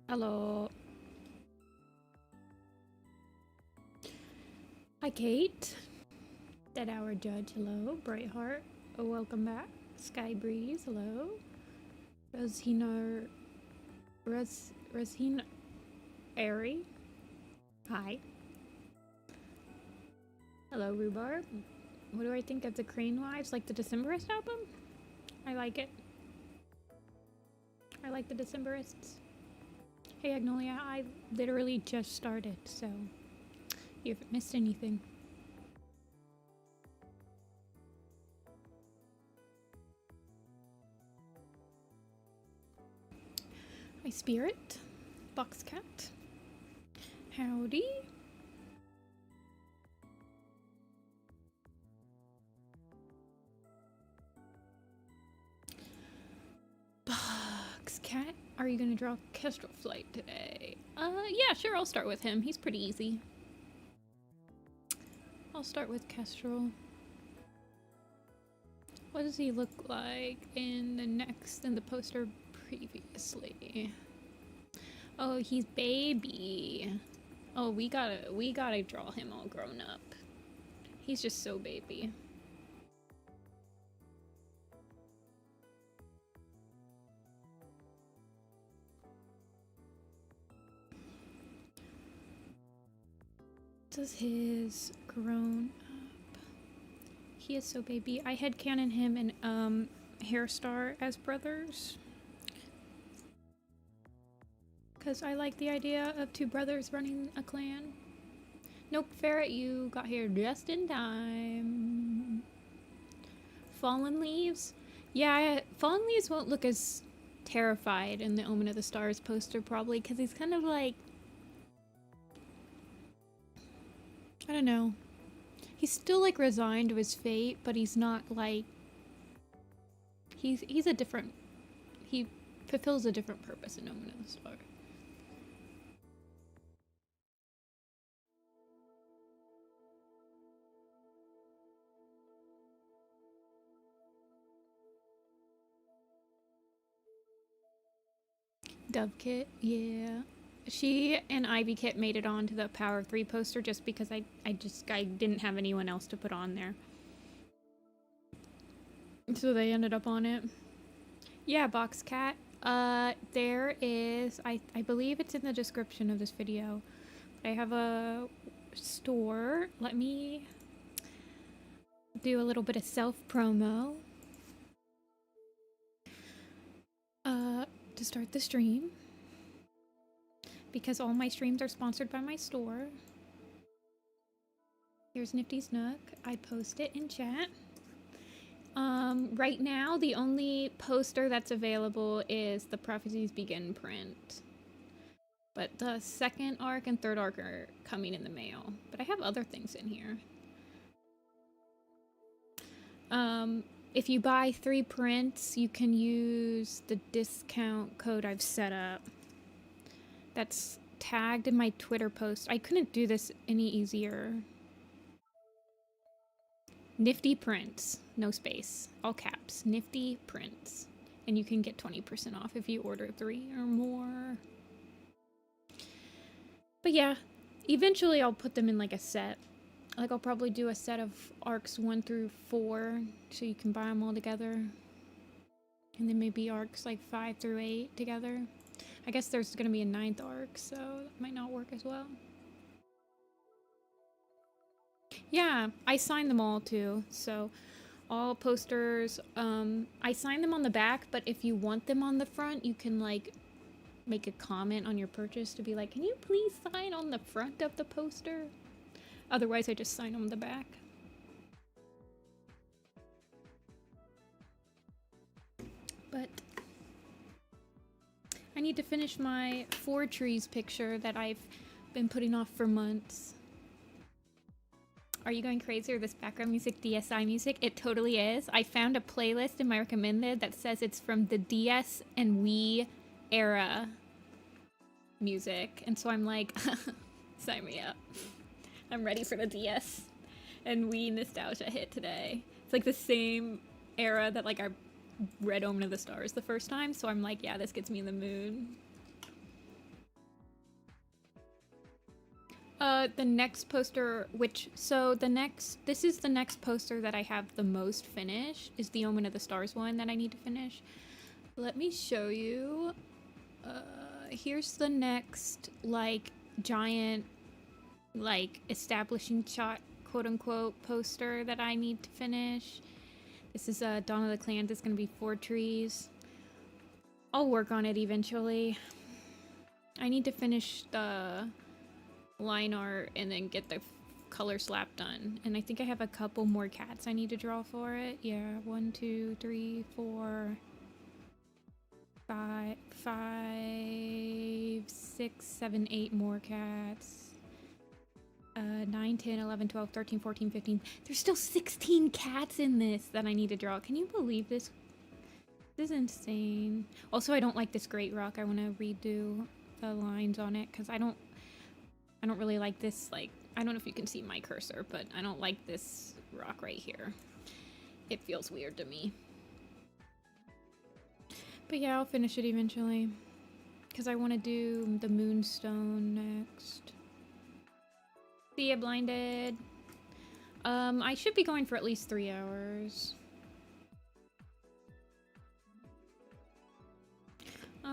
Hello. Hi, Kate. Dead Hour Judge, hello. Brightheart, oh, welcome back. Sky Breeze, hello. Rosina Airy, hi. Hello, Rhubarb. What do I think of the Crane Wives? Like the Decemberist album? I like it. I like the Decemberists. Hey, Agnolia, I literally just started, so you haven't missed anything. Hi, Spirit. Boxcat. Howdy. Boxcat. Are you gonna draw Kestrel Flight today? Yeah, sure, I'll start with him. He's pretty easy. I'll start with Kestrel. What does he look like in the poster previously? Oh, he's baby. Oh, we gotta draw him all grown up. He's just so baby. Does his grown up? He is so baby. I headcanon him and Hairstar as brothers. Because I like the idea of two brothers running a clan. Nope, Ferret, you got here just in time. Fallen Leaves? Yeah, Fallen Leaves won't look as terrified in the Omen of the Stars poster probably, because he's kind of like... I don't know. He's still like resigned to his fate, but he's not like... He's a different... He fulfills a different purpose in Omen of the Stars. Dove Kit, yeah. She and Ivy Kit made it onto the Power of 3 poster just because I didn't have anyone else to put on there. So they ended up on it. Yeah, Boxcat. There is, I believe it's in the description of this video. I have a store. Let me do a little bit of self-promo. To start the stream. Because all my streams are sponsored by my store. Here's Nifty's Nook. I post it in chat. Right now, the only poster that's available is the Prophecies Begin print. But the second arc and third arc are coming in the mail. But I have other things in here. If you buy 3 prints, you can use the discount code I've set up. That's tagged in my Twitter post. I couldn't do this any easier. Nifty Prints, no space, all caps, Nifty Prints. And you can get 20% off if you order 3 or more. But yeah, eventually I'll put them in like a set. Like I'll probably do a set of arcs 1 through 4 so you can buy them all together. And then maybe arcs like 5 through 8 together. I guess there's gonna be a 9th arc, so that might not work as well. Yeah, I signed them all too, so all posters, I signed them on the back, but if you want them on the front, you can like make a comment on your purchase to be like, can you please sign on the front of the poster? Otherwise, I just sign on the back. But I need to finish my 4 trees picture that I've been putting off for months. Are you going crazy or this background music DSi music? It totally is. I found a playlist in my recommended that says it's from the DS and Wii era music. And so I'm like, sign me up. I'm ready for the DS and Wii nostalgia hit today. It's like the same era that like I read Omen of the Stars the first time. So I'm like, yeah, this gets me in the mood. The next poster, this is the next poster that I have the most finished, is the Omen of the Stars one that I need to finish. Let me show you. Here's the next, like, giant, like, establishing shot, quote-unquote, poster that I need to finish. This is, Dawn of the Clans. It's gonna be 4 trees. I'll work on it eventually. I need to finish the line art and then get the color slap done. And I think I have a couple more cats I need to draw for it. Yeah, 1, 2, 3, 4, 5, 6, 7, 8 more cats. 9, 10, 11, 12, 13, 14, 15. There's still 16 cats in this that I need to draw. Can you believe this? This is insane. Also, I don't like this great rock. I want to redo the lines on it because I don't really like this, like, I don't know if you can see my cursor, but I don't like this rock right here. It feels weird to me. But yeah, I'll finish it eventually because I want to do the moonstone next. See ya, blinded. I should be going for at least 3 hours.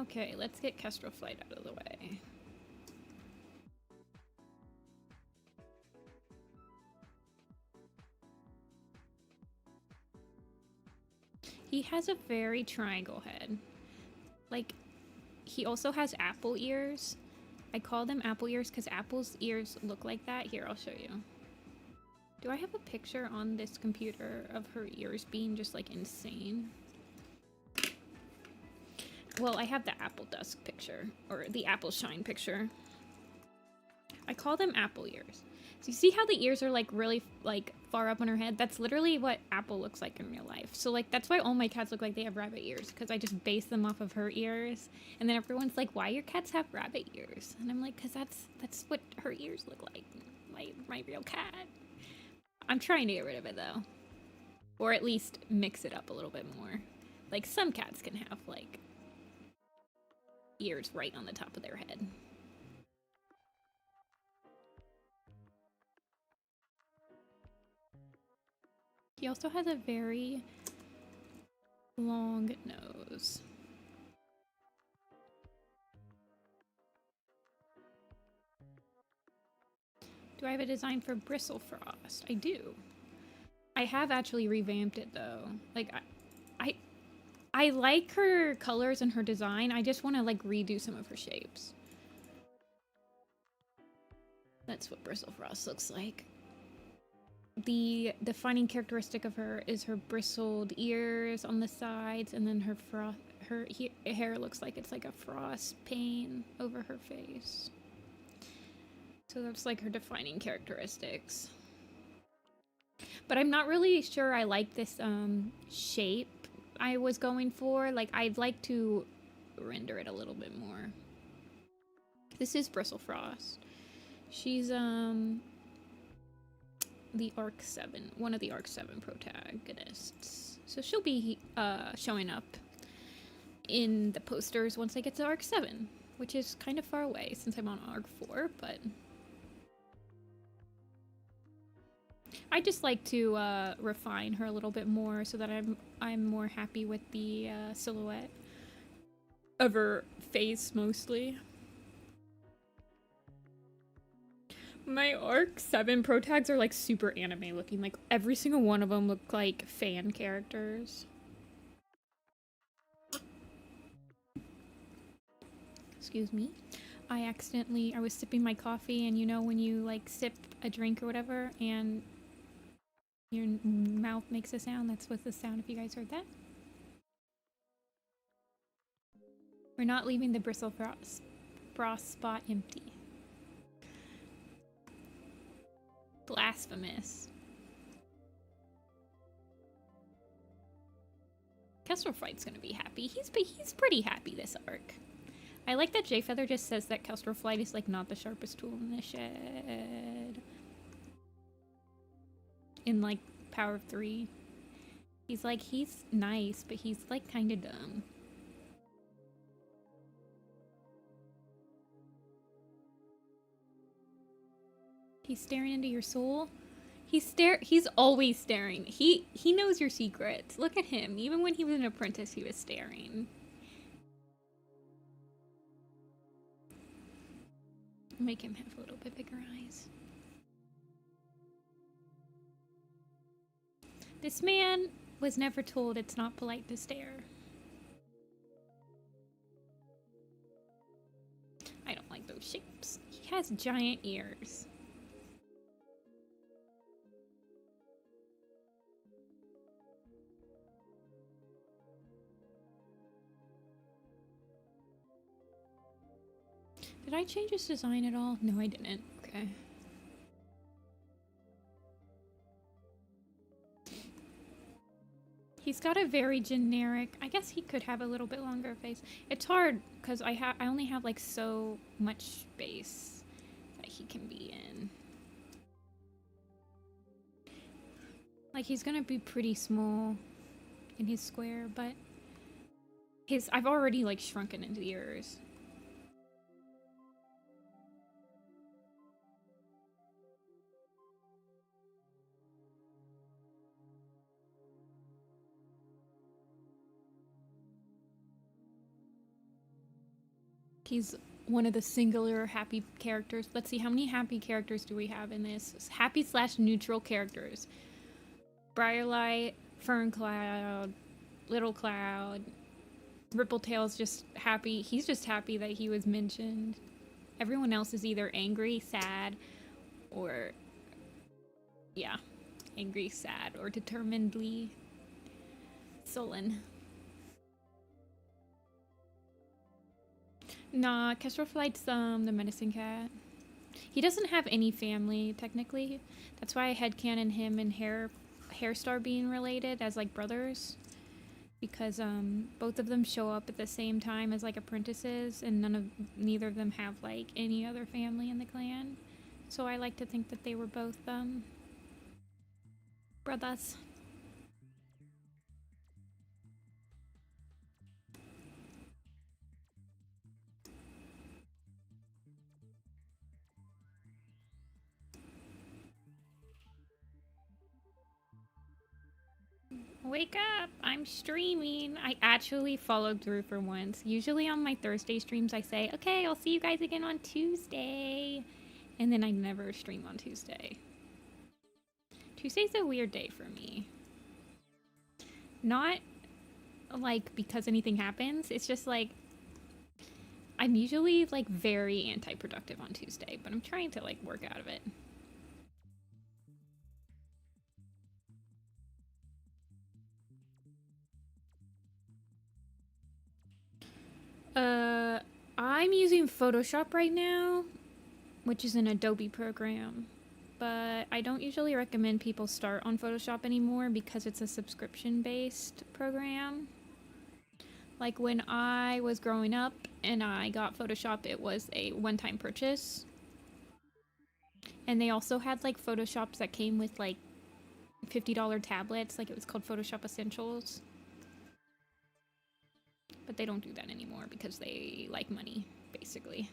Okay, let's get Kestrel Flight out of the way. He has a very triangle head. Like, he also has apple ears. I call them apple ears because apple's ears look like that. Here, I'll show you. Do I have a picture on this computer of her ears being just, like, insane? Well, I have the apple dusk picture, or the apple shine picture. I call them apple ears. So you see how the ears are, like, really, like, far up on her head? That's literally what Apple looks like in real life. So, like, that's why all my cats look like they have rabbit ears, because I just base them off of her ears. And then everyone's like, why your cats have rabbit ears? And I'm like, because that's what her ears look like. My real cat. I'm trying to get rid of it, though. Or at least mix it up a little bit more. Like, some cats can have, like, ears right on the top of their head. He also has a very long nose. Do I have a design for Bristlefrost? I do. I have actually revamped it though. Like, I like her colors and her design. I just want to, like, redo some of her shapes. That's what Bristlefrost looks like. The defining characteristic of her is her bristled ears on the sides, and then her hair looks like it's like a frost pane over her face. So that's like her defining characteristics. But I'm not really sure I like this shape I was going for. Like, I'd like to render it a little bit more. This is Bristlefrost. She's the Arc 7, one of the Arc 7 protagonists. So she'll be showing up in the posters once I get to Arc 7, which is kind of far away since I'm on Arc 4, but I just like to refine her a little bit more so that I'm more happy with the silhouette of her face mostly. My Arc 7 protags are like super anime looking. Like, every single one of them look like fan characters. Excuse me. I was sipping my coffee, and you know when you, like, sip a drink or whatever and your mouth makes a sound? That's what's the sound, if you guys heard that. We're not leaving the Bristlefrost spot empty. Blasphemous. Kestrel Flight's gonna be happy. He's pretty happy this arc. I like that J Feather just says that Kestrel Flight is, like, not the sharpest tool in the shed. In, like, Power of 3. He's like, he's nice, but he's, like, kinda dumb. He's staring into your soul. He's always staring. He knows your secrets. Look at him. Even when he was an apprentice, he was staring. Make him have a little bit bigger eyes. This man was never told it's not polite to stare. I don't like those shapes. He has giant ears. Did I change his design at all? No, I didn't. Okay. He's got a very generic... I guess he could have a little bit longer face. It's hard because I only have like so much space that he can be in. Like he's gonna be pretty small in his square, but I've already like shrunken into the ears. He's one of the singular happy characters. Let's see, how many happy characters do we have in this? Happy / neutral characters. Briarlight, Ferncloud, Little Cloud, Rippletail's just happy. He's just happy that he was mentioned. Everyone else is either angry, sad, or... yeah. Angry, sad, or determinedly sullen. Nah, Kestrelflight's the medicine cat. He doesn't have any family, technically. That's why I headcanon him and Hairstar being related as, like, brothers. Because, both of them show up at the same time as, like, apprentices, and neither of them have, like, any other family in the clan. So I like to think that they were both, brothers. Wake up! I'm streaming! I actually followed through for once. Usually on my Thursday streams I say, okay, I'll see you guys again on Tuesday. And then I never stream on Tuesday. Tuesday's a weird day for me. Not, like, because anything happens. It's just, like, I'm usually, like, very anti-productive on Tuesday. But I'm trying to, like, work out of it. I'm using Photoshop right now, which is an Adobe program, but I don't usually recommend people start on Photoshop anymore because it's a subscription-based program. Like when I was growing up and I got Photoshop, it was a one-time purchase. And they also had like Photoshops that came with like $50 tablets, like it was called Photoshop Essentials. But they don't do that anymore because they like money, basically.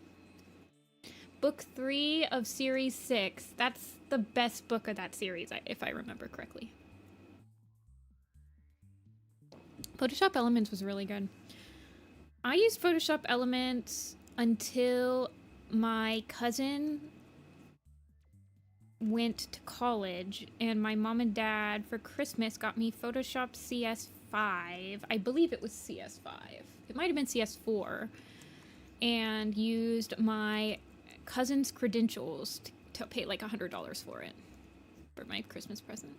Book 3 of Series 6. That's the best book of that series, if I remember correctly. Photoshop Elements was really good. I used Photoshop Elements until my cousin went to college, and my mom and dad for Christmas got me Photoshop CS5. I believe it was CS5. It might have been CS4. And used my cousin's credentials to pay like $100 for it for my Christmas present.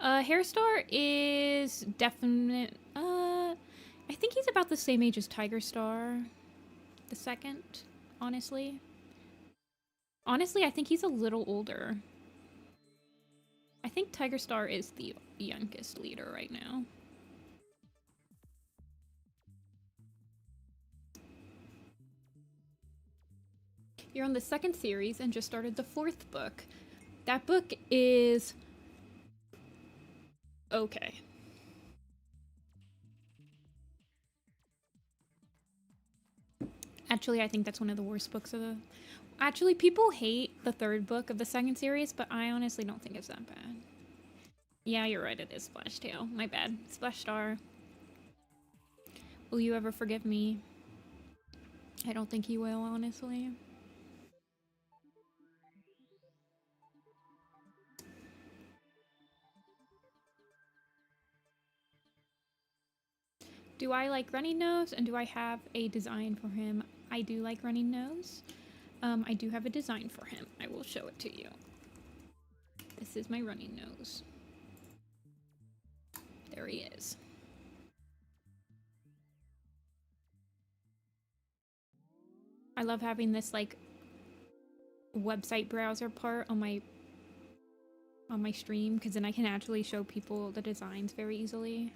Hairstar is definite. I think he's about the same age as Tiger Star, the second. Honestly, I think he's a little older. I think Tiger Star is the youngest leader right now. You're on the second series and just started the 4th book. That book is okay. Actually, I think that's one of the worst books of the... Actually, people hate the third book of the second series, but I honestly don't think it's that bad. Yeah, you're right, it is Splash Tail. My bad. Splash Star. Will you ever forgive me? I don't think you will, honestly. Do I like Running Nose, and do I have a design for him? I do like Running Nose. I do have a design for him. I will show it to you. This is my Running Nose. There he is. I love having this like website browser part on my stream, because then I can actually show people the designs very easily.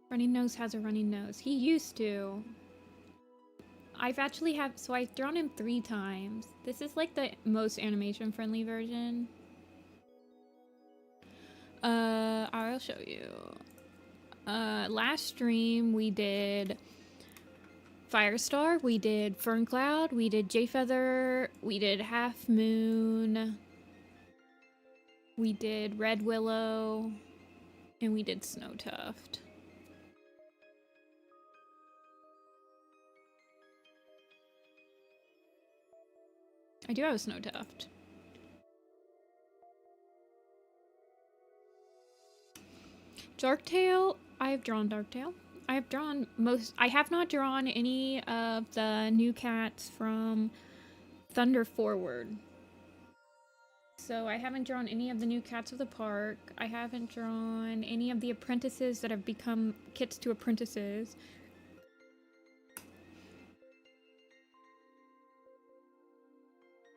Running Nose has a running nose. He used to. I've drawn him 3 times. This is like the most animation friendly version. I'll show you. Last stream we did Firestar, we did Fern Cloud, we did Jayfeather, we did Half Moon, we did Red Willow, and we did Snowtuft. I do have a Snowtuft. Darktail, I've drawn Darktail. I have not drawn any of the new cats from Thunder Forward. So I haven't drawn any of the new cats of the park. I haven't drawn any of the apprentices that have become kits to apprentices.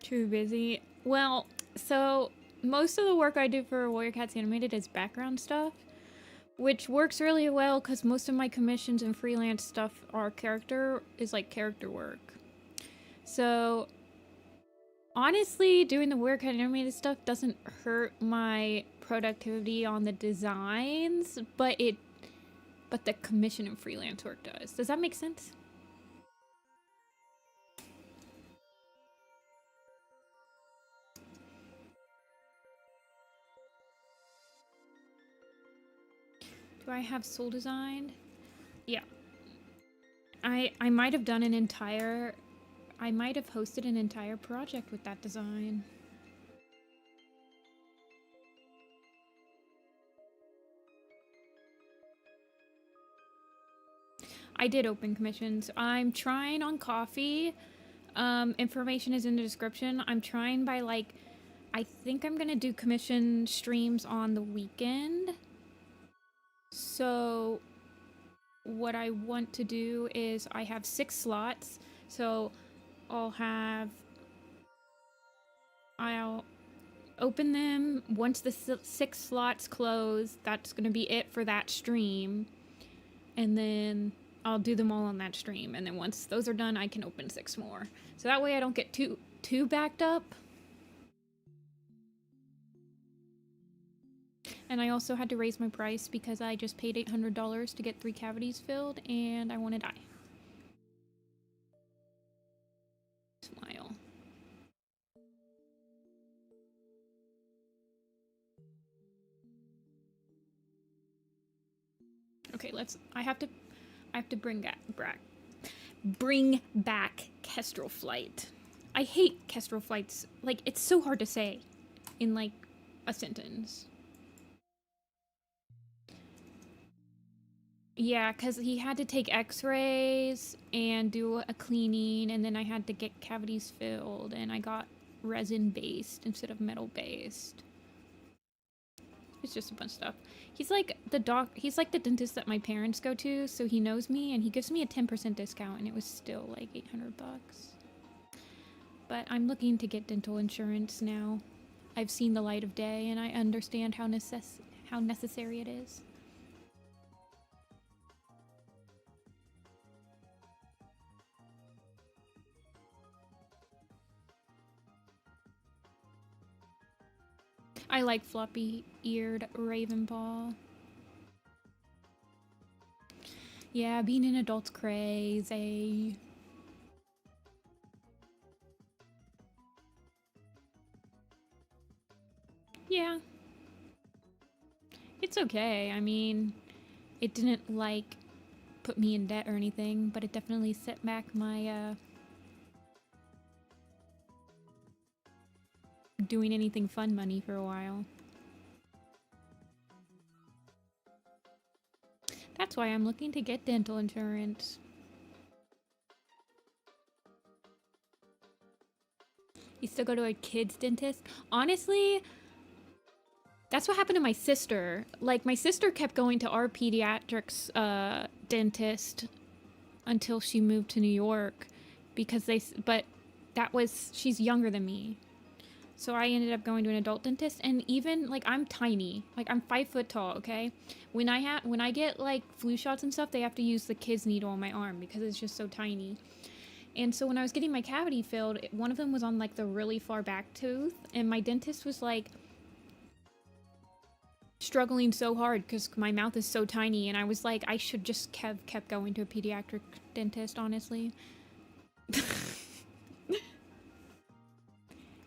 Too busy. Well, so most of the work I do for Warrior Cats Animated is background stuff, which works really well because most of my commissions and freelance stuff are character work. So honestly, doing the Warrior Cat Animated stuff doesn't hurt my productivity on the designs, but the commission and freelance work does. Does that make sense? Do I have soul designed? Yeah. I might have done I might have hosted an entire project with that design. I did open commissions. I'm trying on Coffee. Information is in the description. I'm trying by I think I'm gonna do commission streams on the weekend. So what I want to do is I have 6 slots. So I'll open them once the 6 slots close. That's gonna be it for that stream. And then I'll do them all on that stream. And then once those are done, I can open 6 more. So that way I don't get too backed up. And I also had to raise my price because I just paid $800 to get 3 cavities filled, and I want to die. Smile. Okay, I have to bring back Kestrel Flight. I hate Kestrel Flights. Like, it's so hard to say in like a sentence. Yeah, because he had to take x-rays and do a cleaning, and then I had to get cavities filled, and I got resin-based instead of metal-based. It's just a bunch of stuff. He's like the dentist that my parents go to, so he knows me, and he gives me a 10% discount, and it was still like $800. But I'm looking to get dental insurance now. I've seen the light of day, and I understand how necessary it is. I like floppy-eared Ravenpaw. Yeah, being an adult's crazy. Yeah. It's okay. I mean, it didn't, like, put me in debt or anything, but it definitely set back my, doing anything fun money for a while. That's why I'm looking to get dental insurance. You still go to a kid's dentist? Honestly, that's what happened to my sister. Like, my sister kept going to our pediatrics dentist until she moved to New York because but she's younger than me. So I ended up going to an adult dentist, and even, like, I'm tiny. Like, I'm 5 foot tall, okay? When I get, like, flu shots and stuff, they have to use the kid's needle on my arm because it's just so tiny. And so when I was getting my cavity filled, one of them was on, like, the really far back tooth, and my dentist was, like, struggling so hard because my mouth is so tiny, and I was like, I should just kept going to a pediatric dentist, honestly.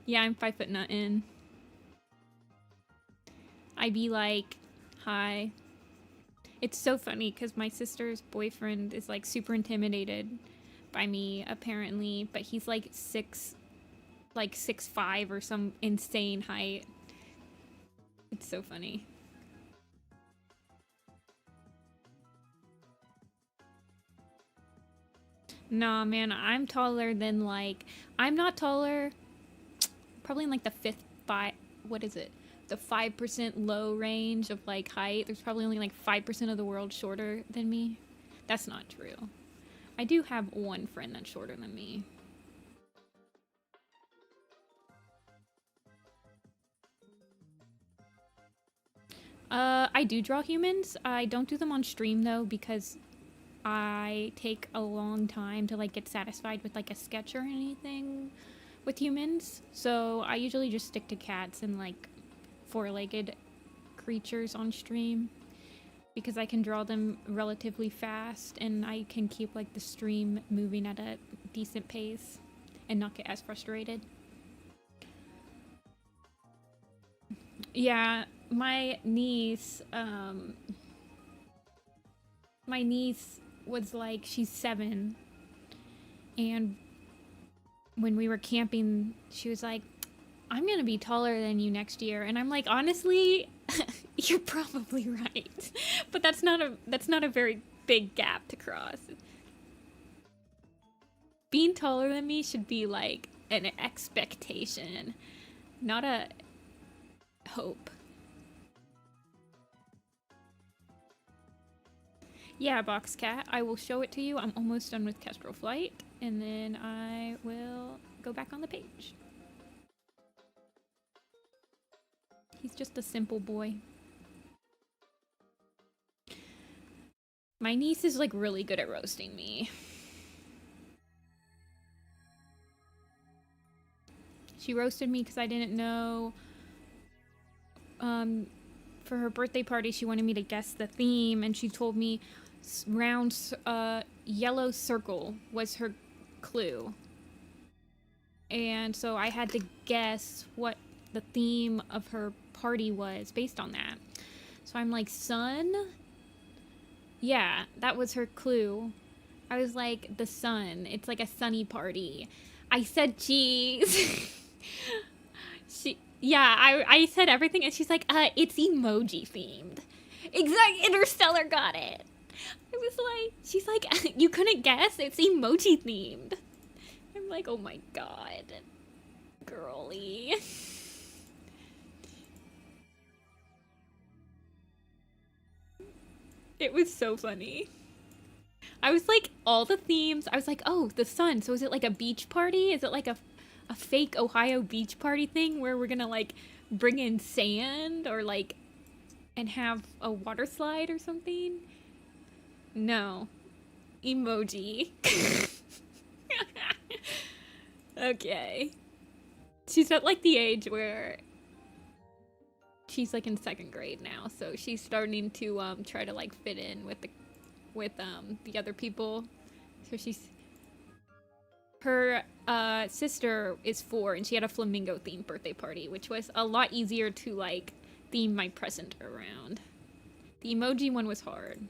Yeah, I'm 5 foot nothing. I'd be like, hi. It's so funny because my sister's boyfriend is, like, super intimidated by me, apparently, but he's like 6'5" or some insane height. It's so funny. Nah, man, I'm taller than, like, I'm not taller, probably in, like, the what is it? The 5% low range of, like, height. There's probably only, like, 5% of the world shorter than me. That's not true. I do have one friend that's shorter than me. I do draw humans. I don't do them on stream, though, because I take a long time to, like, get satisfied with, like, a sketch or anything with humans. So I usually just stick to cats and, like, four-legged creatures on stream because I can draw them relatively fast and I can keep, like, the stream moving at a decent pace and not get as frustrated. Yeah, my niece was, like, she's 7, and when we were camping, she was like, I'm gonna be taller than you next year. And I'm like, honestly, you're probably right. But that's not a very big gap to cross. Being taller than me should be, like, an expectation, not a hope. Yeah, Box Cat, I will show it to you. I'm almost done with Kestrel Flight, and then I will go back on the page. He's just a simple boy. My niece is, like, really good at roasting me. She roasted me because I didn't know. For her birthday party, she wanted me to guess the theme, and she told me round yellow circle was her clue. And so I had to guess what the theme of her party was based on that. So I'm like, sun? Yeah, that was her clue. I was like, the sun. It's like a sunny party. I said cheese. Yeah, I said everything, and she's like, it's emoji themed. Exact. Interstellar got it. I was like, she's like, you couldn't guess? It's emoji themed. I'm like, oh my god. Girly. It was so funny. I was like, all the themes, I was like, oh, the sun. So is it like a beach party? Is it like a fake Ohio beach party thing where we're gonna, like, bring in sand or, like, and have a water slide or something? No. Emoji. Okay. She's at, like, the age where she's, like, in 2nd grade now, so she's starting to try to, like, fit in with with the other people. So her sister is 4 and she had a flamingo themed birthday party, which was a lot easier to like theme my present around. The emoji one was hard.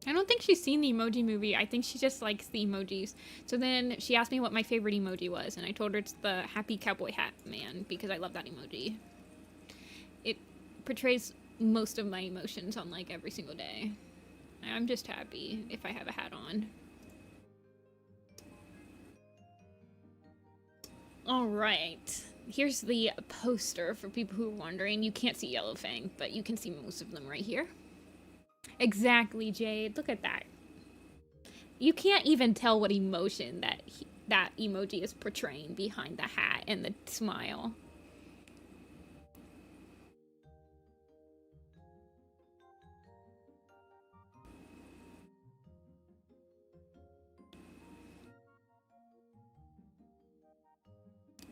I don't think she's seen the Emoji Movie. I think she just likes the emojis. So then she asked me what my favorite emoji was, and I told her it's the happy cowboy hat man because I love that emoji. It portrays most of my emotions on like every single day. I'm just happy if I have a hat on. All right. Here's the poster for people who are wondering. You can't see Yellow Fang, but you can see most of them right here. Exactly, Jade. Look at that. You can't even tell what emotion that emoji is portraying behind the hat and the smile.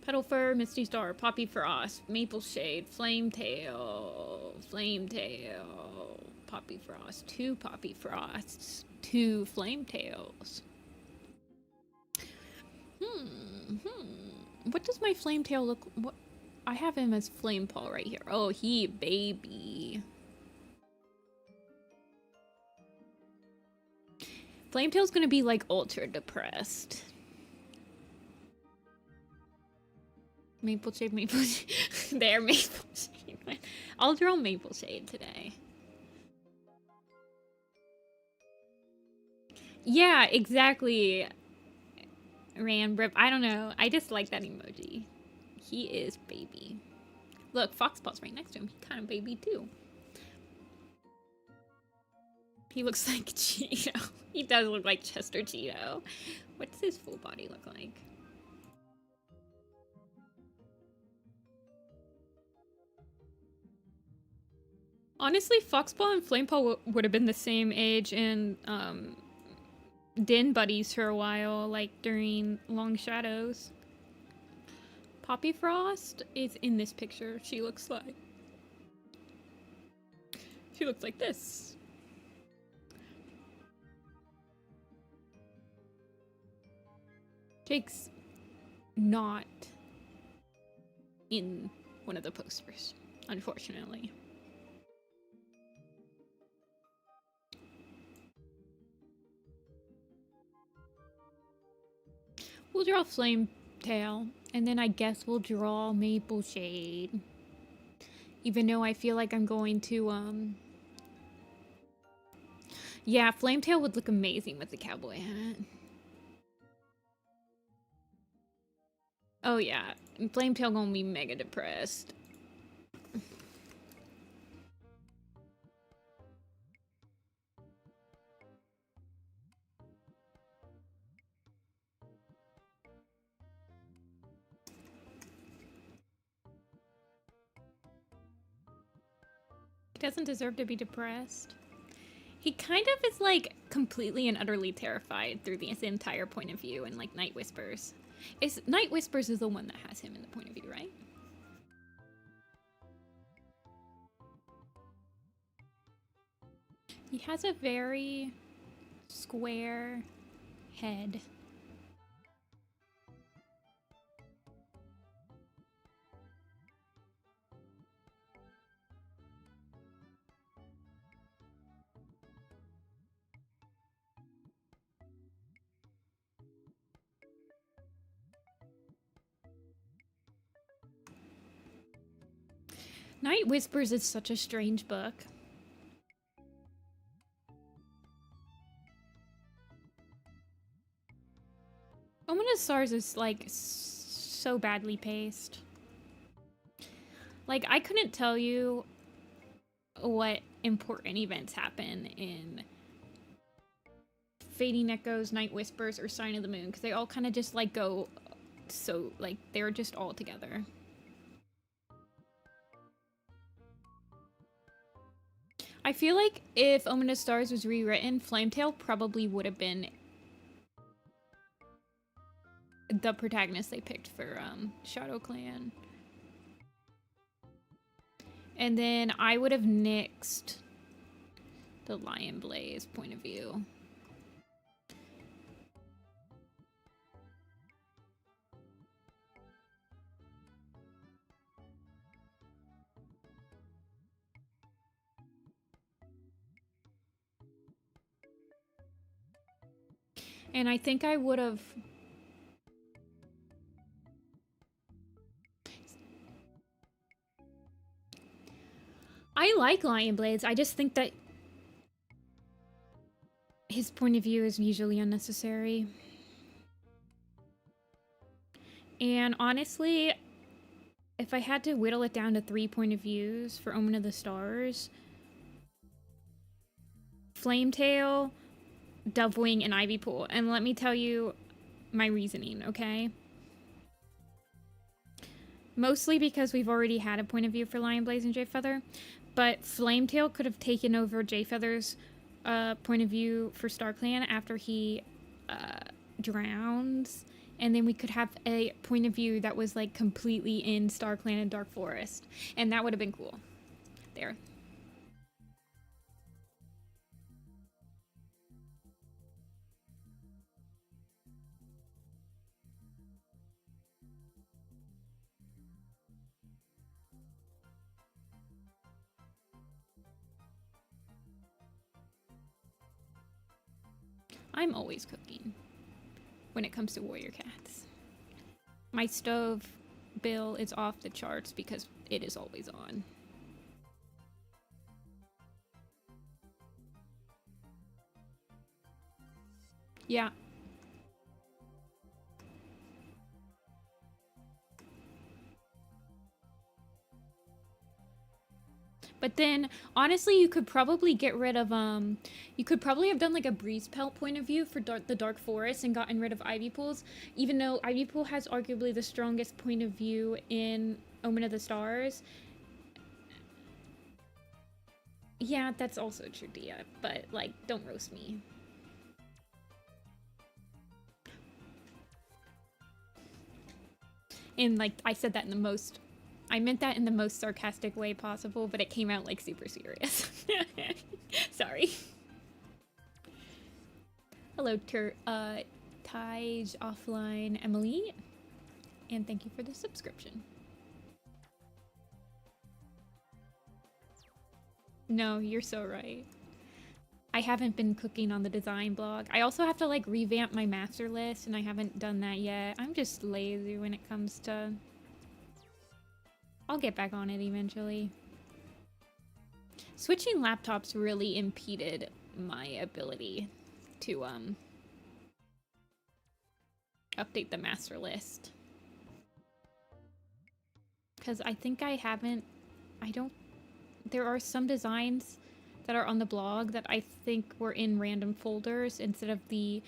Petal Fur, Misty Star, Poppy Frost, Maple Shade, Flametail, Poppy Frost, 2 Poppy Frosts, 2 Flametails. What does my Flametail look? What? I have him as Flamepaw right here. Oh, he baby. Flametail's gonna be like ultra depressed. Maple Shade. There, Maple Shade. I'll draw Maple Shade today. Yeah, exactly. Ranbrip. I don't know. I just like that emoji. He is baby. Look, Foxpaw's right next to him. He's kind of baby too. He looks like Cheeto. He does look like Chester Cheeto. What does his full body look like? Honestly, Foxpaw and Flamepaw would have been the same age and den buddies for a while, like during Long Shadows. Poppy Frost is in this picture. She looks like this. Jake's not in one of the posters, unfortunately. We'll draw Flametail, and then I guess we'll draw Maple Shade. Even though I feel like I'm going to, yeah, Flametail would look amazing with the cowboy hat. Oh yeah, Flametail gonna be mega depressed. He doesn't deserve to be depressed. He kind of is like completely and utterly terrified through this entire point of view in like Night Whispers. Night Whispers is the one that has him in the point of view, right? He has a very square head. Night Whispers is such a strange book. Ominous Stars is like so badly paced. Like, I couldn't tell you what important events happen in Fading Echoes, Night Whispers, or Sign of the Moon, because they all kind of just like go so, like, they're just all together. I feel like if Ominous Stars was rewritten, Flametail probably would have been the protagonist they picked for Shadow Clan. And then I would have nixed the Lion Blaze point of view. And I think I would have... I like Lion Blades. I just think that his point of view is usually unnecessary. And honestly, if I had to whittle it down to 3 point of views for Omen of the Stars, Flametail, Dovewing, and Ivypool. And let me tell you my reasoning, okay? Mostly because we've already had a point of view for Lion Blaze and Jayfeather, but Flametail could have taken over Jayfeather's point of view for StarClan after he drowns, and then we could have a point of view that was like completely in StarClan and Dark Forest, and that would have been cool. There. I'm always cooking when it comes to warrior cats. My stove bill is off the charts because it is always on. Yeah. But then, honestly, you could probably get rid of, you could probably have done like a Breeze Pelt point of view for the Dark Forest and gotten rid of Ivypool's, even though Ivypool has arguably the strongest point of view in Omen of the Stars. Yeah, that's also true, Dia, but, like, don't roast me. And, like, I said that in the most... I meant that in the most sarcastic way possible, but it came out, like, super serious. Sorry. Hello, Taj Offline Emily. And thank you for the subscription. No, you're so right. I haven't been cooking on the design blog. I also have to, like, revamp my master list, and I haven't done that yet. I'm just lazy when it comes to... I'll get back on it eventually. Switching laptops really impeded my ability to update the master list. Because I think I haven't... There are some designs that are on the blog that I think were in random folders instead of the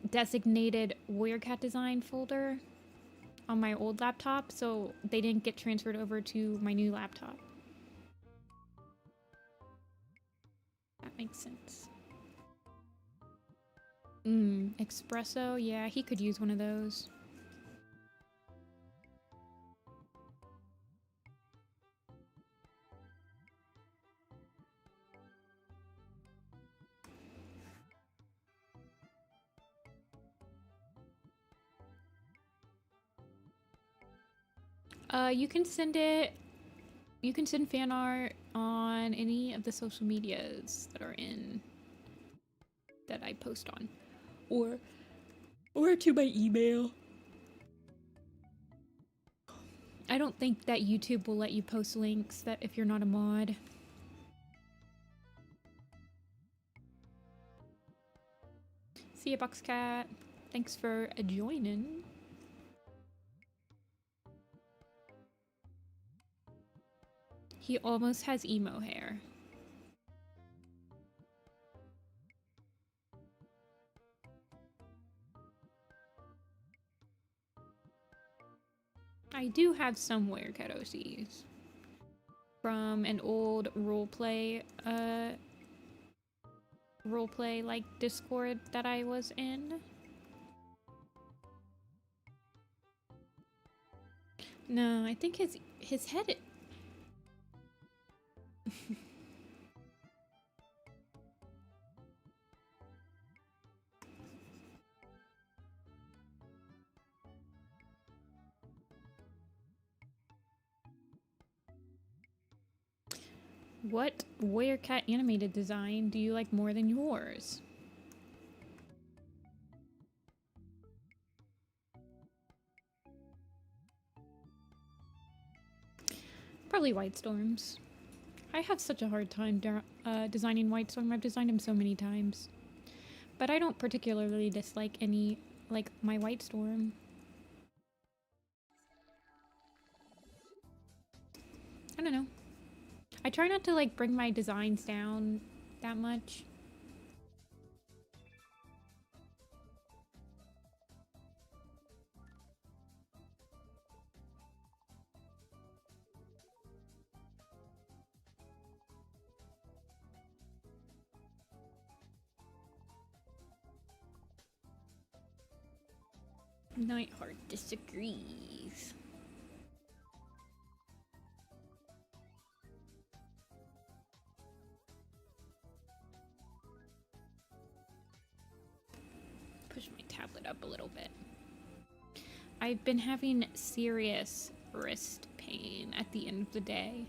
designated Warrior Cat design folder on my old laptop, so they didn't get transferred over to my new laptop. That makes sense. Espresso, yeah, he could use one of those. You can send it... You can send fan art on any of the social medias that are in... that I post on. Or to my email. I don't think that YouTube will let you post links that if you're not a mod. See ya, Boxcat. Thanks for joining. He almost has emo hair. I do have some Werecat OCs from an old roleplay like Discord that I was in. No, I think his head What Warrior Cat animated design do you like more than yours? Probably White Storms. I have such a hard time designing White Storm. I've designed him so many times. But I don't particularly dislike any, like, my White Storm. I don't know. I try not to, like, bring my designs down that much. Nightheart disagrees. Push my tablet up a little bit. I've been having serious wrist pain at the end of the day.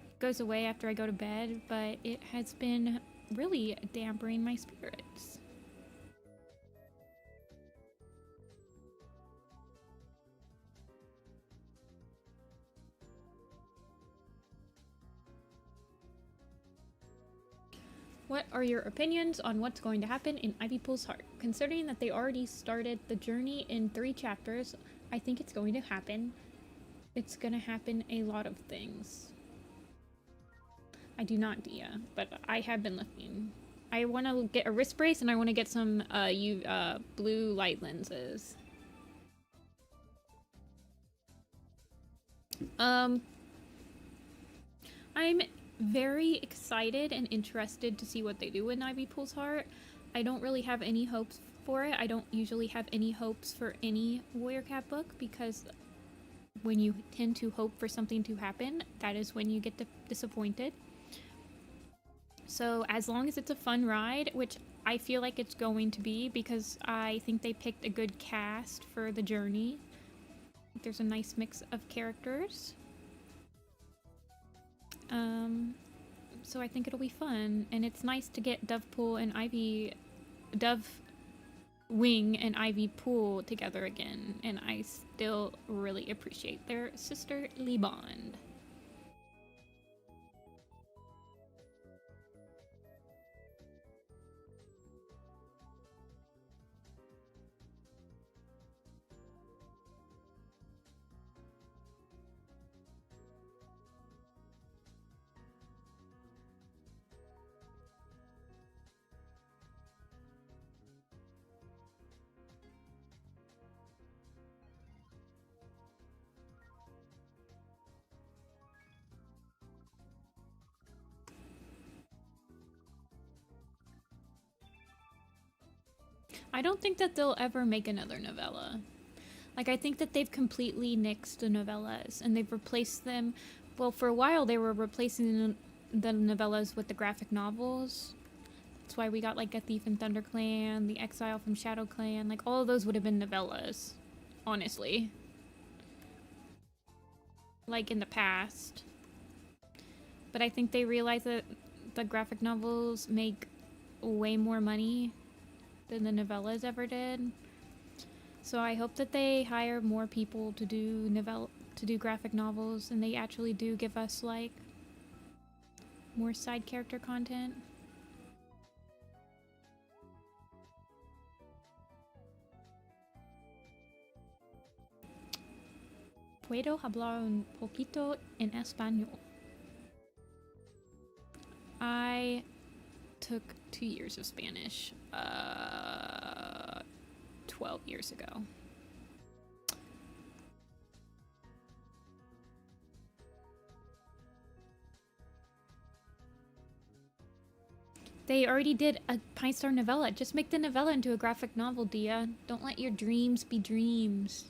It goes away after I go to bed, but it has been really dampening my spirits. What are your opinions on what's going to happen in Ivy Pool's heart? Considering that they already started the journey in 3 chapters, I think it's going to happen. It's gonna happen a lot of things. I do not, Dia, but I have been looking. I want to get a wrist brace and I want to get some blue light lenses. I'm very excited and interested to see what they do in Ivy Pool's heart. I don't really have any hopes for it. I don't usually have any hopes for any Warrior Cat book because when you tend to hope for something to happen, that is when you get disappointed. So as long as it's a fun ride, which I feel like it's going to be because I think they picked a good cast for the journey. There's a nice mix of characters. So I think it'll be fun, and it's nice to get Dovewing and Ivy Pool together again, and I still really appreciate their sisterly bond. I don't think that they'll ever make another novella. Like, I think that they've completely nixed the novellas, and they've replaced them. Well, for a while, they were replacing the novellas with the graphic novels. That's why we got, like, A Thief in Thunder Clan, The Exile from Shadow Clan. Like, all of those would have been novellas, honestly. Like, in the past. But I think they realized that the graphic novels make way more money than the novellas ever did. So I hope that they hire more people to do graphic novels, and they actually do give us, like, more side character content. Puedo hablar un poquito en español. I took 2 years of Spanish 12 years ago. They already did a Pine Star novella. Just make the novella into a graphic novel, Dia. Don't let your dreams be dreams.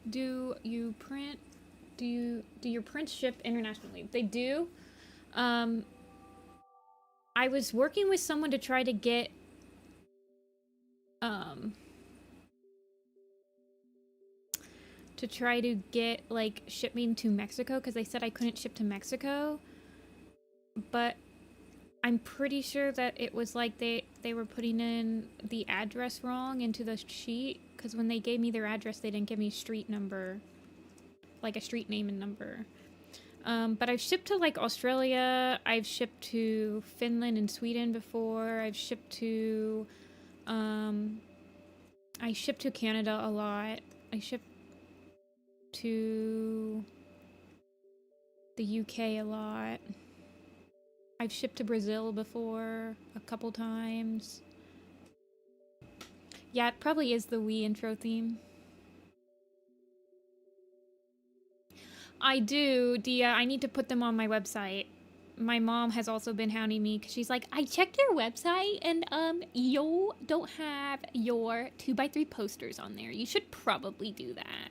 Do your prints ship internationally? They do. I was working with someone to try to get to try to get like shipping to Mexico because they said I couldn't ship to Mexico. But I'm pretty sure that it was like they were putting in the address wrong into the sheet because when they gave me their address, they didn't give me a street number, like a street name and number. But I've shipped to like Australia. I've shipped to Finland and Sweden before. I shipped to Canada a lot. I shipped to the UK a lot. I've shipped to Brazil before a couple times. Yeah, it probably is the Wii intro theme. I do, Dia. I need to put them on my website. My mom has also been hounding me because she's like, I checked your website and you don't have your 2x3 posters on there. You should probably do that.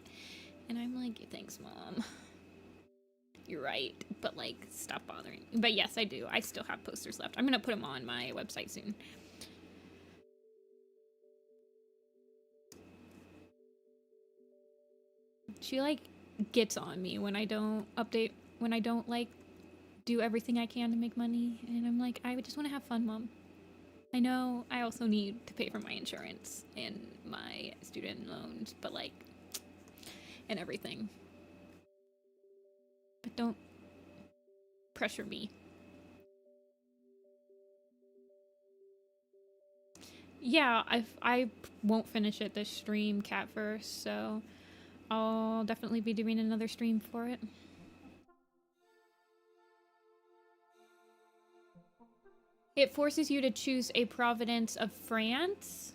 And I'm like, thanks, Mom. You're right, but like, stop bothering. But yes, I do. I still have posters left. I'm gonna put them on my website soon. She like gets on me when I don't update, when I don't like do everything I can to make money. And I'm like, I just want to have fun, Mom. I know I also need to pay for my insurance and my student loans, but like, and everything. But don't pressure me. Yeah, I won't finish it this stream, Cat first, so I'll definitely be doing another stream for it. It forces you to choose a province of France.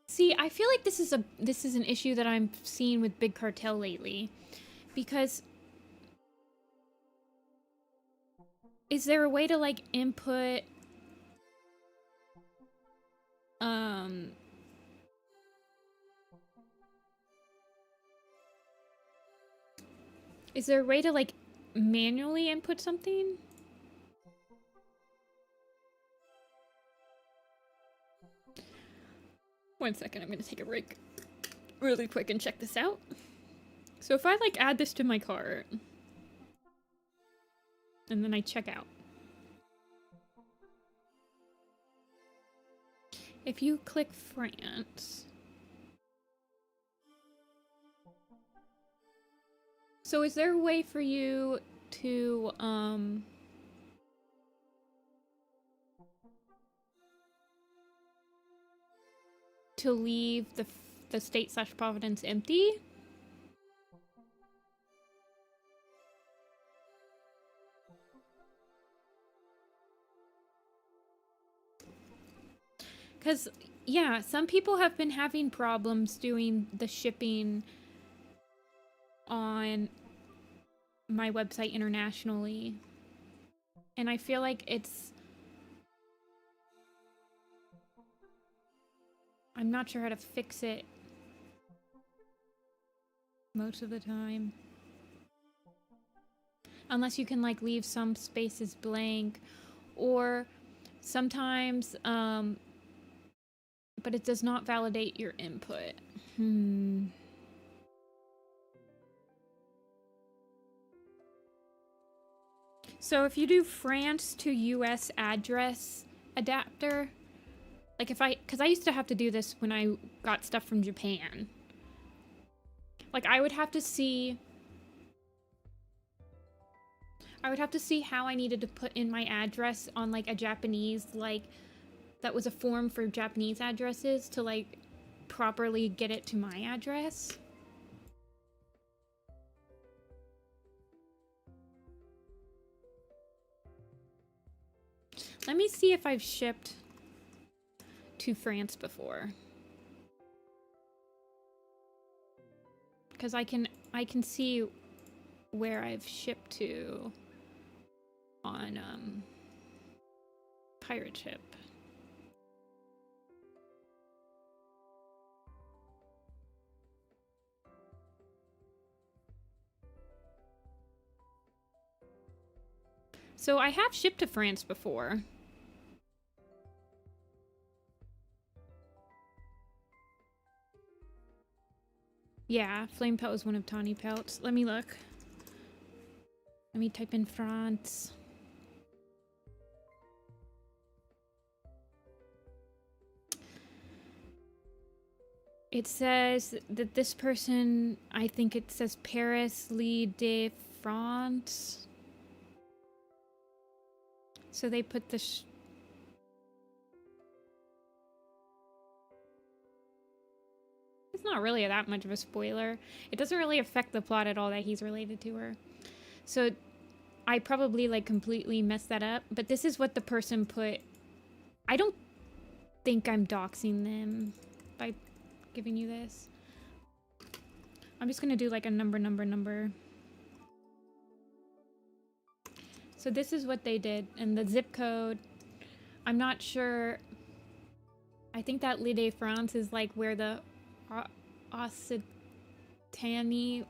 See, I feel like this is an issue that I'm seeing with Big Cartel lately, because is there a way to like input is there a way to like manually input something? One second, I'm gonna take a break really quick and check this out. So if I like add this to my cart and then I check out. If you click France. So is there a way for you to leave the state/province empty? Because, yeah, some people have been having problems doing the shipping on my website internationally. And I feel like I'm not sure how to fix it most of the time. Unless you can like leave some spaces blank, or sometimes, but it does not validate your input. So if you do France to US address adapter, like because I used to have to do this when I got stuff from Japan. Like I would have to see how I needed to put in my address on like a Japanese, like that was a form for Japanese addresses to like properly get it to my address. Let me see if I've shipped to France before. Because I can see where I've shipped to on pirate ship. So I have shipped to France before. Yeah, flame pelt is one of tawny pelts. Let me look. Let me type in France. It says that this person, I think it says Paris Lee de France. So they put the... It's not really that much of a spoiler. It doesn't really affect the plot at all that he's related to her. So I probably like completely messed that up. But this is what the person put. I don't think I'm doxing them by giving you this. I'm just gonna do like a number. So this is what they did, and the zip code, I'm not sure. I think that L'Île de France is like where the Occitanie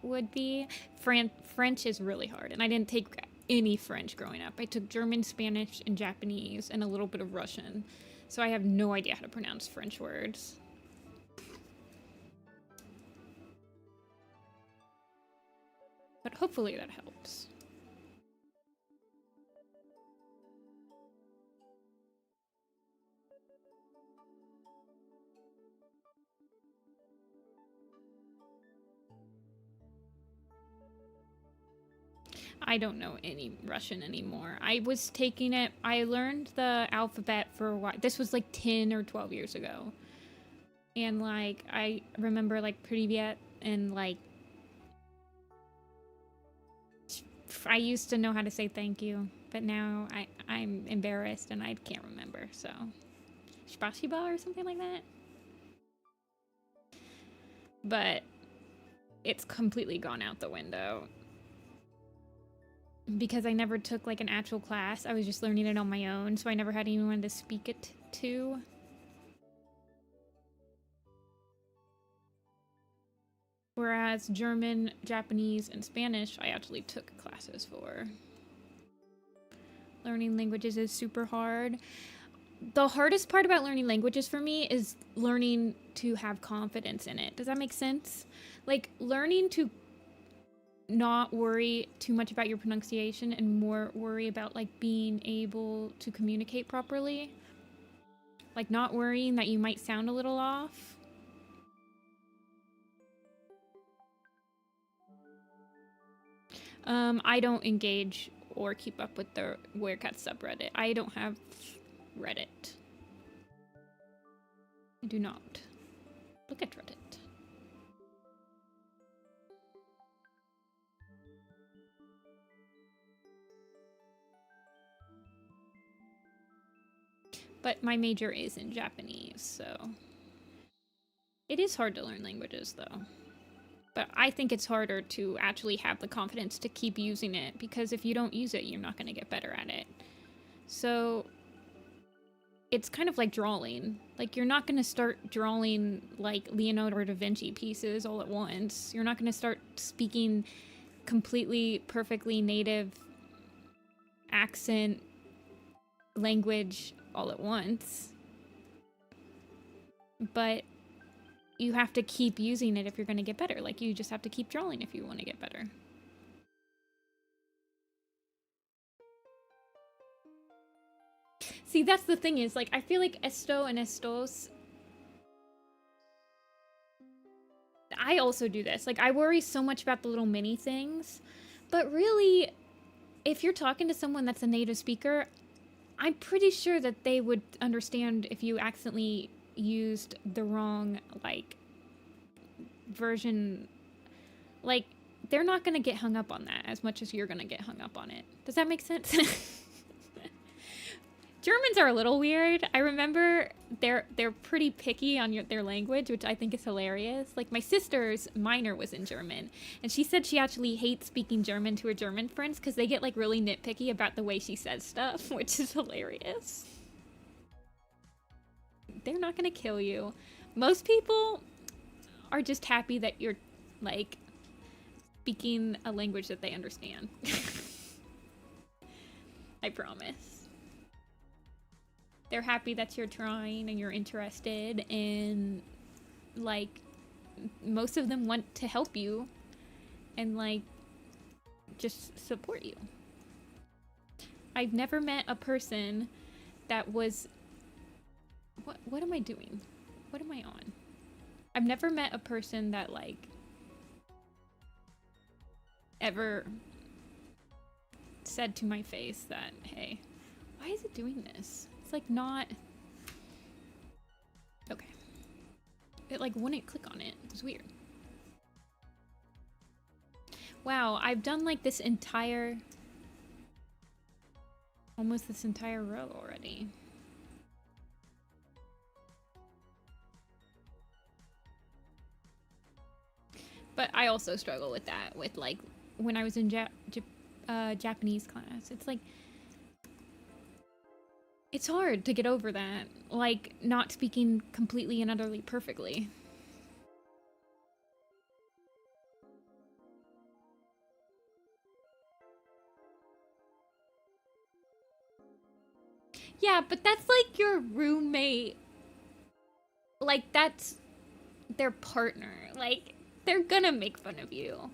would be. French is really hard, and I didn't take any French growing up. I took German, Spanish, and Japanese, and a little bit of Russian. So I have no idea how to pronounce French words. But hopefully that helps. I don't know any Russian anymore. I was taking it, I learned the alphabet for a while. This was like 10 or 12 years ago. And like, I remember like Privyet and like, I used to know how to say thank you, but now I'm embarrassed and I can't remember, so. Spasiba or something like that? But it's completely gone out the window. Because I never took like an actual class, I was just learning it on my own, so I never had anyone to speak it to. Whereas German, Japanese, and Spanish, I actually took classes for. Learning languages is super hard. The hardest part about learning languages for me is learning to have confidence in it. Does that make sense? Like, learning to not worry too much about your pronunciation and more worry about like being able to communicate properly. Like not worrying that you might sound a little off. I don't engage or keep up with the Werecat subreddit. I don't have Reddit. I do not. Look at Reddit. But my major is in Japanese, so it is hard to learn languages though. But I think it's harder to actually have the confidence to keep using it, because if you don't use it, you're not going to get better at it. So it's kind of like drawing. Like, you're not going to start drawing like Leonardo da Vinci pieces all at once. You're not going to start speaking completely perfectly native accent language all at once. But you have to keep using it if you're going to get better. Like, you just have to keep drawing if you want to get better. See, that's the thing is, like, I feel like esto and estos... I also do this. Like, I worry so much about the little mini things. But really, if you're talking to someone that's a native speaker, I'm pretty sure that they would understand if you accidentally used the wrong, like, version. Like, they're not going to get hung up on that as much as you're going to get hung up on it. Does that make sense? Germans are a little weird. I remember they're pretty picky on their language, which I think is hilarious. Like, my sister's minor was in German, and she said she actually hates speaking German to her German friends because they get, like, really nitpicky about the way she says stuff, which is hilarious. They're not gonna kill you. Most people are just happy that you're, like, speaking a language that they understand. I promise. They're happy that you're trying and you're interested in, like, most of them want to help you and like just support you. I've never met a person that was what am I doing? What am I on? I've never met a person that like ever said to my face that, hey, why is it doing this? It's like not okay. It like wouldn't click on it. It was weird. Wow, I've done like this entire almost this entire row already. But I also struggle with that, with like when I was in Japanese class. It's like, it's hard to get over that, like not speaking completely and utterly perfectly. Yeah, but that's like your roommate. Like that's their partner. Like they're gonna make fun of you.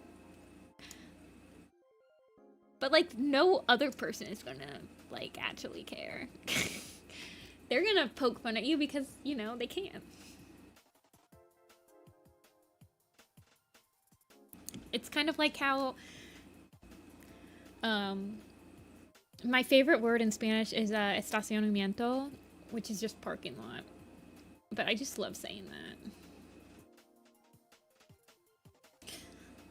But like no other person is gonna like actually care. They're gonna poke fun at you because, you know, they can. It's kind of like how my favorite word in Spanish is estacionamiento, which is just parking lot. But I just love saying that.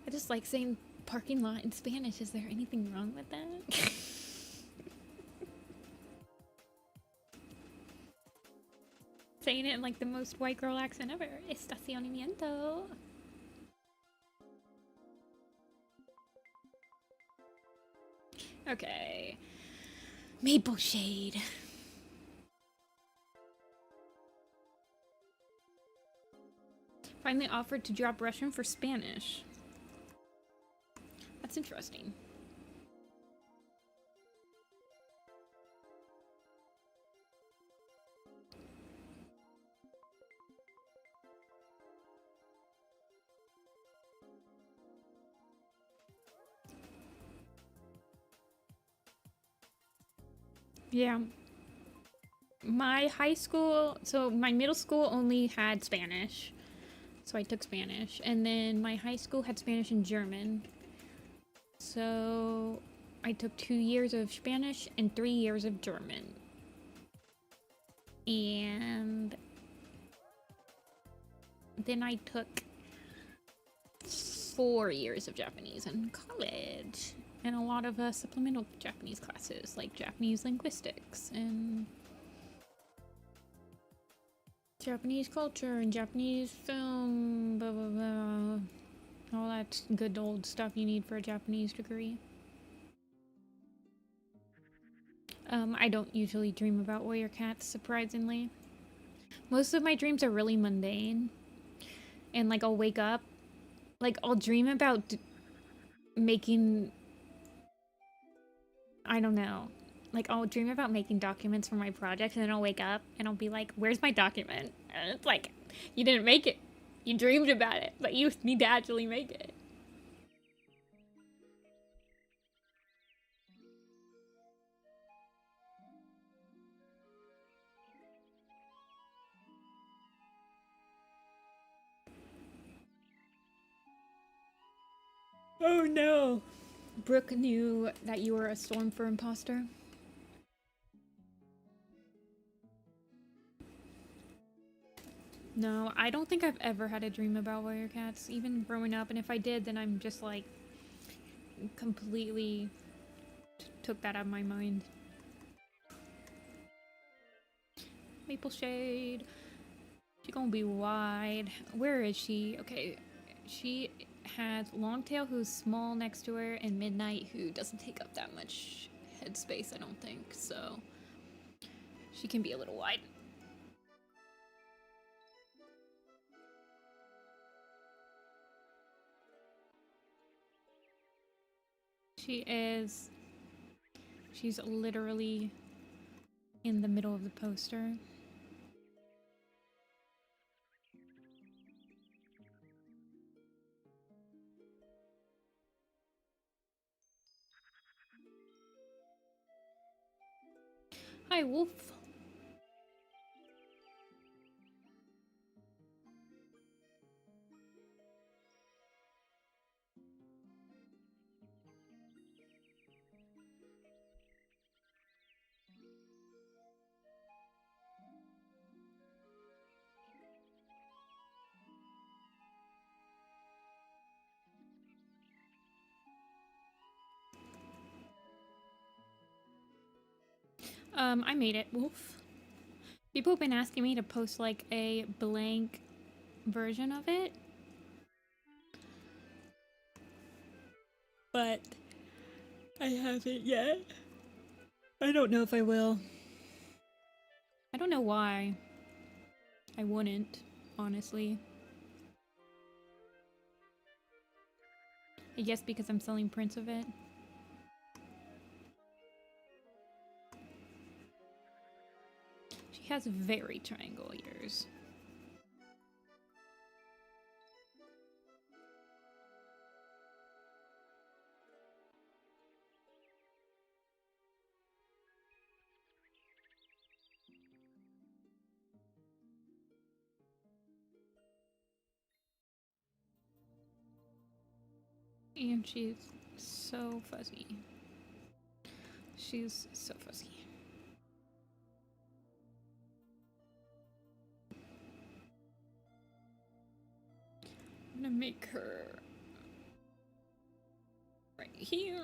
I just like saying parking lot in Spanish. Is there anything wrong with that? Saying it in like the most white girl accent ever. Estacionamiento. Okay. Maple Shade. Finally offered to drop Russian for Spanish. That's interesting. Yeah. My high school, so my middle school only had Spanish. So I took Spanish. And then my high school had Spanish and German. So I took 2 years of Spanish and 3 years of German. And then I took 4 years of Japanese in college. And a lot of supplemental Japanese classes, like Japanese linguistics and Japanese culture and Japanese film, blah, blah, blah. All that good old stuff you need for a Japanese degree. I don't usually dream about warrior cats, surprisingly. Most of my dreams are really mundane. And, like, I'll wake up, like, I'll dream about making... I don't know. Like, I'll dream about making documents for my project, and then I'll wake up, and I'll be like, where's my document? And it's like, you didn't make it. You dreamed about it, but you need to actually make it. Oh no! Brooke knew that you were a Stormfur imposter. No, I don't think I've ever had a dream about warrior cats, even growing up, and if I did, then I'm just like completely took that out of my mind. Maple Shade. She's gonna be wide. Where is she? Okay, she has Longtail, who's small next to her, and Midnight, who doesn't take up that much headspace, I don't think, so she can be a little wide. She's literally in the middle of the poster. Hi, Wolf. I made it, Wolf. People have been asking me to post like a blank version of it. But I haven't yet. I don't know if I will. I don't know why. I wouldn't, honestly. I guess because I'm selling prints of it. She has very triangle ears. And she's so fuzzy. She's so fuzzy. I'm gonna make her right here.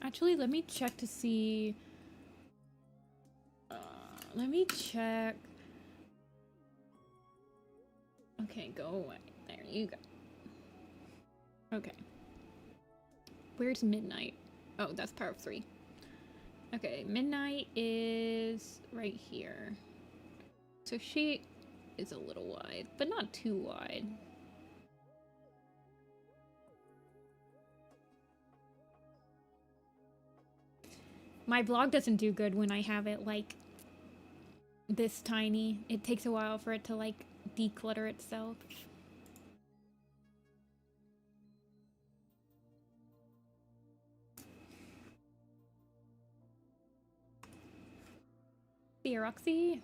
Actually, let me check to see. Let me check. Okay, go away. There you go. Okay. Where's Midnight? Oh, that's power of 3. Okay, Midnight is right here. So she is a little wide, but not too wide. My blog doesn't do good when I have it like this tiny. It takes a while for it to like declutter itself. See, Roxy?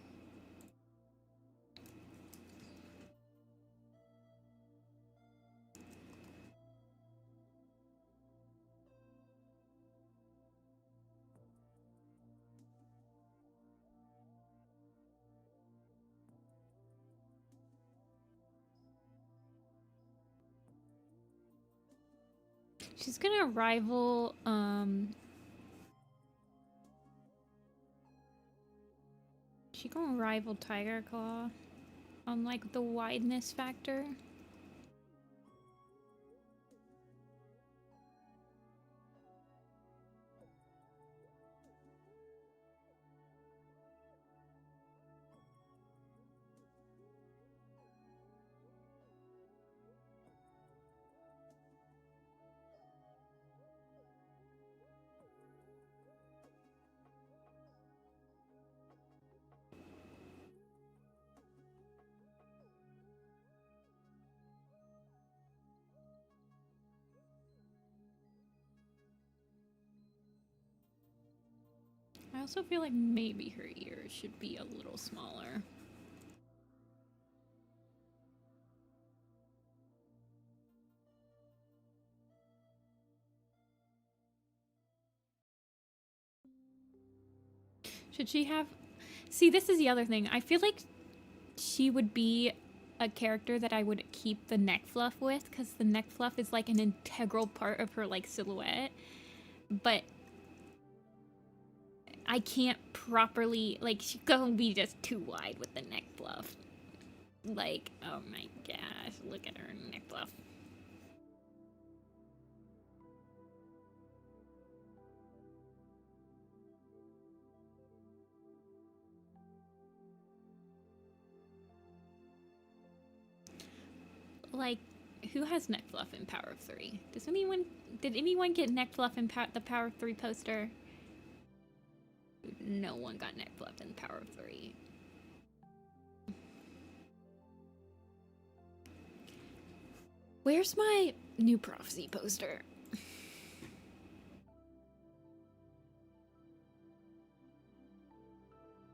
She's gonna rival, she gonna rival Tiger Claw on like the wideness factor. I also feel like maybe her ears should be a little smaller. Should she have... See, this is the other thing. I feel like she would be a character that I would keep the neck fluff with, because the neck fluff is like an integral part of her like silhouette. But I can't properly, like, she's gonna be just too wide with the neck fluff. Like, oh my gosh, look at her neck fluff. Like, who has neck fluff in Power of 3? Did anyone get neck fluff in the Power of 3 poster? no one got neck fluff in Power of 3. Where's my new prophecy poster?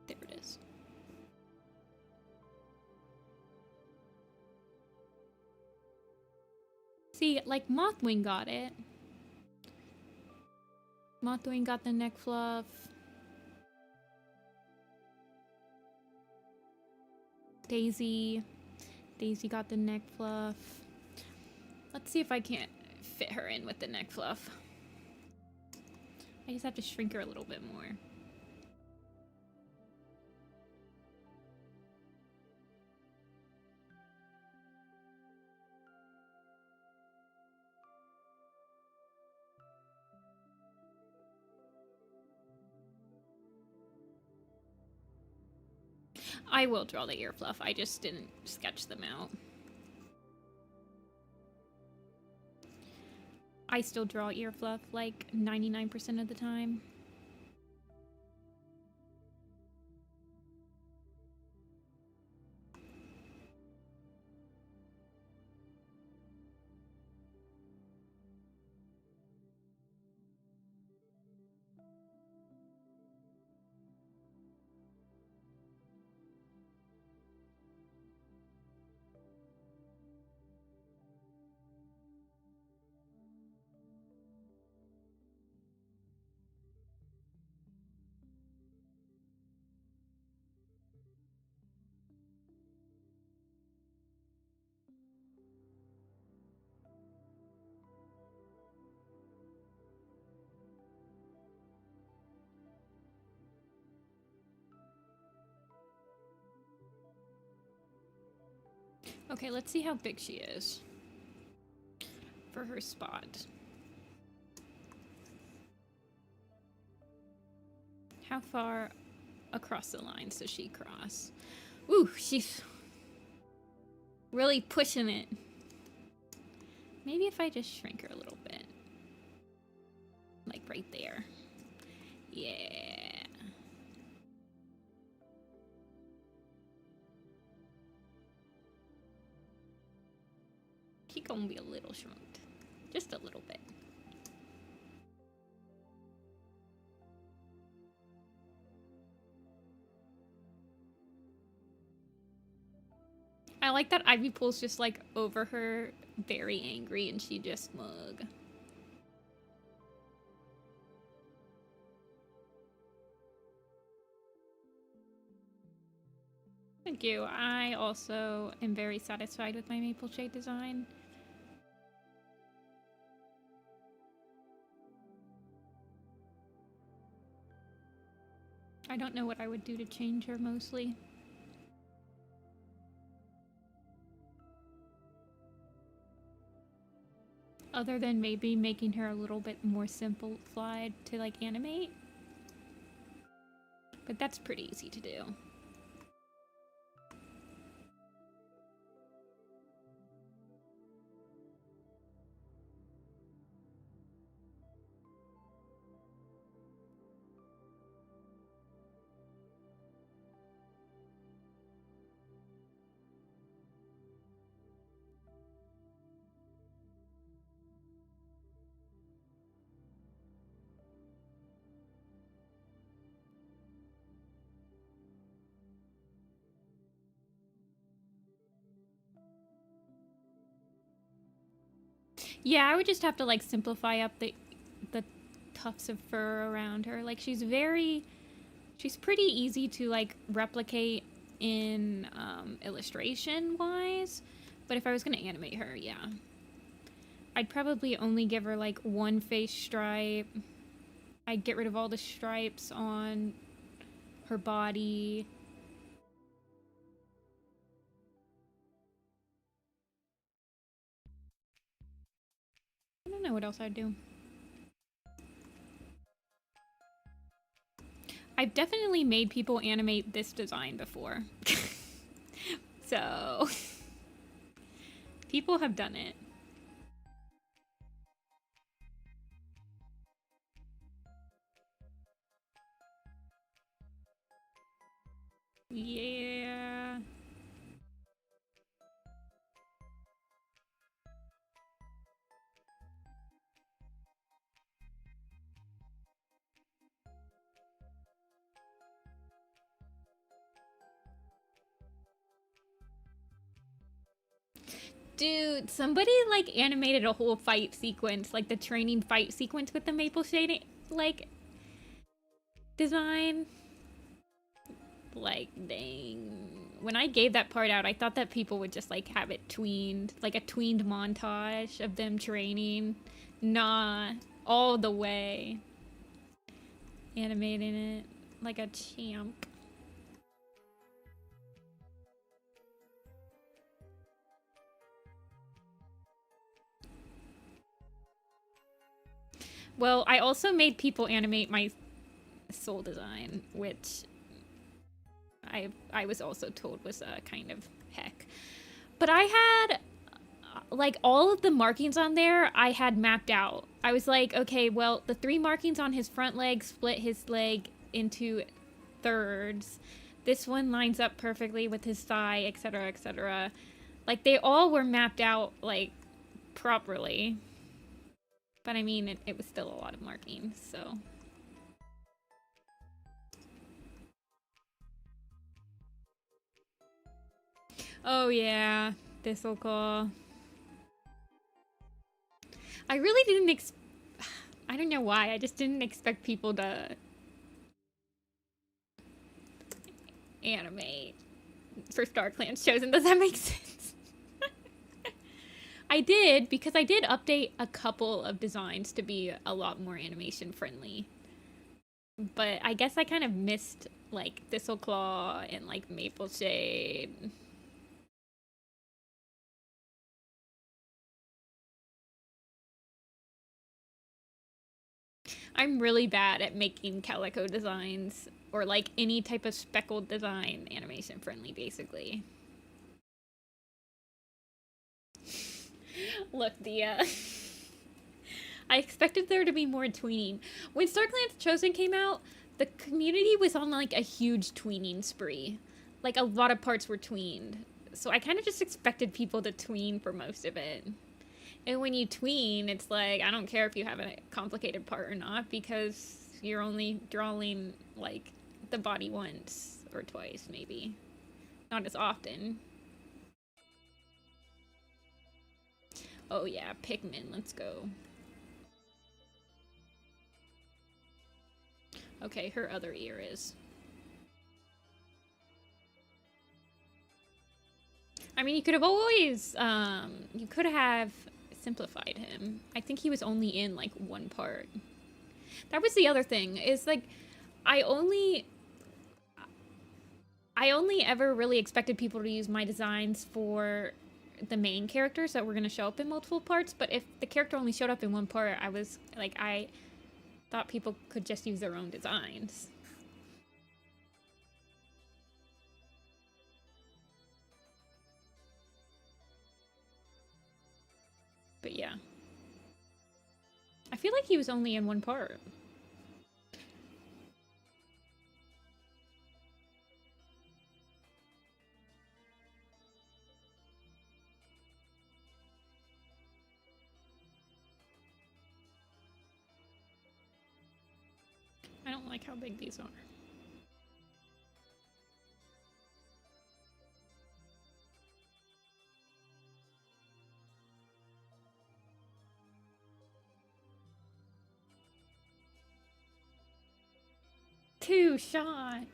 There it is. See, like, Mothwing got it. Mothwing got the neck fluff. Daisy got the neck fluff. Let's see if I can't fit her in with the neck fluff. I just have to shrink her a little bit more. I will draw the ear fluff. I just didn't sketch them out. I still draw ear fluff like 99% of the time. Okay, let's see how big she is for her spot. How far across the lines does she cross? Ooh, she's really pushing it. Maybe if I just shrink her a little bit. Like right there. Yeah. She's gonna be a little shrunk. Just a little bit. I like that Ivy Pool's just like over her, very angry, and she just smug. Thank you. I also am very satisfied with my maple shade design. I don't know what I would do to change her mostly. Other than maybe making her a little bit more simplified to like animate. But that's pretty easy to do. Yeah, I would just have to like simplify up the tufts of fur around her. Like she's pretty easy to like replicate in illustration wise, but if I was gonna animate her, yeah, I'd probably only give her like one face stripe. I'd get rid of all the stripes on her body. I don't know what else I'd do. I've definitely made people animate this design before. So, people have done it. Yeah. Dude, somebody like animated a whole fight sequence, like the training fight sequence with the maple shading, like design. Like, dang. When I gave that part out, I thought that people would just like have it tweened, like a tweened montage of them training. Nah, all the way. Animating it like a champ. Well, I also made people animate my soul design, which I was also told was a kind of heck. But I had like all of the markings on there I had mapped out. I was like, okay, well, the 3 markings on his front leg split his leg into thirds. This one lines up perfectly with his thigh, etc., etc. Like they all were mapped out like properly. But I mean, it was still a lot of markings, so. Oh yeah, this'll call. I really didn't I don't know why, I just didn't expect people to animate for Star Clan's Chosen. Does that make sense? I did, because I did update a couple of designs to be a lot more animation friendly. But I guess I kind of missed like Thistleclaw and like Maple Shade. I'm really bad at making calico designs or like any type of speckled design animation friendly, basically. Look, the I expected there to be more tweening. When StarClan's Chosen came out, the community was on like a huge tweening spree. Like a lot of parts were tweened. So I kind of just expected people to tween for most of it. And when you tween, it's like, I don't care if you have a complicated part or not, because you're only drawing like the body once or twice, maybe. Not as often. Oh yeah, Pikmin, let's go. Okay, her other ear is. I mean, you could have always, you could have simplified him. I think he was only in like one part. That was the other thing, is like, I only ever really expected people to use my designs for the main characters that were going to show up in multiple parts, but if the character only showed up in one part, I was like, I thought people could just use their own designs. But yeah. I feel like he was only in one part. I don't like how big these are. Two shots.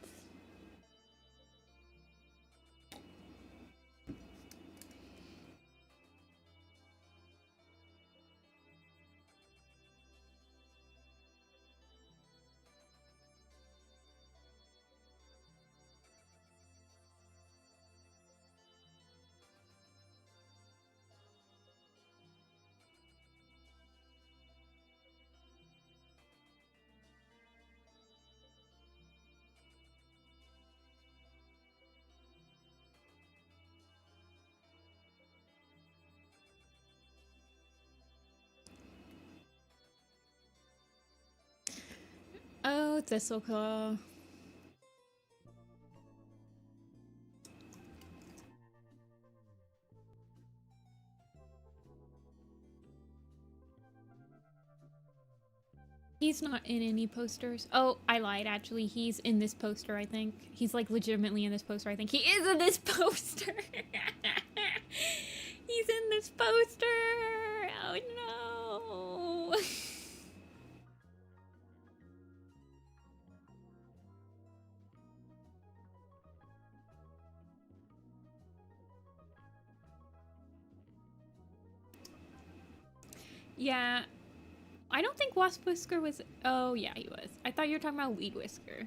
Oh, Thistleclaw. He's not in any posters. Oh, I lied, actually. He's in this poster, I think. He's, like, legitimately in this poster, I think. He is in this poster! He's in this poster! Oh, no! Yeah. I don't think Wasp Whisker was... Oh, yeah, he was. I thought you were talking about Weed Whisker.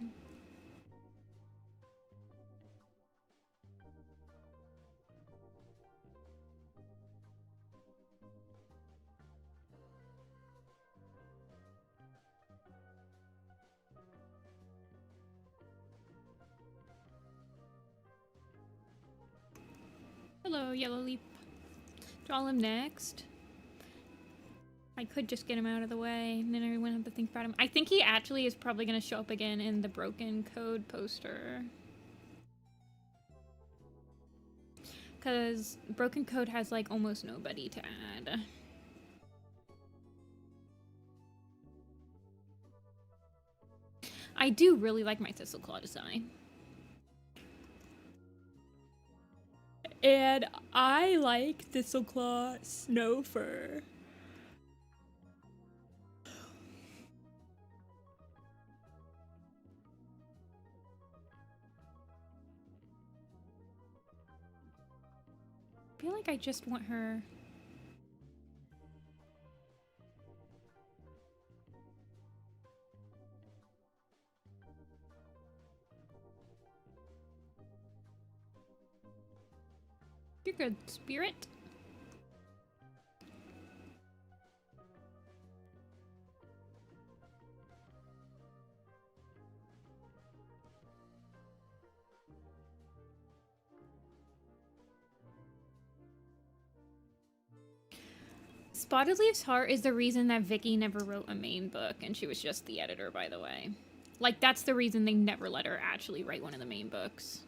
Hello, Yellow Leaf. Draw him next. I could just get him out of the way, and then I wouldn't have to think about him. I think he actually is probably going to show up again in the Broken Code poster. Because Broken Code has, like, almost nobody to add. I do really like my Thistleclaw design. And I like Thistleclaw Snow Fur. I feel like I just want her... You're good, Spirit. Spotted Leaf's Heart is the reason that Vicky never wrote a main book, and she was just the editor, by the way. Like, that's the reason they never let her actually write one of the main books.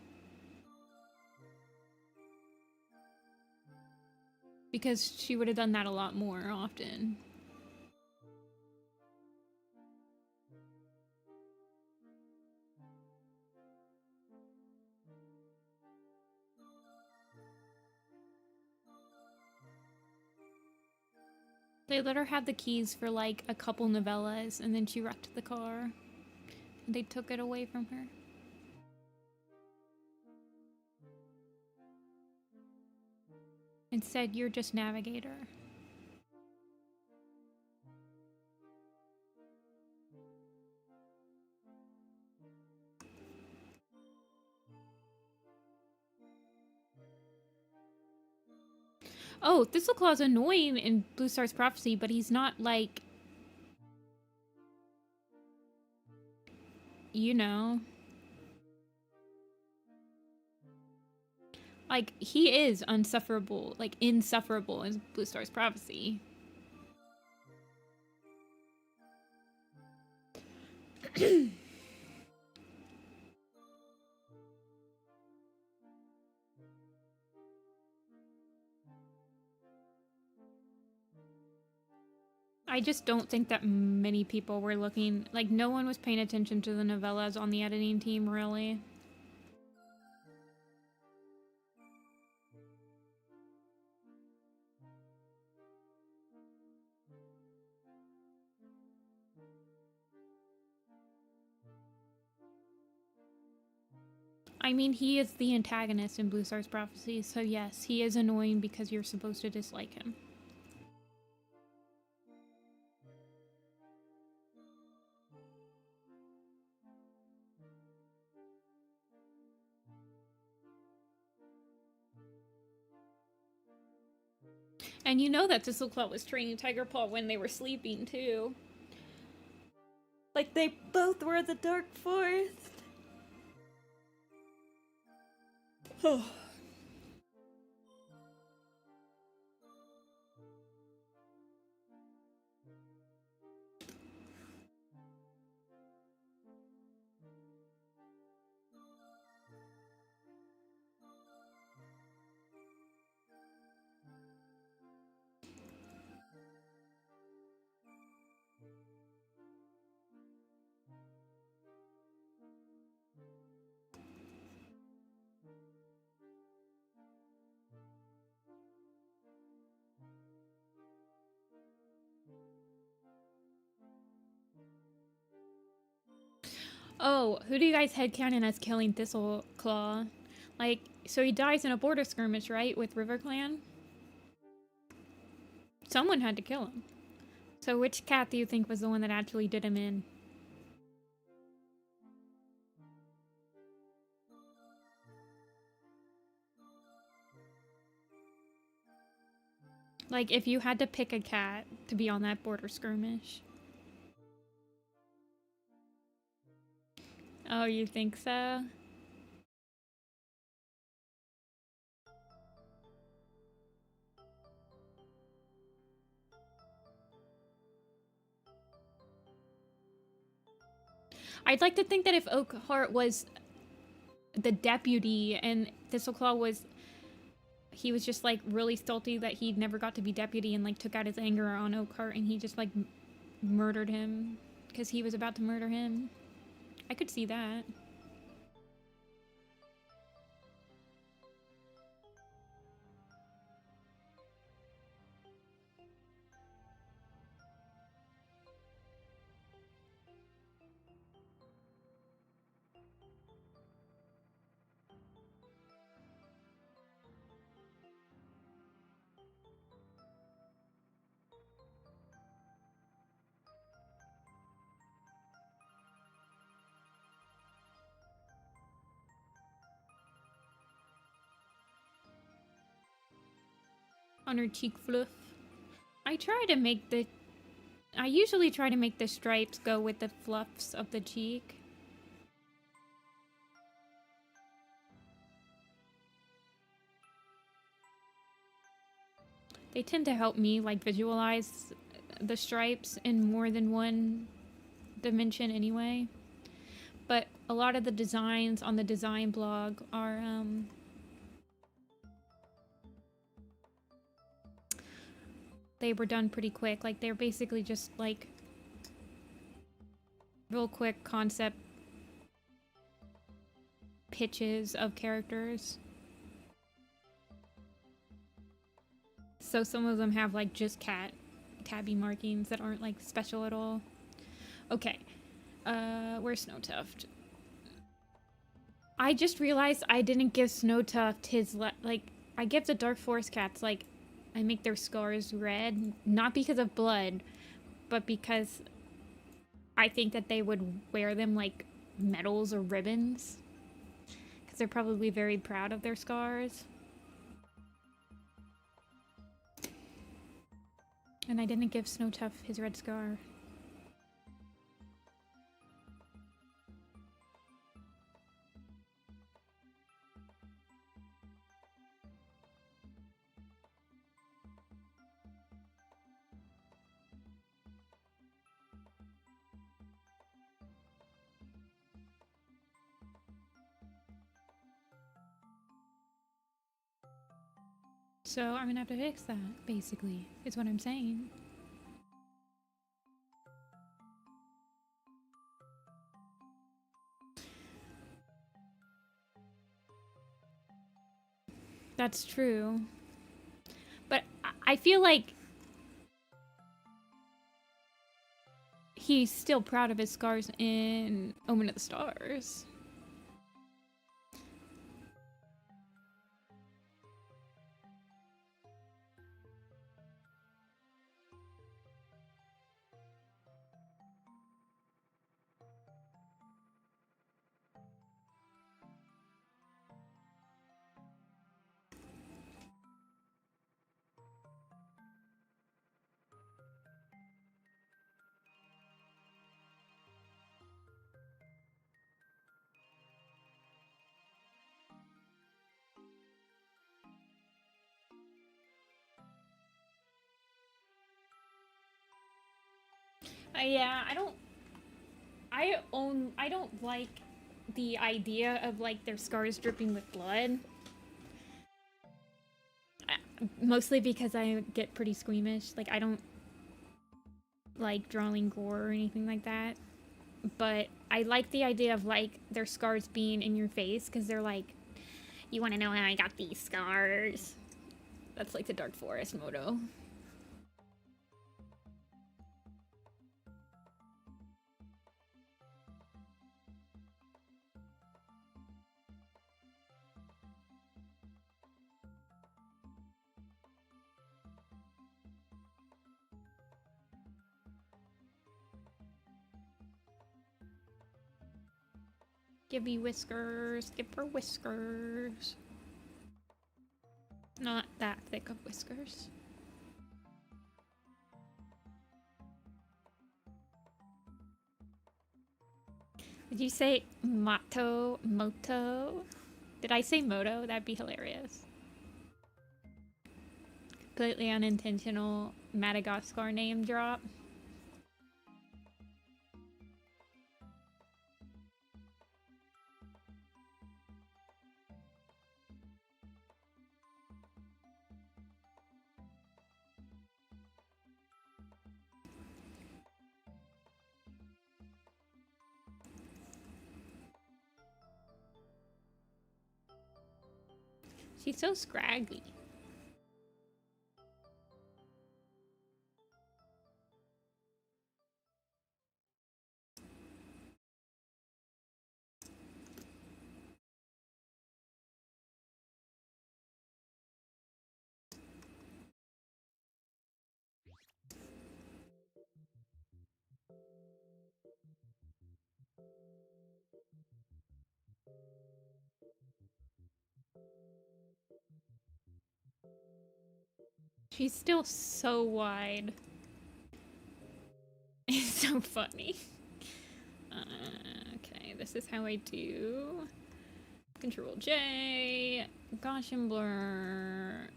Because she would have done that a lot more often. They let her have the keys for like a couple novellas, and then she wrecked the car. And they took it away from her. And said, "You're just navigator." Oh, Thistleclaw's annoying in Blue Star's Prophecy, but he's not like... You know... Like, he is unsufferable, like, insufferable in Blue Star's Prophecy. I just don't think that many people were looking... Like, no one was paying attention to the novellas on the editing team, really. I mean, he is the antagonist in Blue Star's Prophecy, so yes, he is annoying because you're supposed to dislike him. And you know that Thistleclaw was training Tigerpaw when they were sleeping, too. Like, they both were at the Dark Forest. Oh. Oh, who do you guys headcanon as killing Thistleclaw? Like, so he dies in a border skirmish, right, with River Clan? Someone had to kill him. So which cat do you think was the one that actually did him in? Like, if you had to pick a cat to be on that border skirmish. Oh, you think so? I'd like to think that if Oakheart was the deputy and Thistleclaw was... He was just, like, really salty that he never got to be deputy and, like, took out his anger on Oakheart and he just, like, murdered him because he was about to murder him. I could see that. On her cheek fluff. I usually try to make the stripes go with the fluffs of the cheek. They tend to help me, like, visualize the stripes in more than one dimension anyway. But a lot of the designs on the design blog are, they were done pretty quick. Like, they're basically just, like, real quick concept pitches of characters. So some of them have, like, just tabby markings that aren't, like, special at all. Okay. Where's Snowtuft? I just realized I didn't give Snowtuft his, like, I give the Dark Forest cats, like, I make their scars red, not because of blood, but because I think that they would wear them like medals or ribbons. Because they're probably very proud of their scars. And I didn't give Snowtuft his red scar. So I'm gonna have to fix that, basically, is what I'm saying. That's true. But I feel like he's still proud of his scars in Omen of the Stars. Yeah, I don't like the idea of, like, their scars dripping with blood. Mostly because I get pretty squeamish. Like, I don't like drawing gore or anything like that. But I like the idea of, like, their scars being in your face, because they're like, you want to know how I got these scars? That's like the Dark Forest motto. Give me whiskers. Give her whiskers. Not that thick of whiskers. Did you say moto? Did I say moto? That'd be hilarious. Completely unintentional Madagascar name drop. She's so scraggly. She's still so wide. It's so funny. Okay, this is how I do. Control J. Gaussian blur.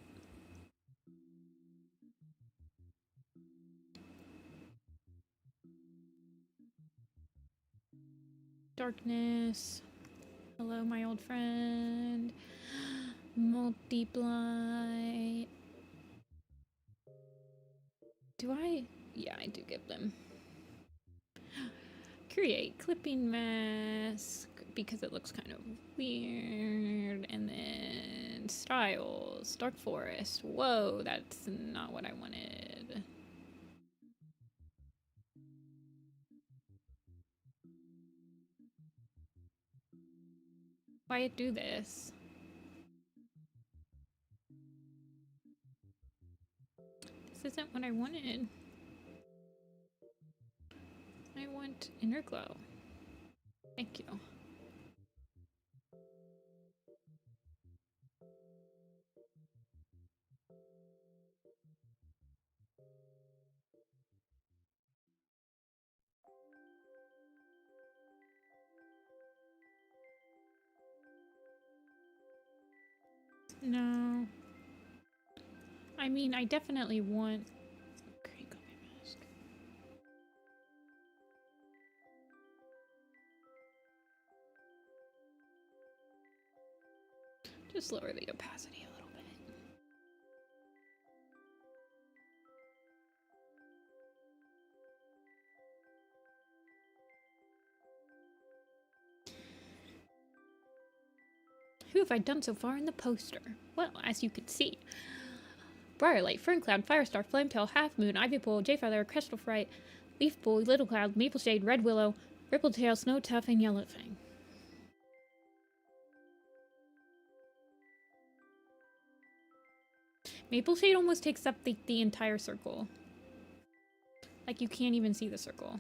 Darkness. Hello, my old friend. Multiply. Do I? Yeah, I do give them. Create clipping mask because it looks kind of weird. And then styles. Dark forest. Whoa, that's not what I wanted. Why do this? This isn't what I wanted. I want inner glow. Thank you. No. I mean, I definitely want... Okay, got my mask. Just lower the opacity a little bit. Who have I done so far in the poster? Well, as you can see. Briarlight, Ferncloud, Firestar, Flametail, Half Moon, Ivypool, Jayfeather, Crystalfright, Leafpool, Little Cloud, Mapleshade, Red Willow, Rippletail, Snowtuff, and Yellowfang. Mapleshade almost takes up the entire circle. Like, you can't even see the circle.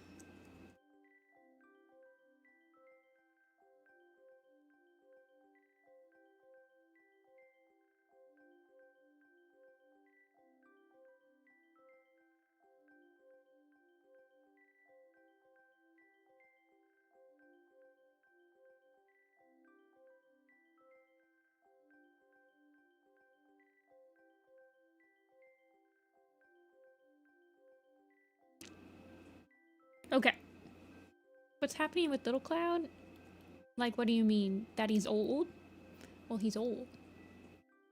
Okay. What's happening with Little Cloud? Like, what do you mean? That he's old? Well, he's old.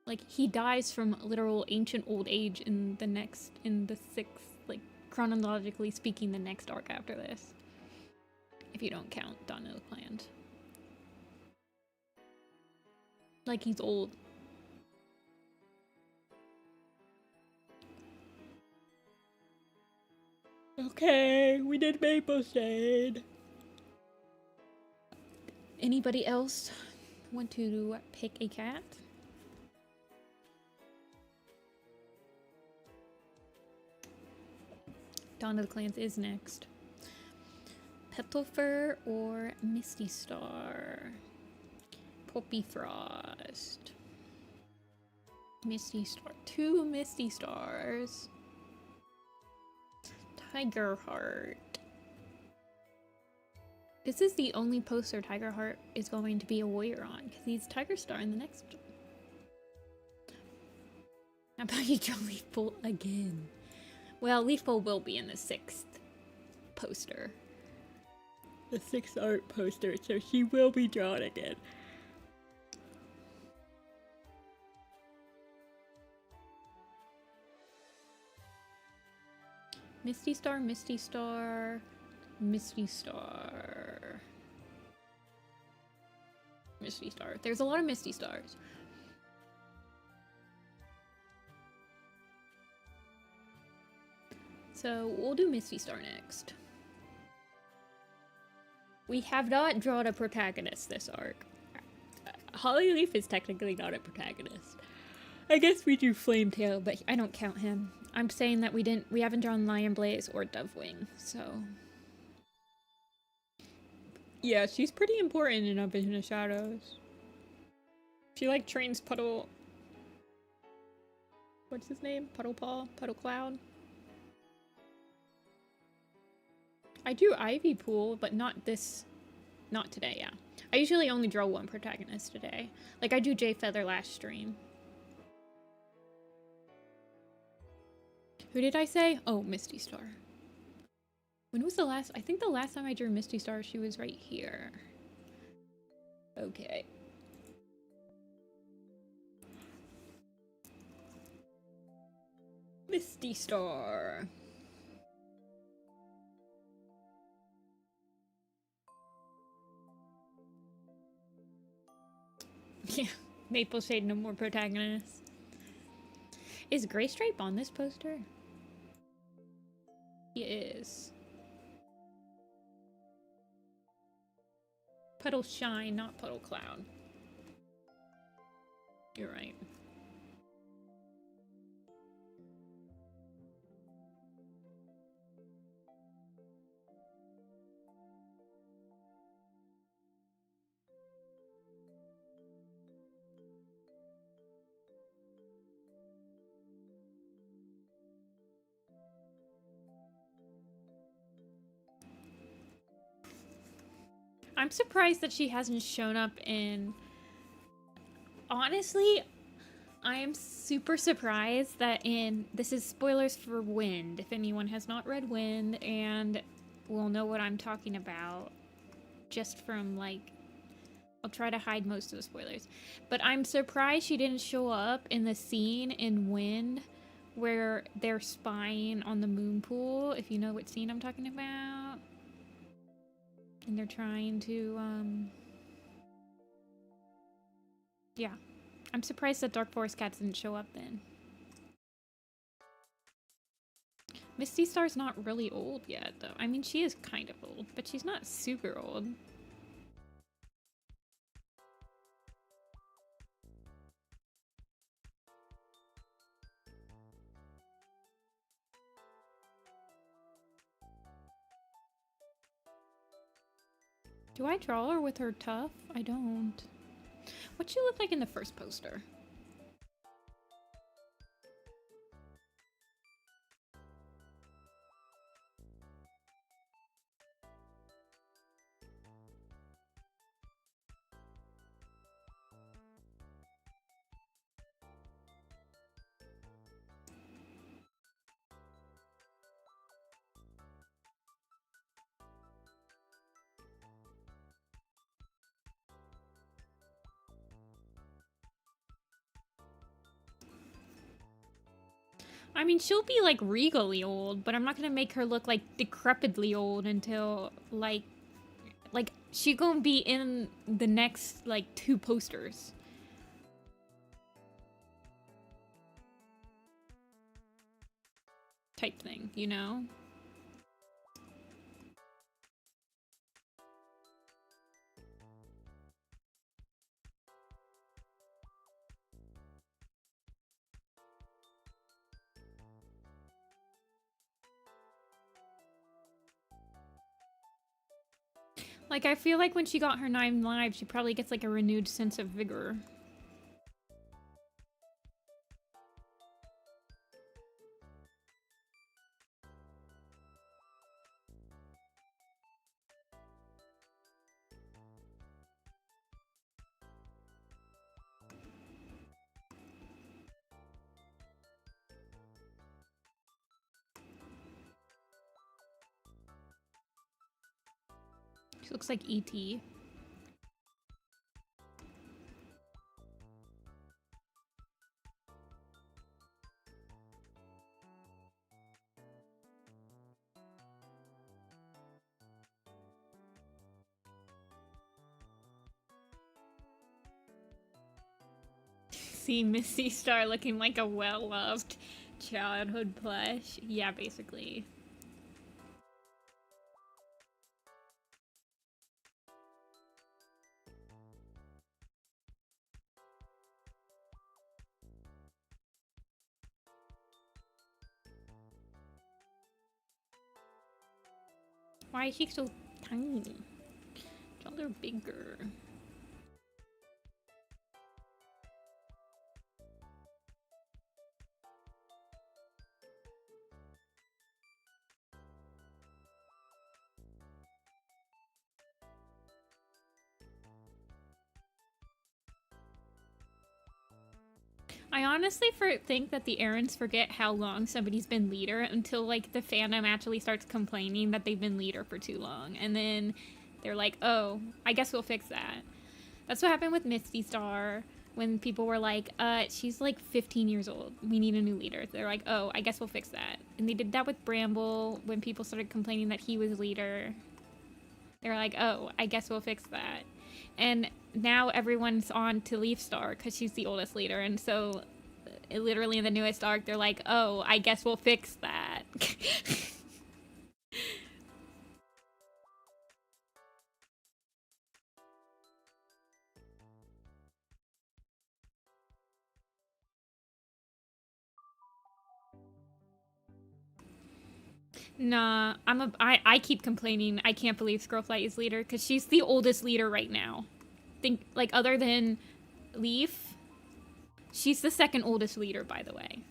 Like, he dies from literal ancient old age in the sixth, like, chronologically speaking, the next arc after this. If you don't count Dawn of the Clans. Like, he's old. Okay, we did Mapleshade. Anybody else want to pick a cat? Dawn of the Clans is next. Petalfur or Misty Star? Poppy Frost. Misty Star. 2 Misty Stars. Tiger Heart. This is the only poster Tiger Heart is going to be a warrior on, because he's Tiger Star in the next one. How about you draw Leaf Bolt again? Well, Leaf Bolt will be in the 6th poster. The 6th art poster, so she will be drawn again. Misty Star, Misty Star, Misty Star. Misty Star. There's a lot of Misty Stars. So we'll do Misty Star next. We have not drawn a protagonist this arc. Hollyleaf is technically not a protagonist. I guess we do Flametail, but I don't count him. I'm saying that we haven't drawn Lion Blaze or Dovewing, so. Yeah, she's pretty important in A Vision of Shadows. She like trains Puddle. What's his name? Puddle Paw? Puddle Cloud? I drew Ivy Pool, but not this. Not today, yeah. I usually only draw one protagonist today. Like I drew Jay Feather last stream. Who did I say? Oh, Misty Star. When was the last? I think the last time I drew Misty Star, she was right here. Okay. Misty Star. Yeah, Maple Shade, no more protagonists. Is Graystripe on this poster? He is. Puddle Shine, not Puddle Cloud. You're right. I'm surprised that she hasn't shown up in... Honestly, I am super surprised that in... This is spoilers for Wind, if anyone has not read Wind, and will know what I'm talking about. Just from, like... I'll try to hide most of the spoilers. But I'm surprised she didn't show up in the scene in Wind where they're spying on the moon pool, if you know what scene I'm talking about. And they're trying to, yeah. I'm surprised that Dark Forest Cats didn't show up then. Misty Star's not really old yet, though. I mean, she is kind of old, but she's not super old. Do I draw her with her tuff? I don't. What'd she look like in the first poster? I mean, she'll be, like, regally old, but I'm not gonna make her look, like, decrepitly old until, like, she gonna be in the next, like, 2 posters. Type thing, you know? Like, I feel like when she got her 9 lives, she probably gets like a renewed sense of vigor. She looks like E.T. See Misty Star looking like a well-loved childhood plush. Yeah, basically. Why is she so tiny? Y'all are bigger. I honestly think that the errands forget how long somebody's been leader until like the fandom actually starts complaining that they've been leader for too long, and then they're like, "Oh, I guess we'll fix that." That's what happened with Misty Star when people were like, she's like 15 years old. We need a new leader." They're like, "Oh, I guess we'll fix that." And they did that with Bramble when people started complaining that he was leader. They're like, "Oh, I guess we'll fix that." And now everyone's on to Leaf Star because she's the oldest leader, and so literally in the newest arc, they're like, "Oh, I guess we'll fix that." Nah, I keep complaining. I can't believe Squirrelflight is leader because she's the oldest leader right now. Think like other than Leaf, she's the second oldest leader, by the way.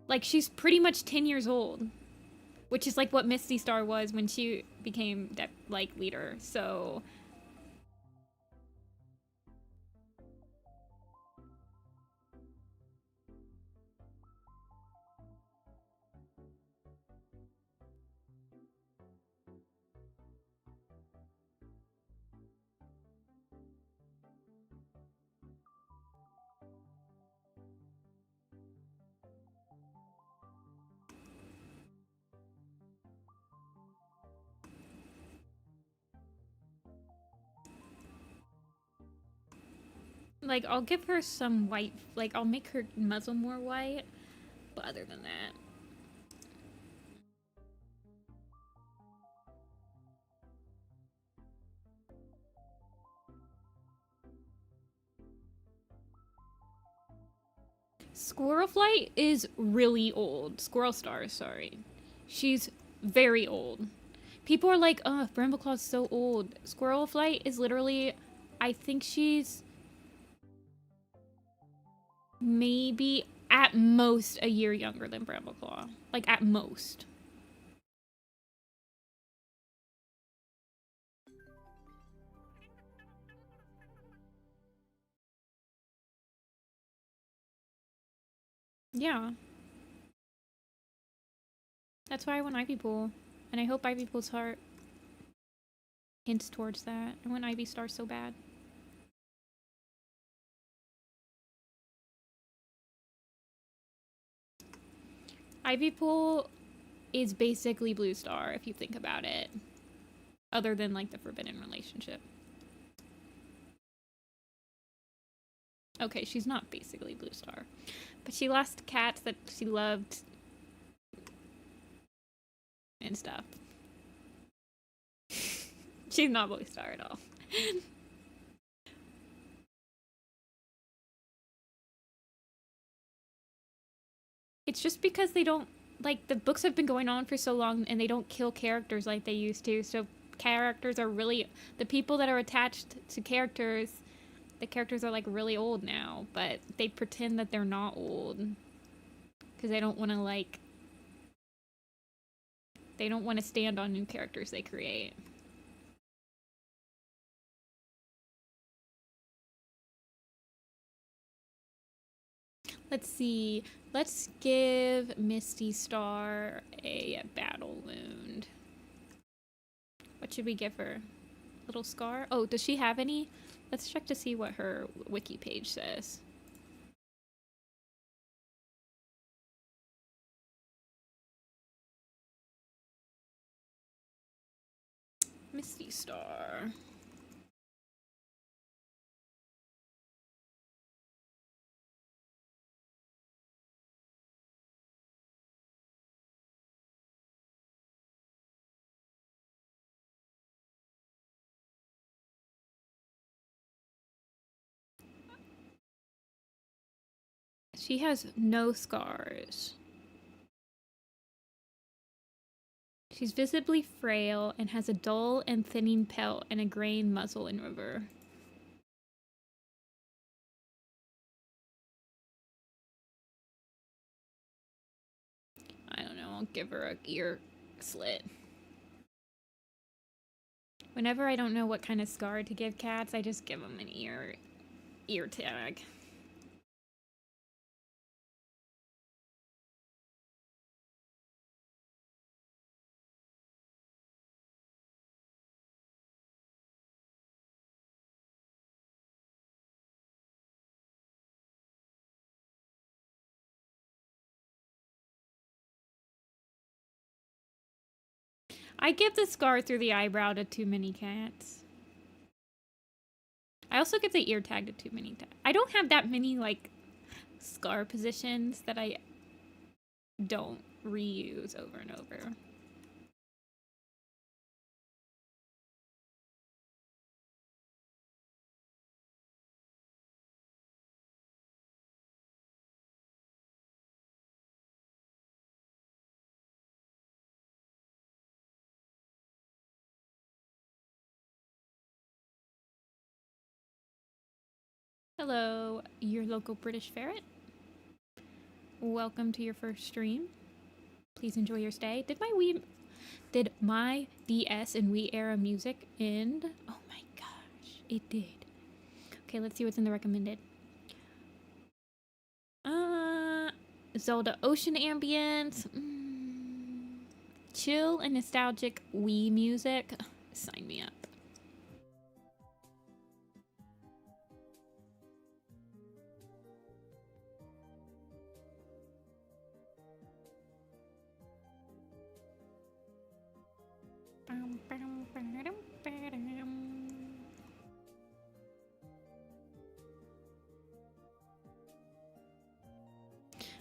Like she's pretty much 10 years old, which is like what Misty Star was when she became like leader. So like, I'll give her some white, like, I'll make her muzzle more white, but other than that. Squirrelflight is really old. Squirrel Star, sorry. She's very old. People are like, oh, Brambleclaw's so old. Squirrelflight is literally, I think she's maybe at most a year younger than Brambleclaw. Like, at most. Yeah. That's why I want Ivy Pool. And I hope Ivy Pool's heart hints towards that. I want Ivy Star so bad. Ivy Pool is basically Blue Star, if you think about it. Other than, like, the forbidden relationship. Okay, she's not basically Blue Star. But she lost cats that she loved and stuff. She's not Blue Star at all. It's just because they don't, like, the books have been going on for so long and they don't kill characters like they used to, so characters are really, the people that are attached to characters, the characters are like really old now, but they pretend that they're not old because they don't want to like, they don't want to stand on new characters they create. Let's see. Let's give Misty Star a battle wound. What should we give her? Little scar? Oh, does she have any? Let's check to see what her wiki page says. Misty Star. She has no scars. She's visibly frail and has a dull and thinning pelt and a graying muzzle and river. I don't know, I'll give her an ear slit. Whenever I don't know what kind of scar to give cats, I just give them an ear tag. I give the scar through the eyebrow to too many cats. I also give the ear tag to too many cats. I don't have that many, like, scar positions that I don't reuse over and over. Hello, your local British ferret. Welcome to your first stream. Please enjoy your stay. Did my DS and Wii era music end? Oh my gosh, it did. Okay, let's see what's in the recommended. Zelda Ocean Ambience. Chill and nostalgic Wii music. Sign me up.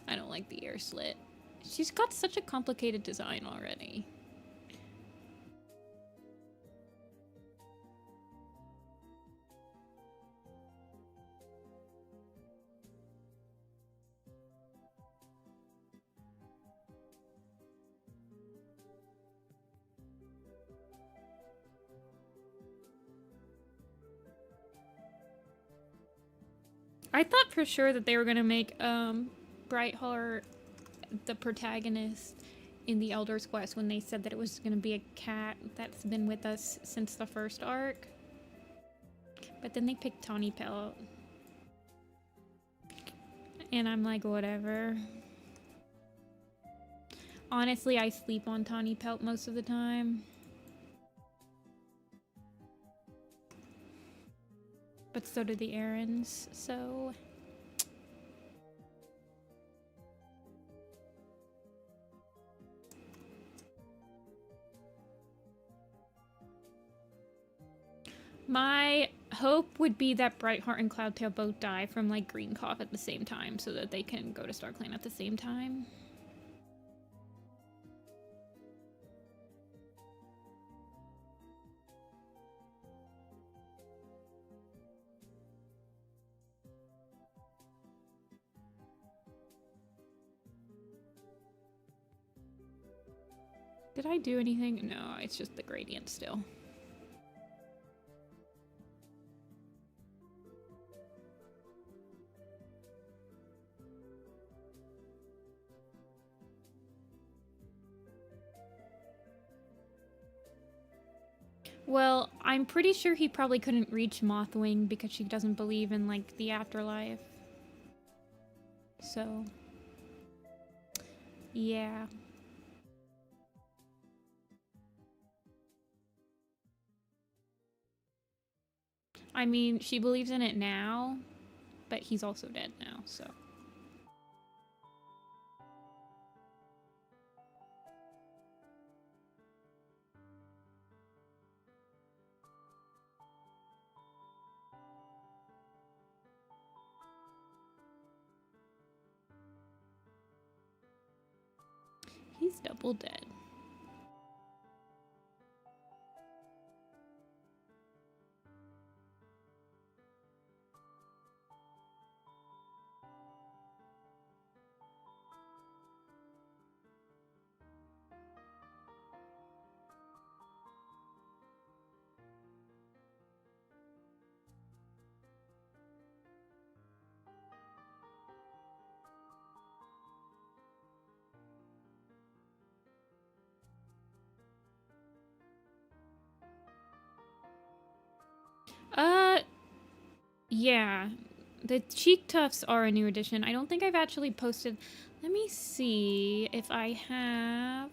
I don't like the ear slit. She's got such a complicated design already. I thought for sure that they were gonna make Brightheart the protagonist in the Elder's Quest when they said that it was gonna be a cat that's been with us since the first arc. But then they picked Tawny Pelt. And I'm like, whatever. Honestly, I sleep on Tawny Pelt most of the time. But so do the errands, so... My hope would be that Brightheart and Cloudtail both die from, like, green cough at the same time so that they can go to StarClan at the same time. Did I do anything? No, it's just the gradient still. Well, I'm pretty sure he probably couldn't reach Mothwing because she doesn't believe in, like, the afterlife. So, yeah. I mean, she believes in it now, but he's also dead now, so. He's double dead. Yeah. The cheek tufts are a new addition. I don't think I've actually posted... Let me see if I have...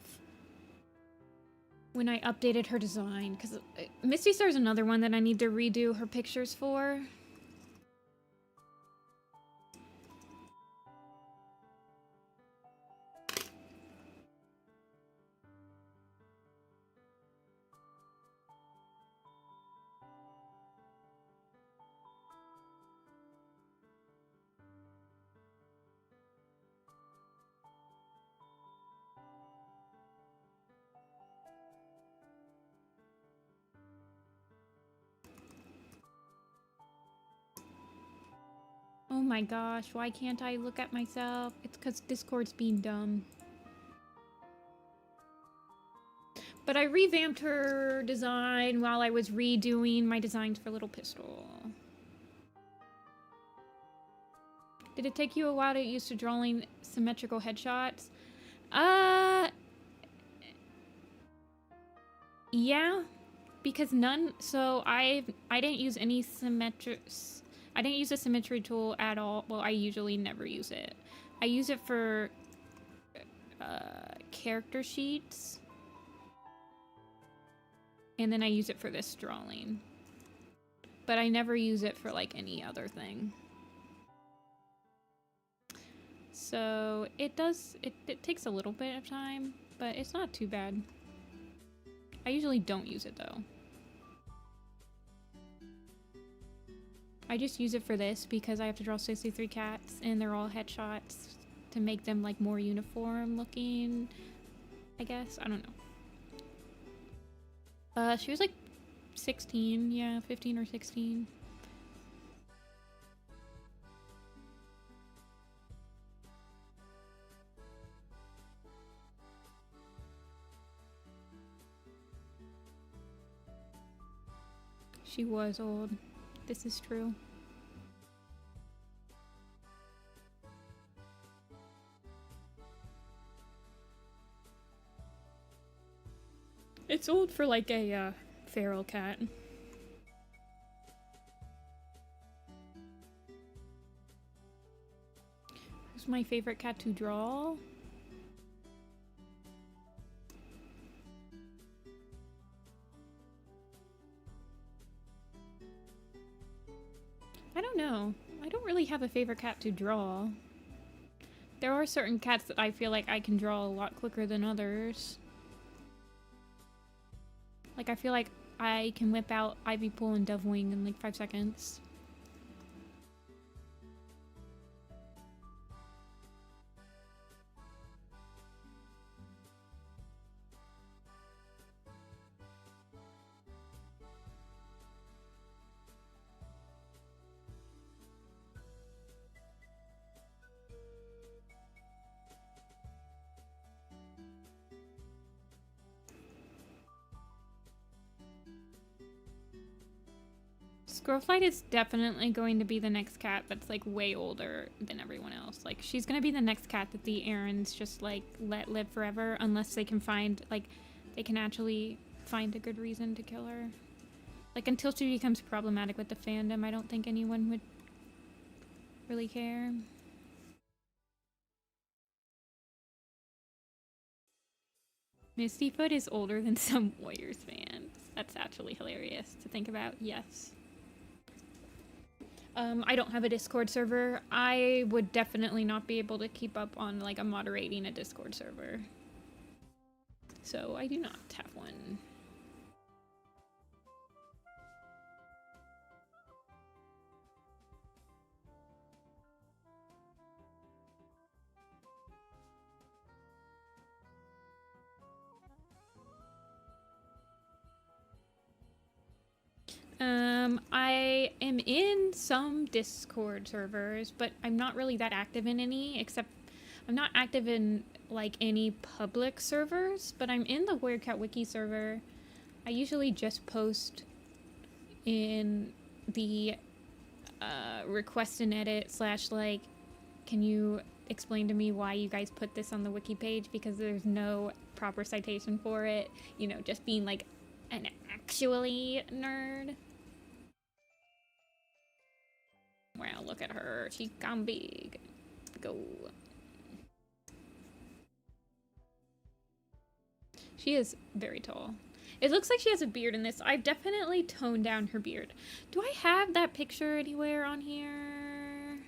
When I updated her design, because Misty Star's another one that I need to redo her pictures for. Oh my gosh, why can't I look at myself? It's because Discord's being dumb. But I revamped her design while I was redoing my designs for Little Pistol. Did it take you a while to get used to drawing symmetrical headshots? Yeah, because I didn't use any symmetrics. I didn't use a symmetry tool at all. Well, I usually never use it. I use it for character sheets. And then I use it for this drawing. But I never use it for like any other thing. So it takes a little bit of time, but it's not too bad. I usually don't use it though. I just use it for this because I have to draw 63 cats and they're all headshots to make them like more uniform looking, I guess. I don't know. She was like 16, yeah, 15 or 16. She was old. This is true. It's old for like a feral cat. Who's my favorite cat to draw? I don't know. I don't really have a favorite cat to draw. There are certain cats that I feel like I can draw a lot quicker than others. Like, I feel like I can whip out Ivy Pool and Dovewing in like 5 seconds. Squirrelflight is definitely going to be the next cat that's like way older than everyone else. Like, she's gonna be the next cat that the Errands just like let live forever unless they can find, like, they can actually find a good reason to kill her. Like, until she becomes problematic with the fandom, I don't think anyone would really care. Mistyfoot is older than some Warriors fans. That's actually hilarious to think about, yes. I don't have a Discord server. I would definitely not be able to keep up on, like, moderating a Discord server. So I do not have one. I am in some Discord servers, but I'm not really that active in any, except I'm not active in, like, any public servers, but I'm in the Weird Cat Wiki server. I usually just post in the request and edit / like, can you explain to me why you guys put this on the wiki page, because there's no proper citation for it, you know, just being like an actually nerd. Wow, look at her. She gone big. Go. She is very tall. It looks like she has a beard in this. I've definitely toned down her beard. Do I have that picture anywhere on here?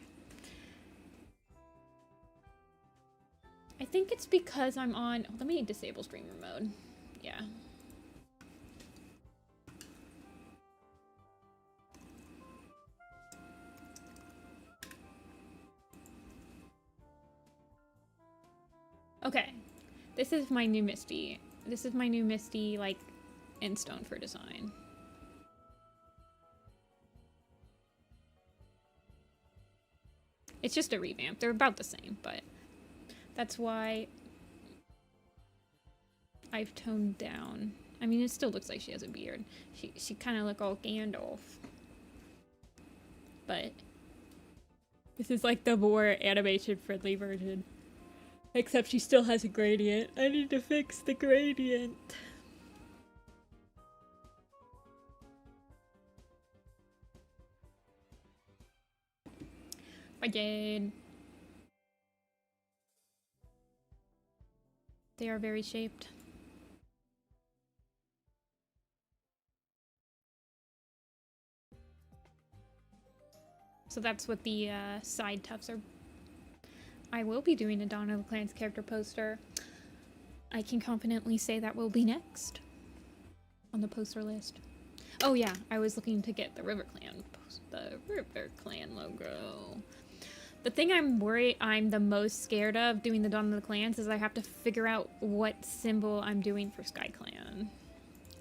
I think it's because I'm on... let me disable streamer mode. Yeah. Okay, this is my new Misty. This is my new Misty, like, in stone for design. It's just a revamp. They're about the same, but that's why I've toned down. I mean, it still looks like she has a beard. She kind of look all Gandalf. But this is like the more animation-friendly version. Except she still has a gradient. I need to fix the gradient. Again. They are very shaped. So that's what the side tufts are. I will be doing a Dawn of the Clans character poster. I can confidently say that will be next on the poster list. Oh yeah, I was looking to get the River Clan logo. The thing I'm the most scared of doing the Dawn of the Clans is I have to figure out what symbol I'm doing for SkyClan.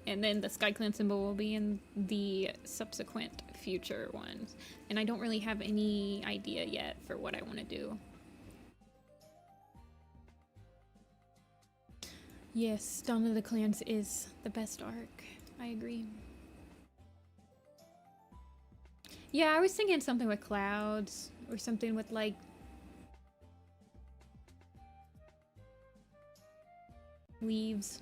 And then the SkyClan symbol will be in the subsequent future ones. And I don't really have any idea yet for what I want to do. Yes, Dawn of the Clans is the best arc. I agree. Yeah, I was thinking something with clouds, or something with, like, leaves.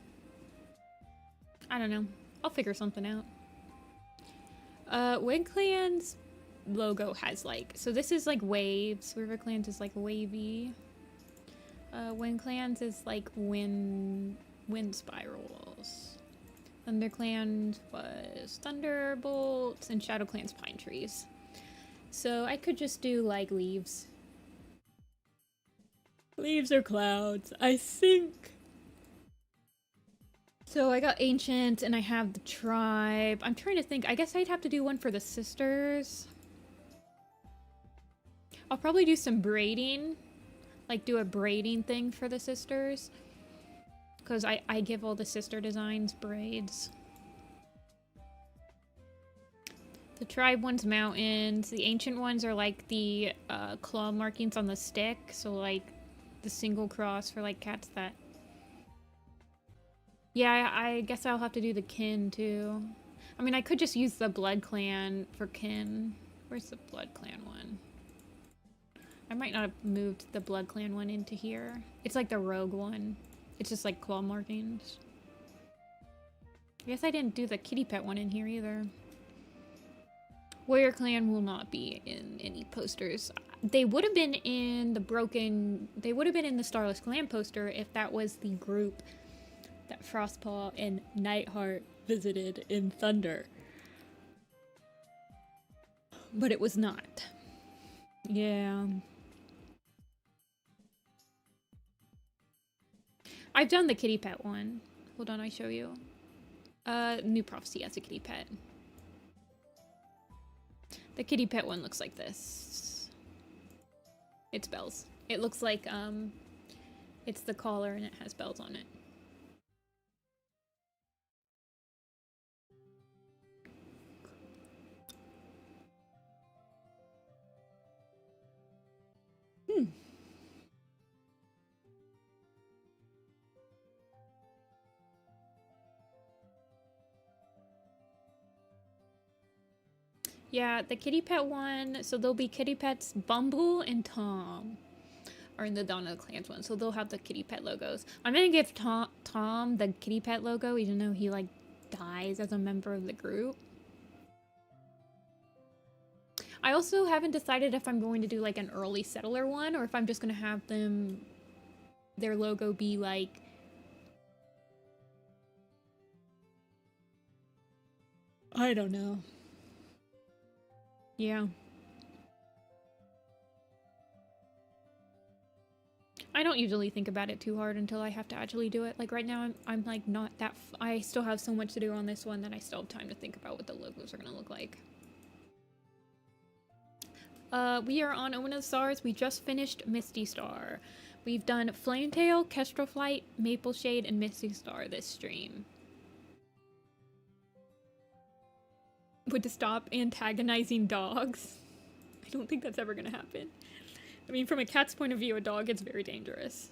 I don't know. I'll figure something out. Wind Clan's logo has, like, so this is like waves. River Clans is like wavy. Wind Clans is like wind spirals. Thunder Clan was thunderbolts, and Shadow Clan's pine trees. So I could just do like leaves. Leaves or clouds, I think. So I got Ancient, and I have the Tribe. I'm trying to think. I guess I'd have to do one for the sisters. I'll probably do some braiding. Like, do a braiding thing for the sisters. Because I give all the sister designs braids. The Tribe one's mountains. The Ancient ones are like the claw markings on the stick. So, like, the single cross for, like, cats that... Yeah, I guess I'll have to do the kin, too. I mean, I could just use the Blood Clan for kin. Where's the Blood Clan one? I might not have moved the Blood Clan one into here. It's like the rogue one. It's just like claw markings. I guess I didn't do the kitty pet one in here either. Warrior Clan will not be in any posters. They would have been in the they would have been in the Starless Clan poster if that was the group that Frostpaw and Nightheart visited in Thunder. But it was not. Yeah. I've done the kitty pet one. Hold on, I show you. New Prophecy has a kitty pet. The kitty pet one looks like this. It's bells. It looks like, it's the collar and it has bells on it. Yeah, the kitty pet one, so there'll be kitty pets. Bumble and Tom are in the Dawn of the Clans one, so they'll have the kitty pet logos. I'm gonna give Tom the kitty pet logo, even though he, like, dies as a member of the group. I also haven't decided if I'm going to do, like, an early settler one, or if I'm just gonna have their logo be, like, I don't know. Yeah. I don't usually think about it too hard until I have to actually do it. Like right now, I'm like not that. I still have so much to do on this one that I still have time to think about what the logos are gonna look like. We are on Omen of the Stars. We just finished Misty Star. We've done Flametail, Kestrel Flight, Maple Shade, and Misty Star this stream. Would to stop antagonizing dogs. I don't think that's ever gonna happen. I mean, from a cat's point of view, a dog is very dangerous.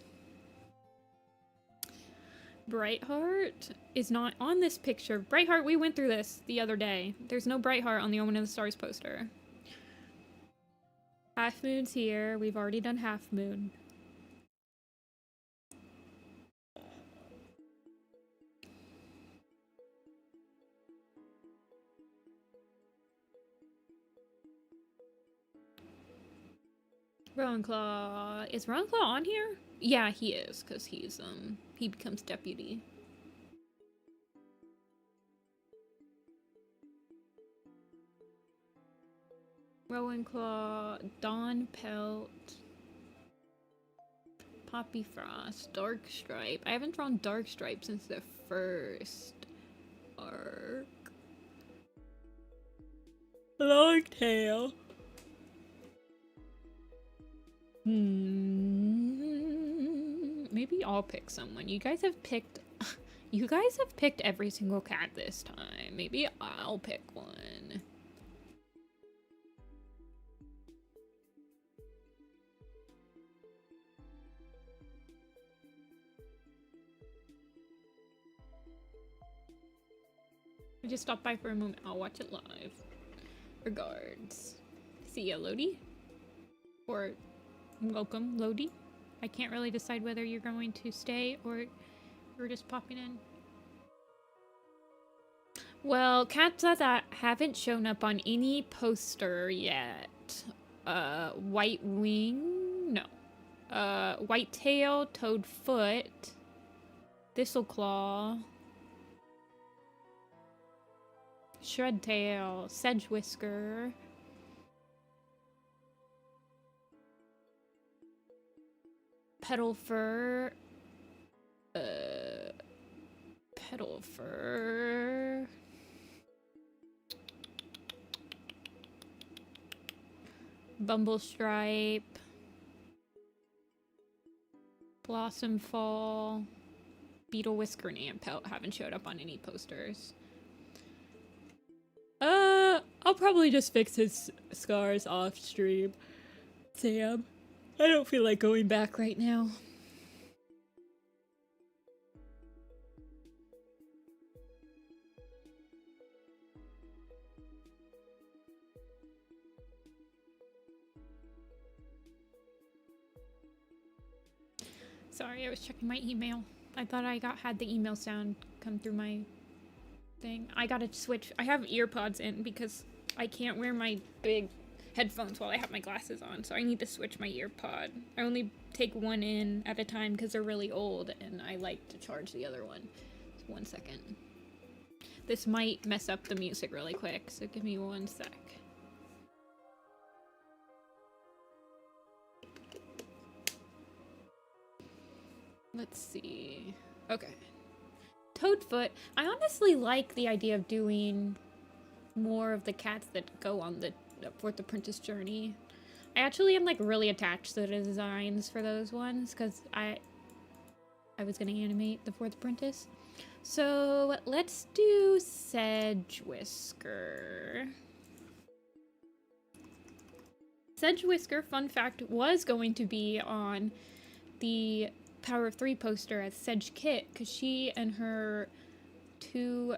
Brightheart is not on this picture. Brightheart, we went through this the other day. There's no Brightheart on the Omen of the Stars poster. Half Moon's here. We've already done Half Moon. Rowanclaw. Is Rowanclaw on here? Yeah, he is, because he becomes deputy. Rowanclaw, Dawn Pelt, Poppy Frost, Dark Stripe. I haven't drawn Dark Stripe since the first arc. Longtail. Maybe I'll pick someone. You guys have picked every single cat this time. Maybe I'll pick one. I just stopped by for a moment. I'll watch it live. Regards. See ya, Lodi. Or welcome, Lodi. I can't really decide whether you're going to stay or you're just popping in. Well, cats that haven't shown up on any poster yet. White Wing? No. Whitetail, Toadfoot, Thistleclaw, Shredtail, Sedgewhisker, Petalfur, Petalfur, Bumblestripe, Blossomfall, Beetle Whisker, and Ampelt haven't showed up on any posters. I'll probably just fix his scars off stream. Sam, I don't feel like going back right now. Sorry, I was checking my email. I thought I had the email sound come through my thing. I gotta switch. I have ear pods in because I can't wear my big headphones while I have my glasses on, so I need to switch my ear pod. I only take one in at a time because they're really old, and I like to charge the other one. Just 1 second. This might mess up the music really quick, so give me 1 sec. Let's see. Okay. Toadfoot. I honestly like the idea of doing more of the cats that go on the Fourth Apprentice journey. I actually am like really attached to the designs for those ones because I was gonna animate the Fourth Apprentice. So let's do Sedgewhisker. Sedgewhisker, fun fact, was going to be on the Power of 3 poster as Sedge Kit because she and her 2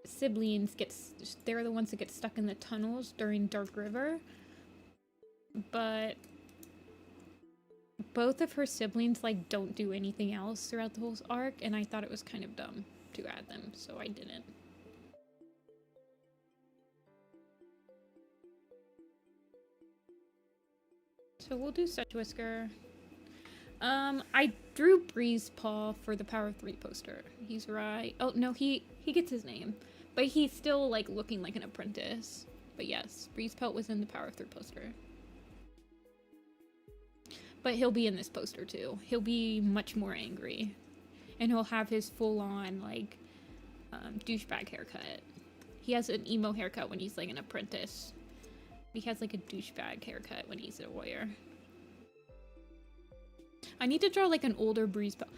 siblings they're the ones that get stuck in the tunnels during Dark River. But both of her siblings like don't do anything else throughout the whole arc, and I thought it was kind of dumb to add them, so I didn't. So we'll do Sedgewhisker. I drew Breeze Paw for the Power of 3 poster. He's right. Oh no, he gets his name, but he's still like looking like an apprentice. But yes, Breeze Pelt was in the Power of 3 poster. But he'll be in this poster too. He'll be much more angry, and he'll have his full-on like douchebag haircut. He has an emo haircut when he's like an apprentice. He has like a douchebag haircut when he's a warrior. I need to draw like an older Breeze Pelt.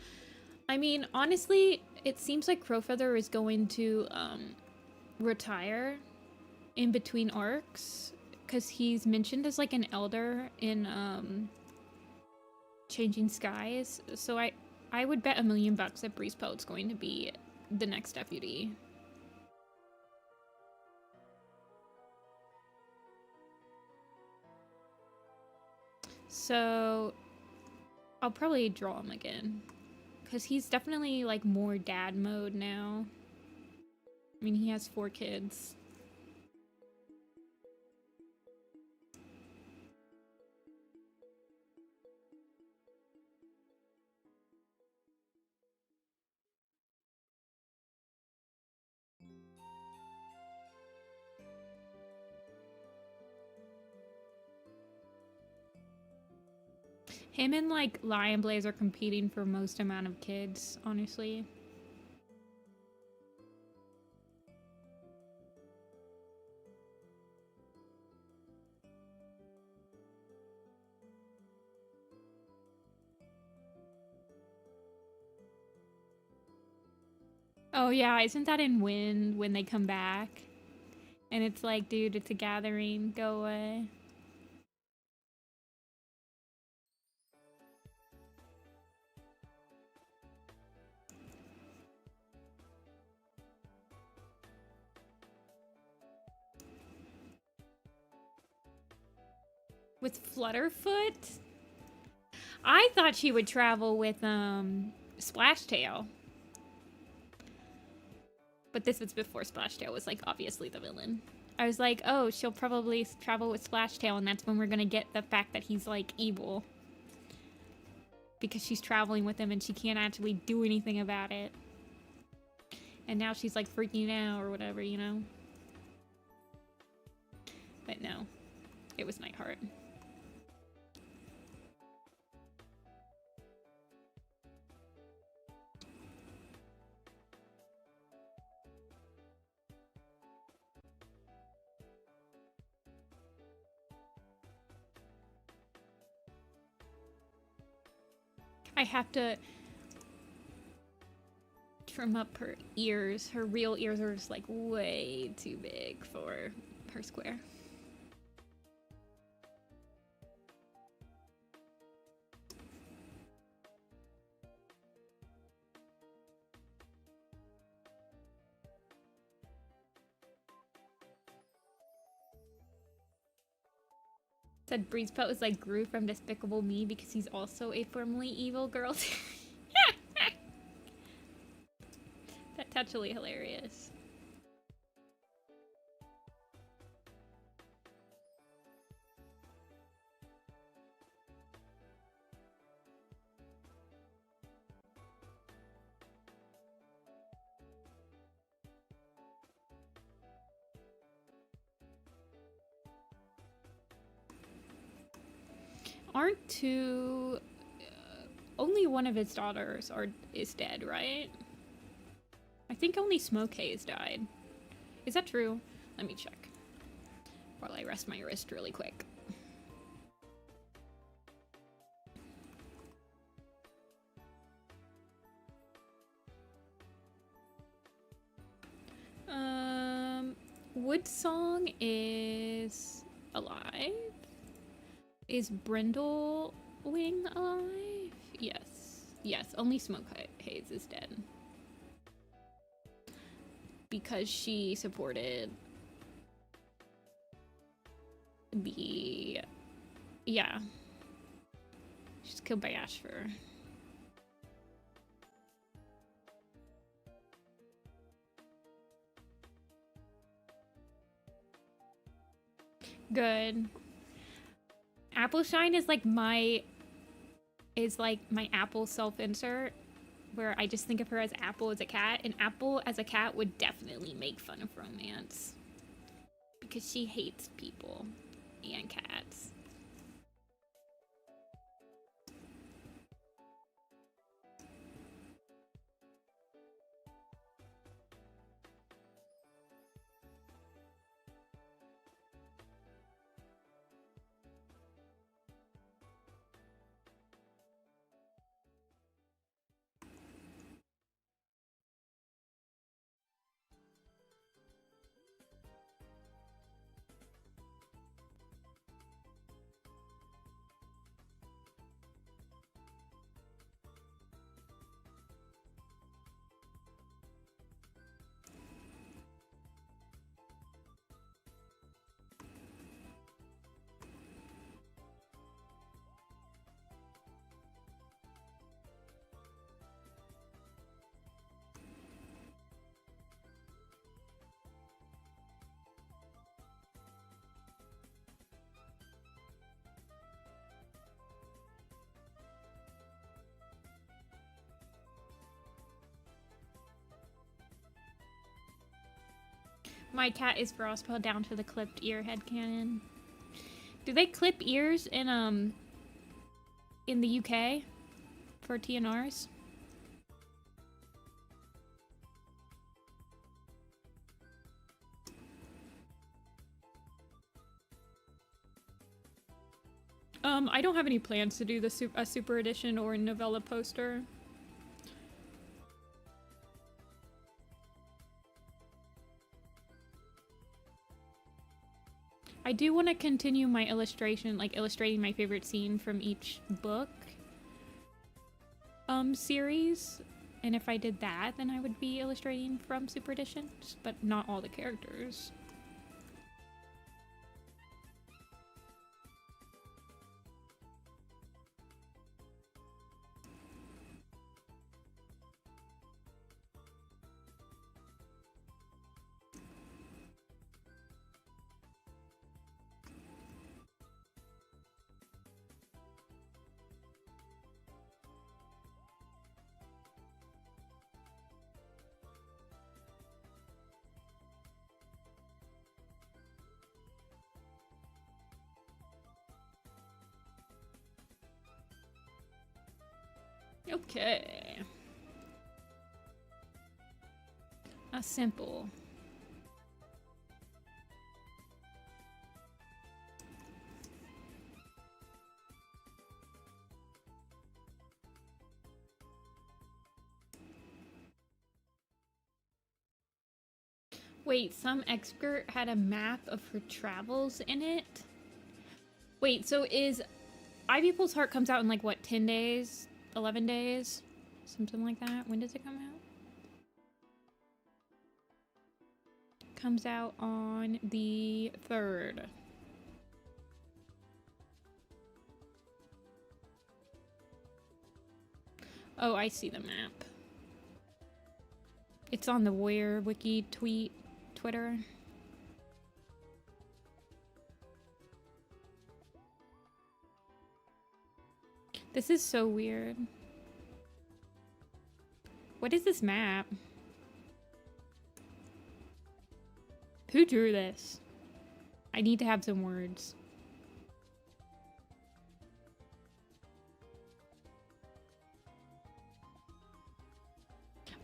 I mean, honestly, it seems like Crowfeather is going to retire in between arcs because he's mentioned as like an elder in Changing Skies. So I would bet $1 million that Breeze Pelt's going to be the next deputy. So I'll probably draw him again because he's definitely like more dad mode now. I mean, he has 4 kids. Him and like Lion Blaze are competing for most amount of kids, honestly. Oh yeah, isn't that in Wind when they come back? And it's like, dude, it's a gathering, go away. With Flutterfoot? I thought she would travel with Splashtail. But this was before Splashtail was like obviously the villain. I was like, oh, she'll probably travel with Splashtail, and that's when we're gonna get the fact that he's like evil. Because she's traveling with him and she can't actually do anything about it. And now she's like freaking out or whatever, you know? But no, it was Nightheart. I have to trim up her ears. Her real ears are just like way too big for her square. Said Breezepelt was like Gru from Despicable Me because he's also a formerly evil girl. That touchily hilarious. Aren't two... only one of his daughters is dead, right? I think only Smokey's died. Is that true? Let me check. While I rest my wrist really quick. Woodsong is alive. Is Brindle Wing alive? Yes. Yes, only Smoke Haze is dead. Because she supported the... yeah. She's killed by Ashfur. Good. Appleshine is like my Apple self-insert, where I just think of her as Apple as a cat, and Apple as a cat would definitely make fun of romance. Because she hates people and cats. My cat is frostball down to the clipped ear headcanon. Do they clip ears in the UK for TNRs? I don't have any plans to do a super edition or novella poster. I do want to continue my illustration, like illustrating my favorite scene from each book series. And if I did that, then I would be illustrating from Super Editions, but not all the characters. Okay. A simple. Wait, some expert had a map of her travels in it? Wait, so is Ivy Pulse Heart comes out in like what, 10 days? 11 days? Something like that? When does it come out? Comes out on the 3rd. Oh, I see the map. It's on the Warrior Wiki Twitter. This is so weird. What is this map? Who drew this? I need to have some words.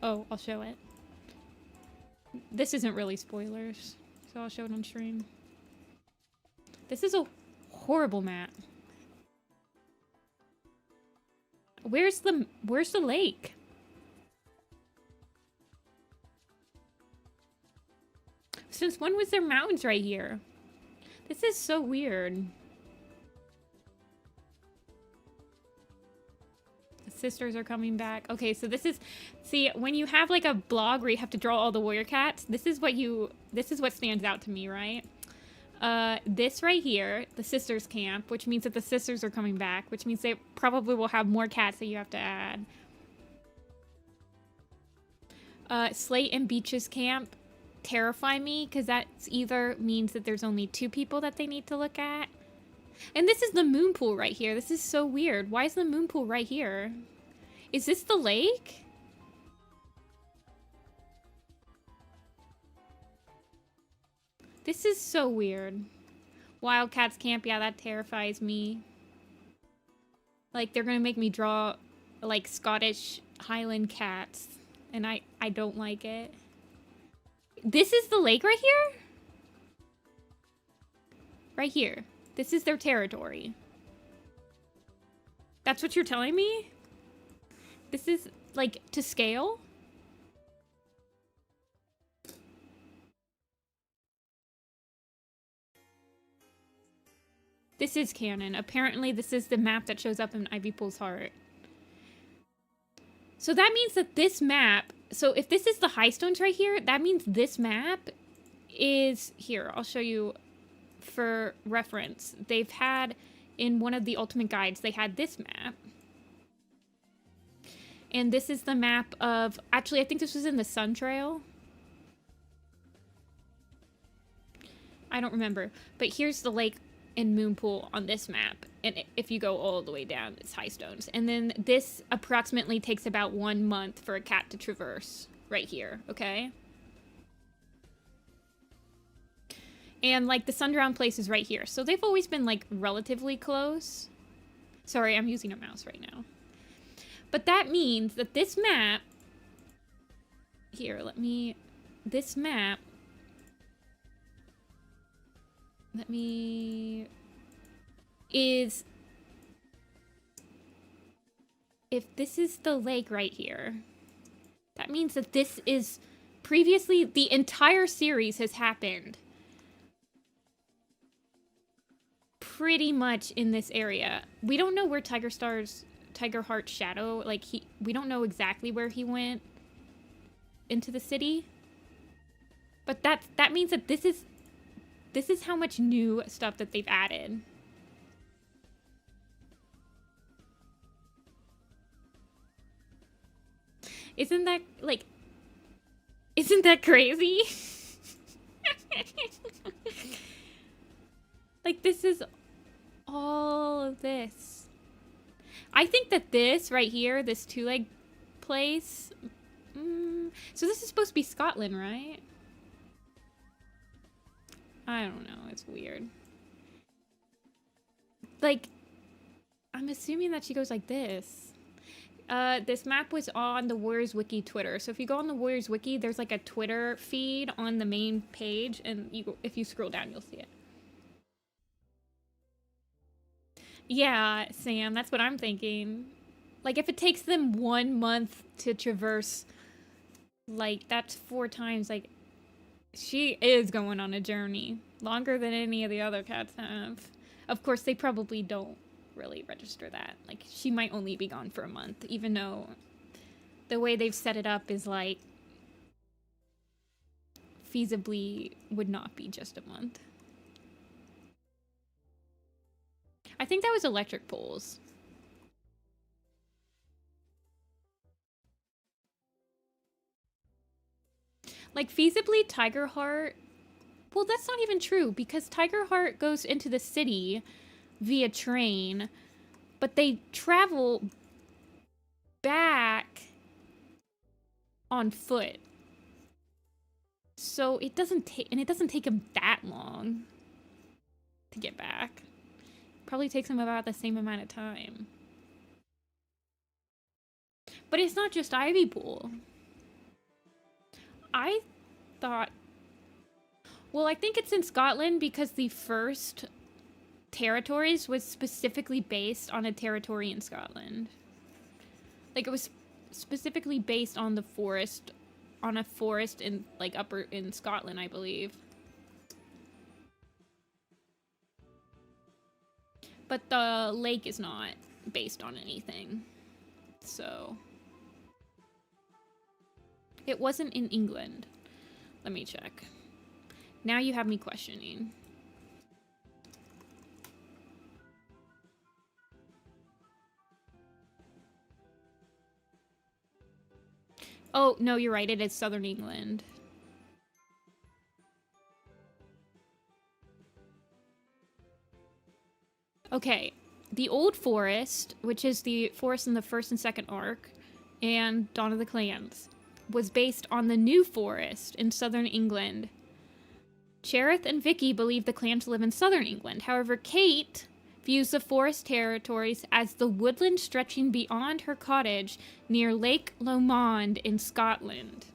Oh, I'll show it. This isn't really spoilers, so I'll show it on stream. This is a horrible map. Where's the lake? Since when was there mountains right here? This is so weird. The sisters are coming back. Okay, so this is, see, when you have like a blog where you have to draw all the warrior cats, this is what stands out to me, right? This right here, the sisters camp, which means that the sisters are coming back, which means they probably will have more cats that you have to add. Slate and Beaches camp terrify me because that's either means that there's only 2 people that they need to look at. And this is the moon pool right here. This is so weird. Why is the moon pool right here? Is this the lake? This is so weird. Wildcats camp, yeah, that terrifies me. Like, they're gonna make me draw, like, Scottish Highland cats. And I don't like it. This is the lake right here? Right here. This is their territory. That's what you're telling me? This is, like, to scale? This is canon. Apparently, this is the map that shows up in Ivy Pool's heart. So that means that this map... So if this is the high stones right here, that means this map is... Here, I'll show you for reference. They've had, in one of the Ultimate Guides, they had this map. And this is the map of... Actually, I think this was in the Sun Trail. I don't remember. But here's the lake and moon pool on this map. And if you go all the way down, it's high stones. And then this approximately takes about 1 month for a cat to traverse right here, okay? And, like, the Sundrown place is right here. So they've always been, like, relatively close. Sorry, I'm using a mouse right now. But that means that this map... Here, let me... This map... Let me... Is... If this is the lake right here, that means that this is... Previously, the entire series has happened pretty much in this area. We don't know where Tiger Heart's shadow, like, we don't know exactly where he went into the city. But that means that this is how much new stuff that they've added. Isn't that, like, isn't that crazy? Like, this is all of this. I think that this right here, this 2-leg place, so this is supposed to be Scotland, right? I don't know, it's weird. Like, I'm assuming that she goes like this. This map was on the Warriors Wiki Twitter. So if you go on the Warriors Wiki, there's like a Twitter feed on the main page, and if you scroll down, you'll see it. Yeah, Sam, that's what I'm thinking. Like, if it takes them 1 month to traverse, like, that's 4 times, like, she is going on a journey. Longer than any of the other cats have. Of course, they probably don't really register that. Like, she might only be gone for a month, even though the way they've set it up is, like, feasibly would not be just a month. I think that was electric poles. Like, feasibly, Tiger Heart... Well, that's not even true, because Tiger Heart goes into the city via train, but they travel back on foot. So it doesn't take, and it doesn't take them that long to get back. Probably takes them about the same amount of time. But it's not just Ivy Pool. I thought... Well, I think it's in Scotland because the first territories was specifically based on a territory in Scotland. Like, it was specifically based on the forest, on a forest in, like, upper in Scotland, I believe. But the lake is not based on anything. So... It wasn't in England. Let me check. Now you have me questioning. Oh, no, you're right. It is southern England. Okay. The Old Forest, which is the forest in the first and second arc, and Dawn of the Clans, was based on the New Forest in southern England. Cherith and Vicky believe the clans live in southern England. However, Kate views the forest territories as the woodland stretching beyond her cottage near Lake Lomond in Scotland.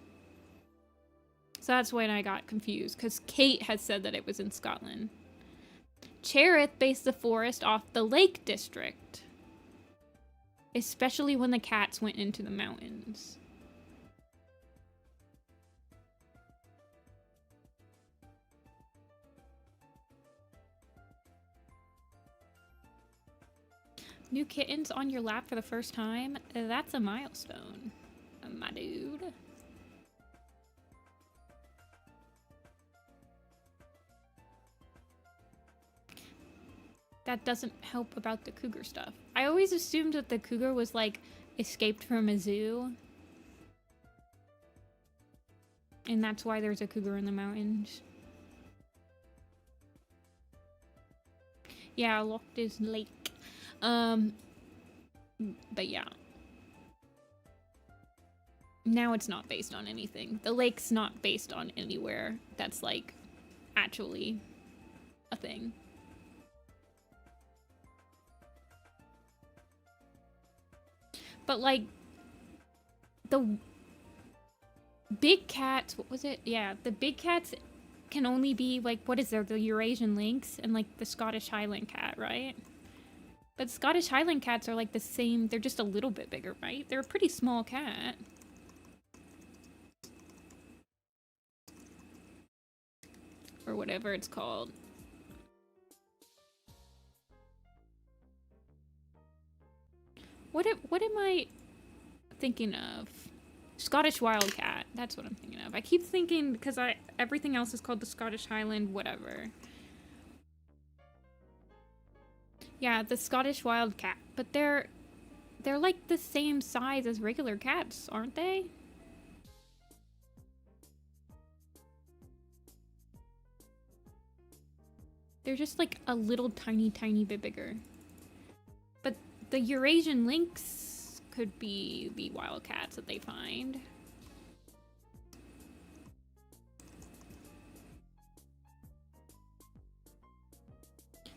So that's when I got confused, because Kate had said that it was in Scotland. Cherith based the forest off the Lake District, especially when the cats went into the mountains. New kittens on your lap for the first time? That's a milestone, my dude. That doesn't help about the cougar stuff. I always assumed that the cougar was, like, escaped from a zoo. And that's why there's a cougar in the mountains. Yeah, Loch Ness Lake. But yeah. Now it's not based on anything. The lake's not based on anywhere that's, like, actually a thing. But, like, the big cats, what was it? Yeah, the big cats can only be, like, what is there? The Eurasian lynx and, like, the Scottish Highland cat, right? But Scottish Highland cats are, like, the same. They're just a little bit bigger, right? They're a pretty small cat. Or whatever it's called. What am I thinking of? Scottish Wildcat. That's what I'm thinking of. I keep thinking, because everything else is called the Scottish Highland whatever. Yeah, the Scottish Wildcat. But they're like the same size as regular cats, aren't they? They're just like a little tiny bit bigger. But the Eurasian lynx could be the wildcats that they find.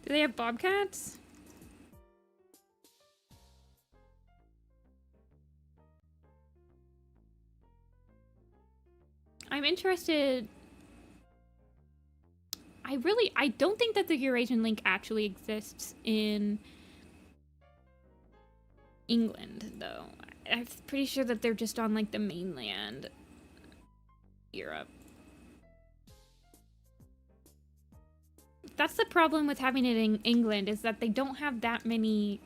Do they have bobcats? I'm interested. I don't think that the Eurasian lynx actually exists in England, though. I'm pretty sure that they're just on, like, the mainland Europe. That's the problem with having it in England, is that they don't have that many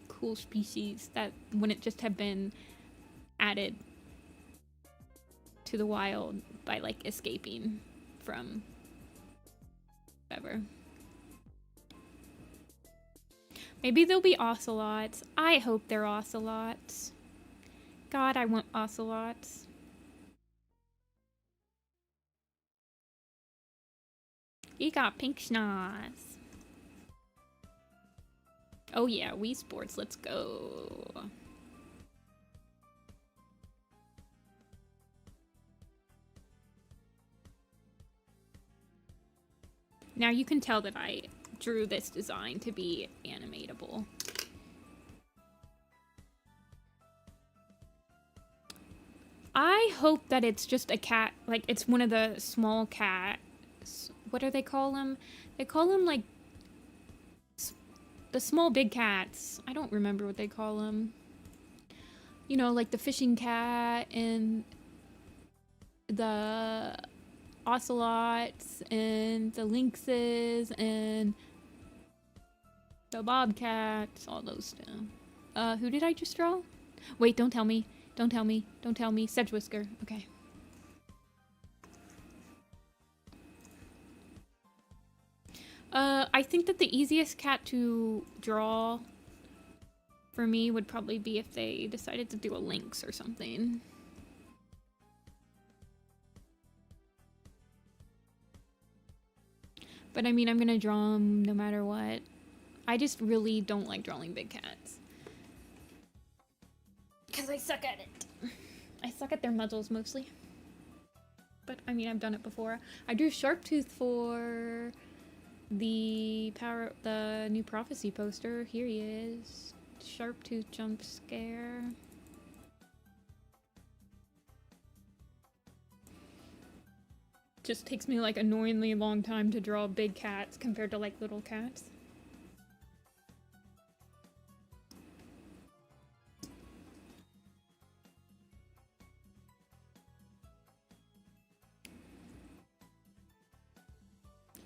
cool species that wouldn't just have been added to the wild by, like, escaping from whatever. Maybe there'll be ocelots. I hope they're ocelots. God, I want ocelots. You got pink schnoz. Oh yeah, Wii Sports, let's go. Now you can tell that I drew this design to be animatable. I hope that it's just a cat, like it's one of the small cats. What do they call them? They call them like the small big cats. I don't remember what they call them. You know, like the fishing cat and the ocelots and the lynxes and the bobcats, all those stuff. Who did I just draw? Wait, don't tell me. Don't tell me. Don't tell me. Sedgwisker. Okay. I think that the easiest cat to draw for me would probably be if they decided to do a lynx or something. But I mean, I'm gonna draw them no matter what. I just really don't like drawing big cats. Because I suck at it. I suck at their muzzles mostly. But I mean, I've done it before. I drew Sharptooth for the new Prophecy poster. Here he is. Sharptooth jump scare. Just takes me like annoyingly long time to draw big cats compared to like little cats.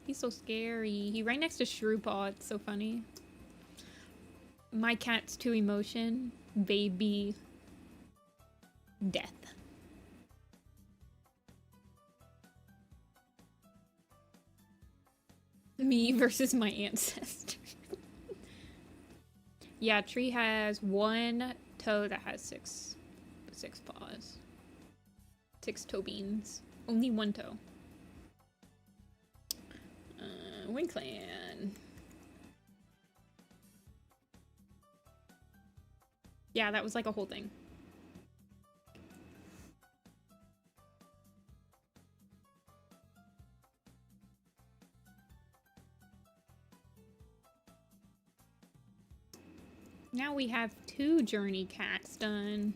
He's so scary. He right next to Shrewpaw. It's so funny. My cat's to emotion, baby, death. Me versus my ancestor. Yeah, Tree has one toe that has six paws. 6 toe beans. Only one toe. Winkland. Yeah, that was like a whole thing. Now we have 2 journey cats done.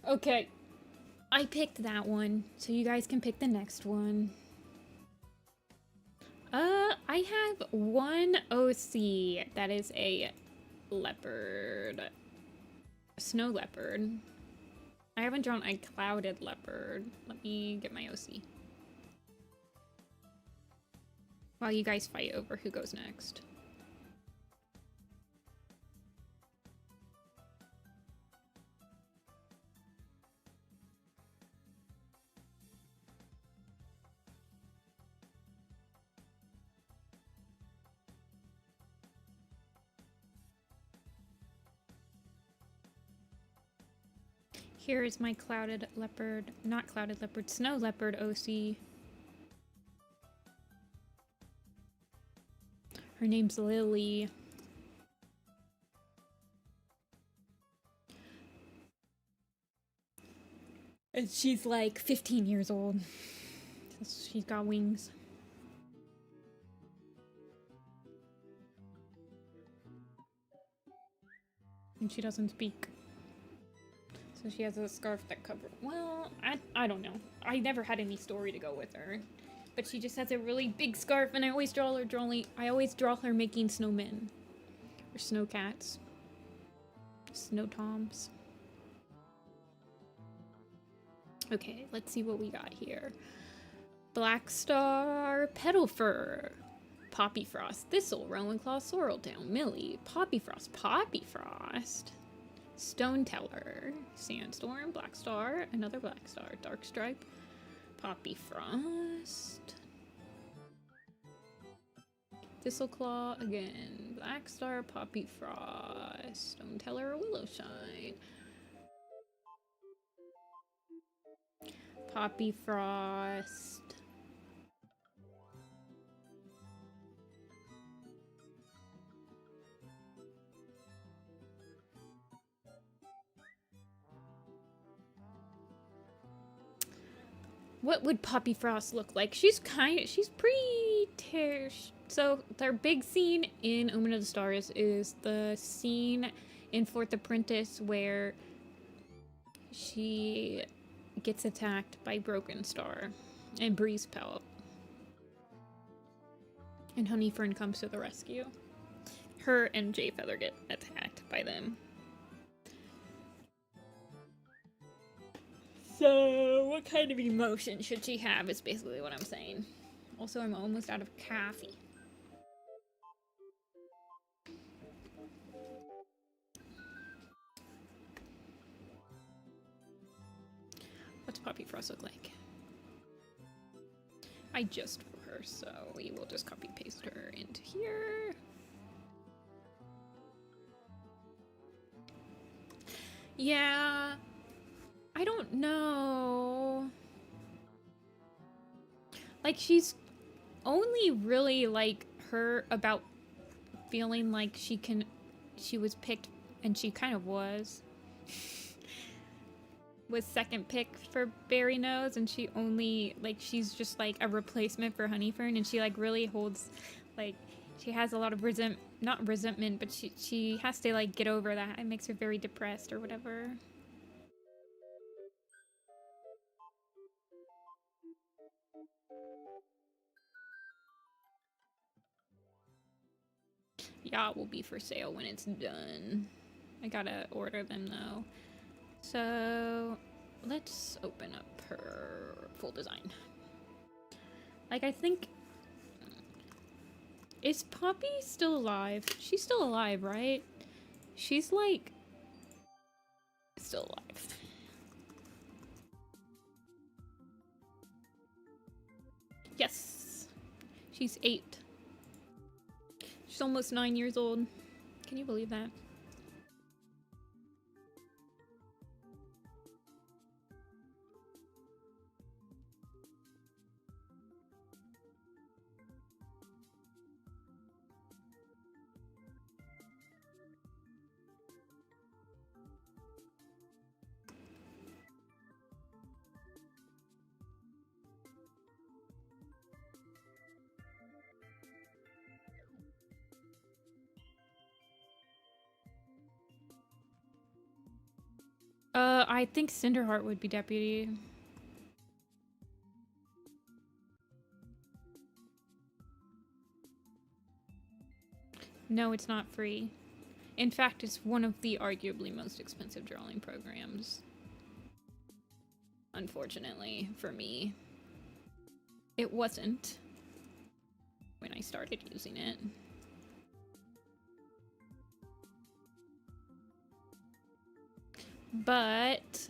Okay. I picked that one, so you guys can pick the next one. I have one OC that is a leopard. A snow leopard. I haven't drawn a clouded leopard. Let me get my OC. While you guys fight over who goes next. Here is my clouded leopard, not clouded leopard, snow leopard OC. Her name's Lily. And she's like 15 years old. She's got wings. And she doesn't speak. So she has a scarf that covers. Well, I don't know. I never had any story to go with her. But she just has a really big scarf, and I always draw her making snowmen. Or snow cats. Snow toms. Okay, let's see what we got here. Black Star, Petal Fur, Poppy Frost, Thistle, Rowan Claw, Sorreldown, Millie, Poppy Frost, Stone Teller, Sandstorm, Black Star, another Black Star, Dark Stripe, Poppy Frost, Thistleclaw again, Black Star, Poppy Frost, Stone Teller, Willowshine, Poppy Frost. What would Poppy Frost look like? She's pretty so their big scene in Omen of the Stars is the scene in Fourth Apprentice where she gets attacked by Broken Star and Breeze Pelt. And Honeyfern comes to the rescue. Her and Jay Feather get attacked by them. So, what kind of emotion should she have is basically what I'm saying. Also, I'm almost out of coffee. What's Poppy Frost look like? I just drew her, so we will just copy paste her into here. Yeah, I don't know. Like, she's only really like her about feeling like she was picked, and she kind of was second pick for Berry Nose, and she only, like, she's just like a replacement for Honeyfern, and she like really holds, like, she has a lot of not resentment, but she has to like get over that. It makes her very depressed or whatever. Yacht will be for sale when it's done. I gotta order them though. So let's open up her full design. Like, I think, is Poppy still alive? She's still alive, right? She's like still alive. Yes. She's 8. She's almost 9 years old. Can you believe that? I think Cinderheart would be deputy. No, it's not free. In fact, it's one of the arguably most expensive drawing programs. Unfortunately, for me. It wasn't when I started using it. But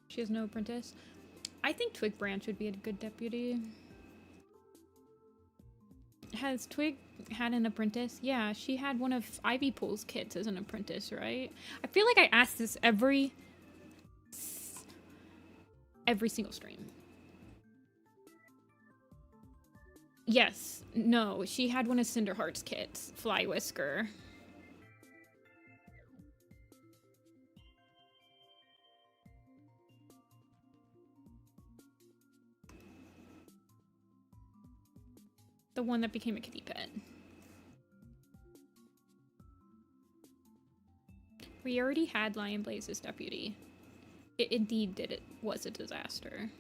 she has no apprentice. I think Twig Branch would be a good deputy. Has Twig had an apprentice? Yeah, she had one of Ivy Pool's kids as an apprentice, right? I feel like I ask this every single stream. Yes. No, she had one of Cinderheart's kids, Fly Whisker. The one that became a kitty pet. We already had Lion Blaze as deputy. It indeed was a disaster.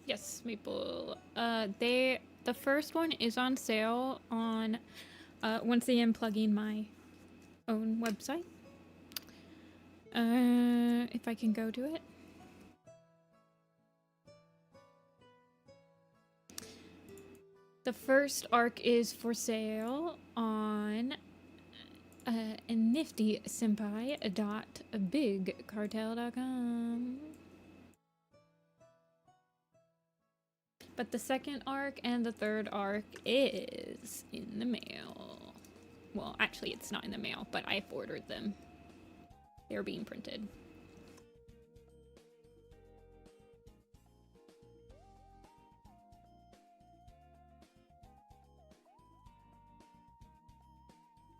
Yes, Maple. The first one is on sale on once again plugging my own website. If I can go to it. The first arc is for sale on Nifty-Senpai.bigcartel.com. But the second arc and the third arc is in the mail. Well, actually it's not in the mail, but I've ordered them. They're being printed.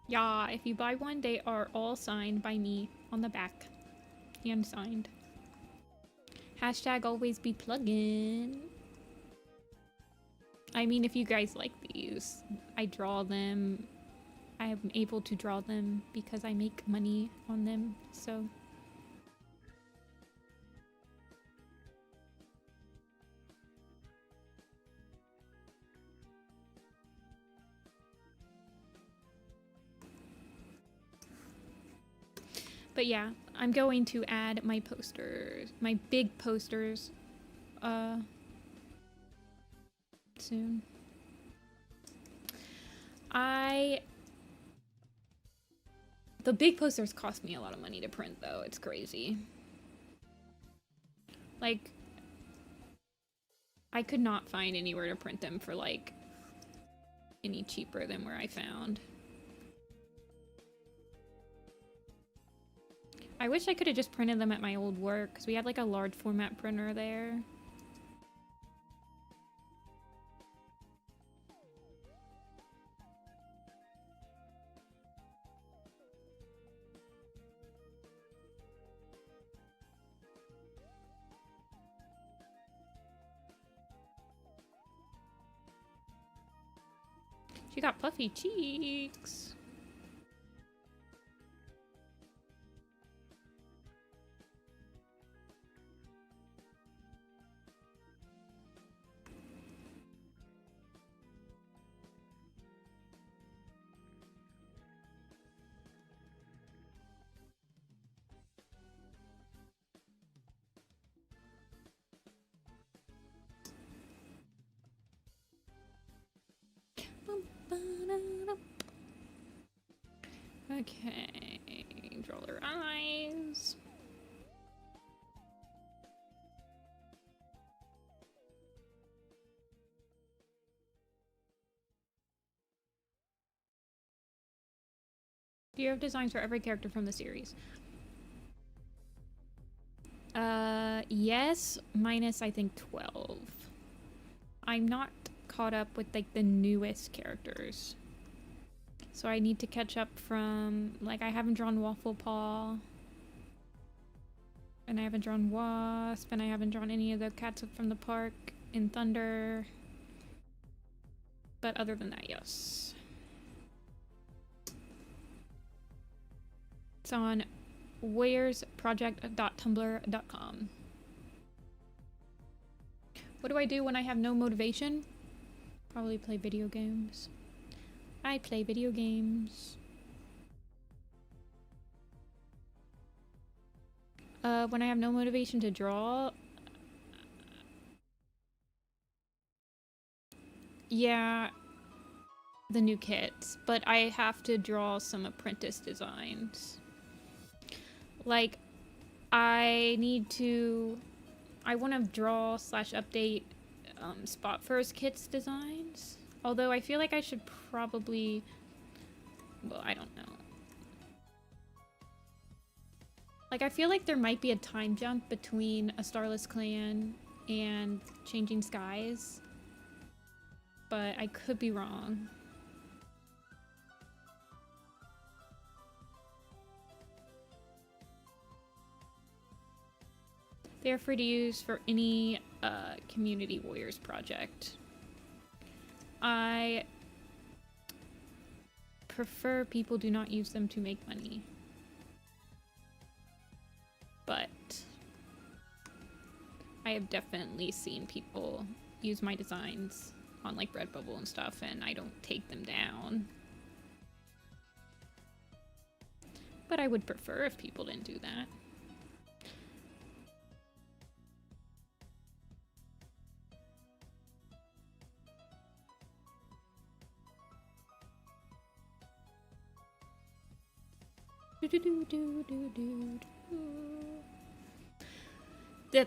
Yeah, if you buy one, they are all signed by me on the back. Hand signed. Hashtag always be plugging. I mean, if you guys like these, I draw them. I am able to draw them because I make money on them, so. But yeah, I'm going to add my posters, my big posters, soon. The big posters cost me a lot of money to print, though. It's crazy. Like, I could not find anywhere to print them for, like, any cheaper than where I found. I wish I could have just printed them at my old work, because we had, like, a large format printer there. She got puffy cheeks. Okay, draw their eyes. Do you have designs for every character from the series? Yes, minus I think 12. I'm not caught up with like the newest characters. So I need to catch up from, like, I haven't drawn Waffle Paw. And I haven't drawn Wasp, and I haven't drawn any of the cats from the park in Thunder. But other than that, yes. It's on warriorsproject.tumblr.com. What do I do when I have no motivation? Probably play video games. I play video games. When I have no motivation to draw... Yeah, the new kits, but I have to draw some apprentice designs. Like, I want to draw / update Spot First Kits designs. Although I feel like I should probably... Well, I don't know. Like, I feel like there might be a time jump between A Starless Clan and Changing Skies. But I could be wrong. They are free to use for any Community Warriors project. I prefer people do not use them to make money. But I have definitely seen people use my designs on like Redbubble and stuff, and I don't take them down. But I would prefer if people didn't do that.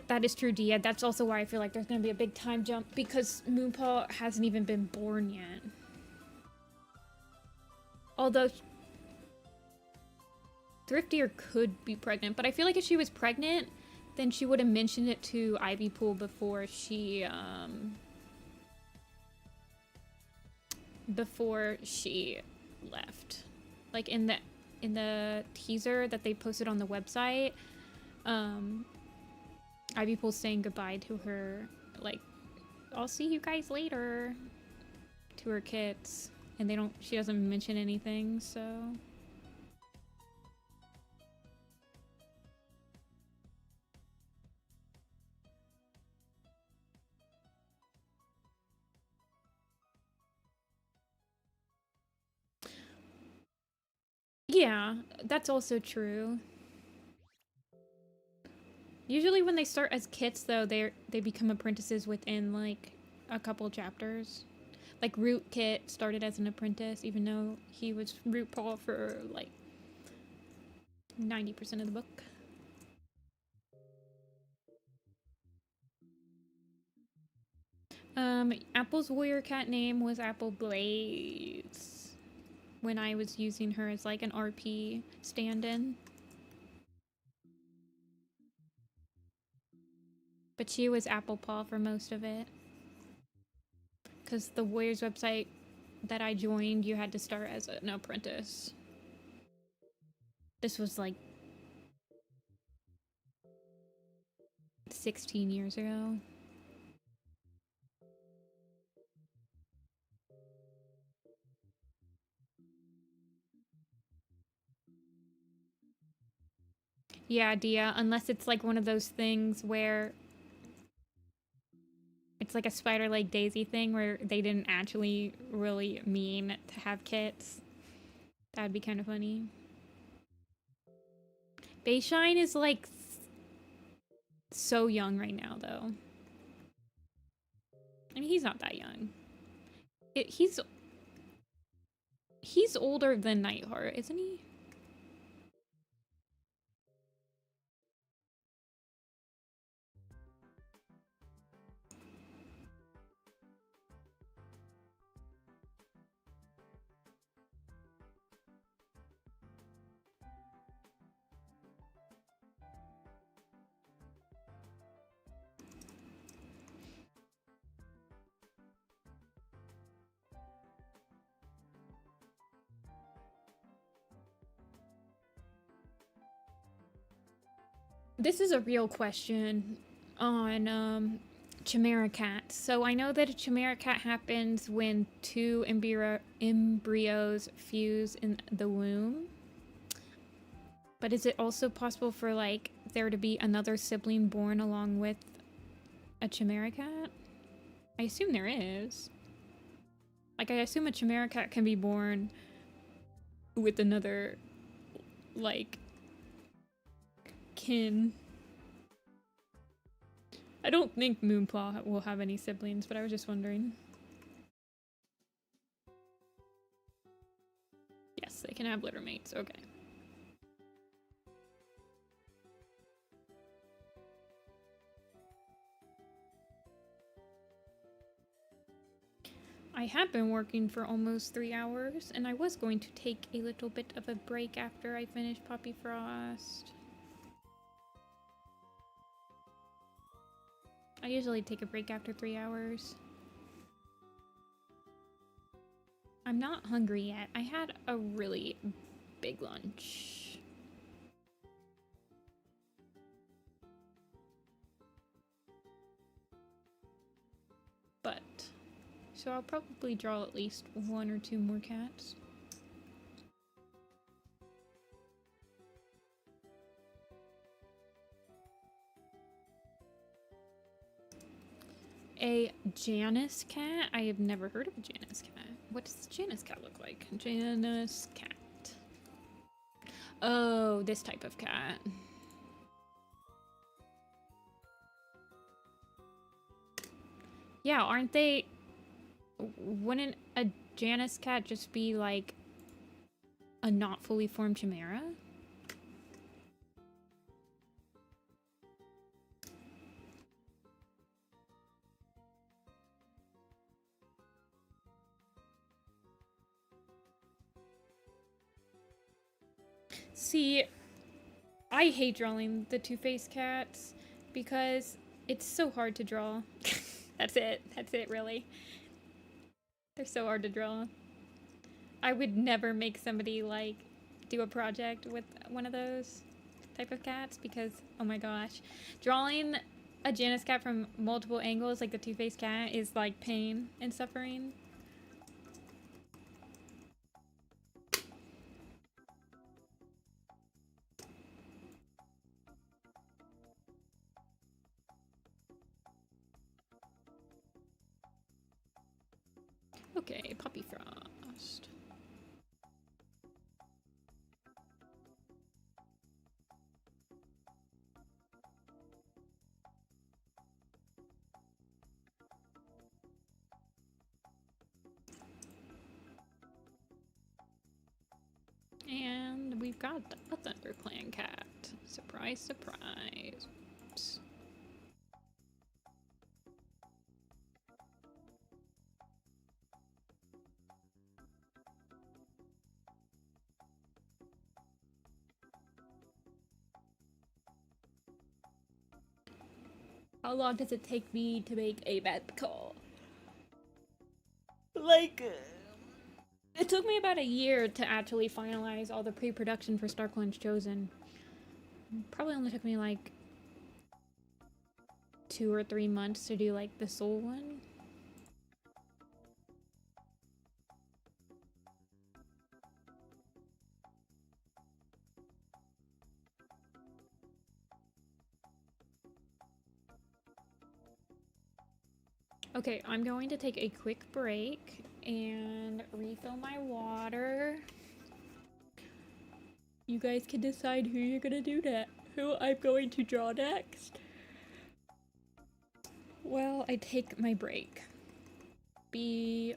That is true, Dia. That's also why I feel like there's gonna be a big time jump, because Moonpaw hasn't even been born yet. Although Thriftier could be pregnant, but I feel like if she was pregnant, then she would have mentioned it to Ivypool before she left. Like in the teaser that they posted on the website, Ivypool's saying goodbye to her, like, I'll see you guys later, to her kits, and she doesn't mention anything, so. Yeah, that's also true. Usually when they start as kits, though, they become apprentices within, like, a couple chapters. Like, Root Kit started as an apprentice, even though he was Root Paw for, like, 90% of the book. Apple's warrior cat name was Apple Blaze when I was using her as, like, an RP stand-in. But she was Apple Paw for most of it. Because the Warriors website that I joined, you had to start as an apprentice. This was like 16 years ago. Yeah, Dia, unless it's like one of those things where it's like a Spider Leg Daisy thing where they didn't actually really mean to have kits. That'd be kind of funny. Bayshine is like so young right now, though. I mean, he's not that young. He's older than Nightheart, isn't he? This is a real question on Chimera Cat. So I know that a Chimera Cat happens when two embryos fuse in the womb. But is it also possible for, like, there to be another sibling born along with a Chimera Cat? I assume there is. Like, I assume a Chimera Cat can be born with another, like, kin. I don't think Moonpaw will have any siblings, but I was just wondering. Yes, they can have litter mates. Okay. I have been working for almost 3 hours, and I was going to take a little bit of a break after I finish Poppy Frost. I usually take a break after 3 hours. I'm not hungry yet. I had a really big lunch. But, so I'll probably draw at least 1 or 2 more cats. a Janus cat? I have never heard of a Janus cat. What does Janus cat look like? Janus cat. Oh, this type of cat. Yeah, aren't they... Wouldn't a Janus cat just be like a not fully formed chimera? See, I hate drawing the two-faced cats because it's so hard to draw. That's it. That's it, really. They're so hard to draw. I would never make somebody, like, do a project with one of those type of cats because, oh my gosh. Drawing a Janus cat from multiple angles, like the two-faced cat, is like pain and suffering. Okay, Puppy Frost. And we've got a ThunderClan cat. Surprise, surprise. Oops. How long does it take me to make a bad call? Like, it took me about a year to actually finalize all the pre-production for StarClan's Chosen. Probably only took me like 2 or 3 months to do like the Soul one. Okay, I'm going to take a quick break and refill my water. You guys can decide who you're gonna do that. Who I'm going to draw next. Well, I take my break. BRB.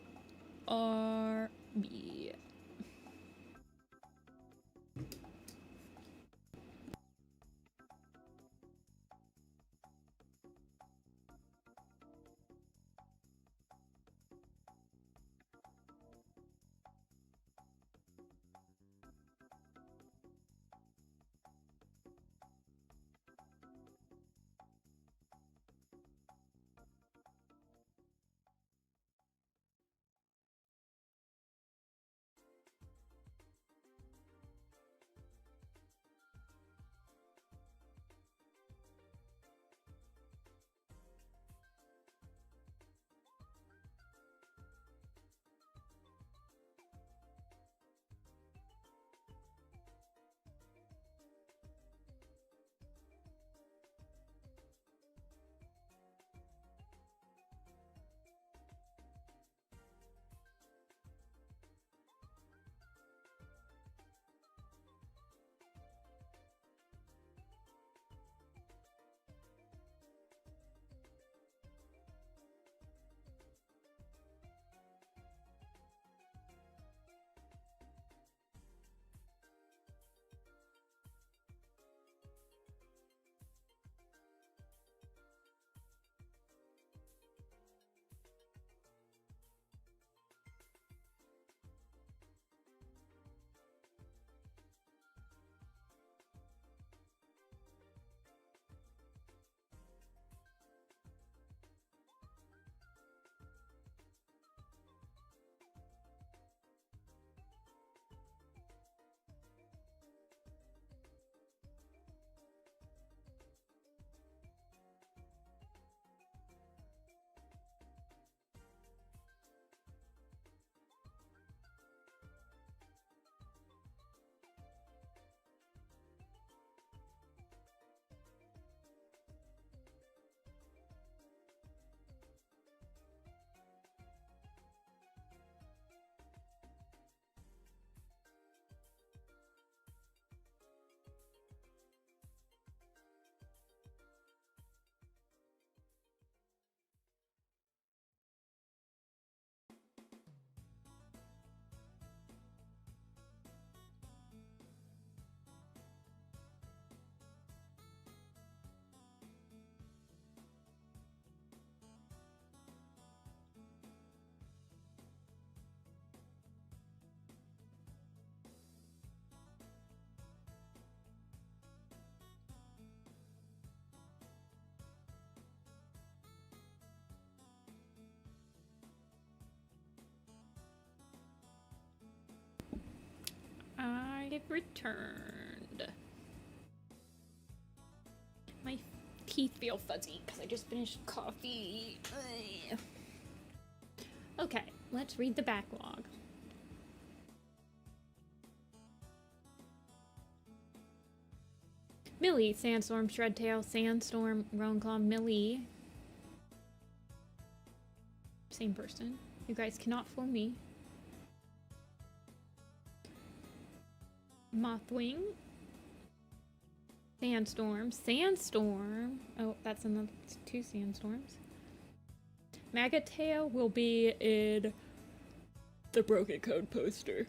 I've returned. My teeth feel fuzzy because I just finished coffee. Ugh. Okay, let's read the backlog. Millie, Sandstorm, Shredtail, Sandstorm, Ronclaw, Millie. Same person. You guys cannot fool me. Mothwing. Sandstorm. Sandstorm. Oh, that's another 2 Sandstorms. Maggottail will be in the Broken Code poster.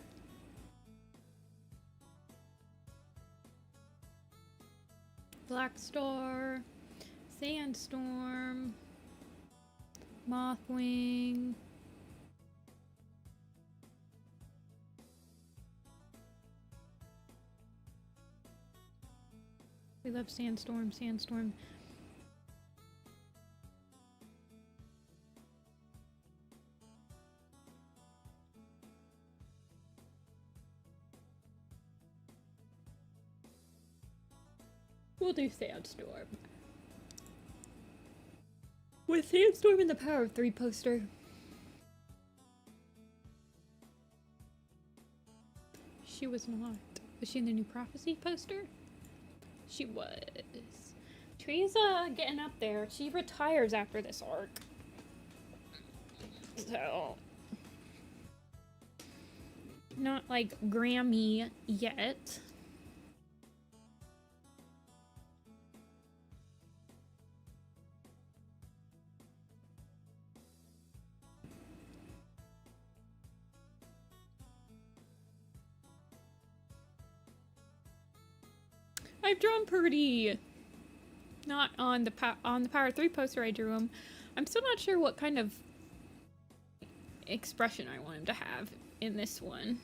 Blackstar. Sandstorm. Mothwing. We love Sandstorm, Sandstorm. We'll do Sandstorm. With Sandstorm in the Power of 3 poster. She was not. Was she in the New Prophecy poster? She was. Tree's getting up there. She retires after this arc. So. Not like Grammy yet. I've drawn Purdy. Not on the Power 3 poster I drew him. I'm still not sure what kind of expression I want him to have in this one.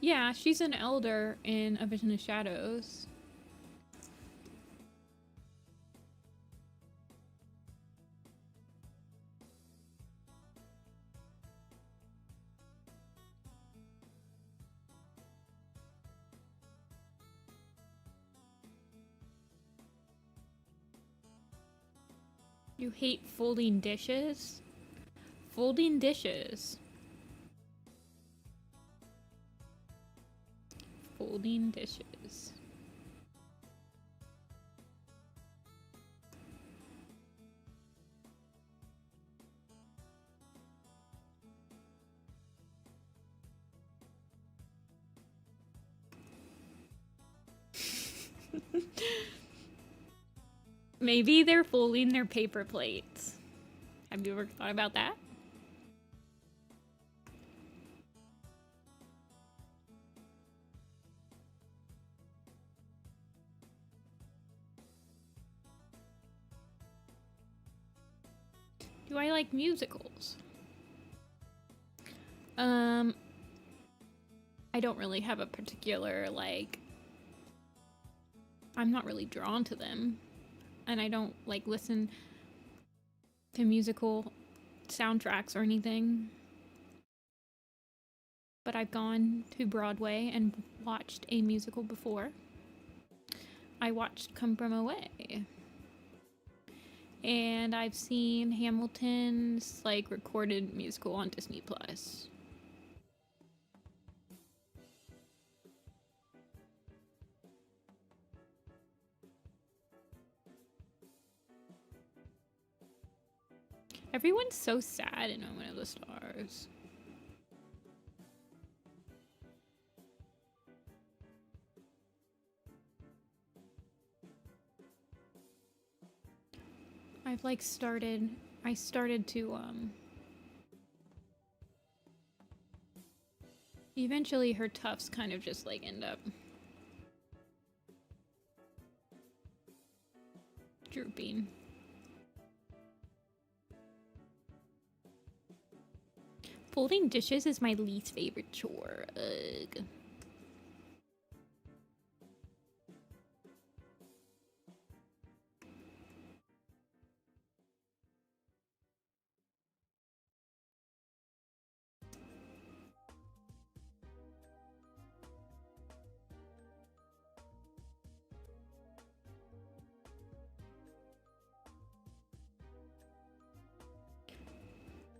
Yeah, she's an elder in A Vision of Shadows. You hate folding dishes? Folding dishes. Folding dishes. Maybe they're folding their paper plates. Have you ever thought about that? Do I like musicals? I don't really have a particular, like, I'm not really drawn to them. And I don't, like, listen to musical soundtracks or anything. But I've gone to Broadway and watched a musical before. I watched Come From Away. And I've seen Hamilton's, like, recorded musical on Disney+. Everyone's so sad in Moment of the Stars. I've like I started to eventually her tufts kind of just like end up drooping. Folding dishes is my least favorite chore. Ugh.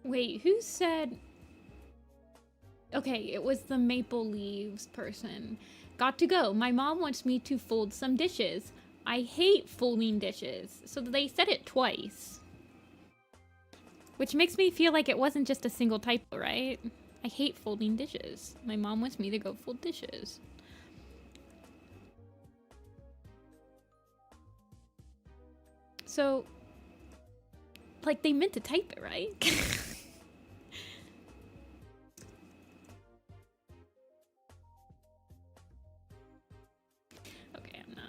Wait, who said... Okay, it was the Maple Leaves person. Got to go. My mom wants me to fold some dishes. I hate folding dishes. So they said it twice. Which makes me feel like it wasn't just a single typo, right? I hate folding dishes. My mom wants me to go fold dishes. So, like, they meant to type it, right? Okay, I'm not.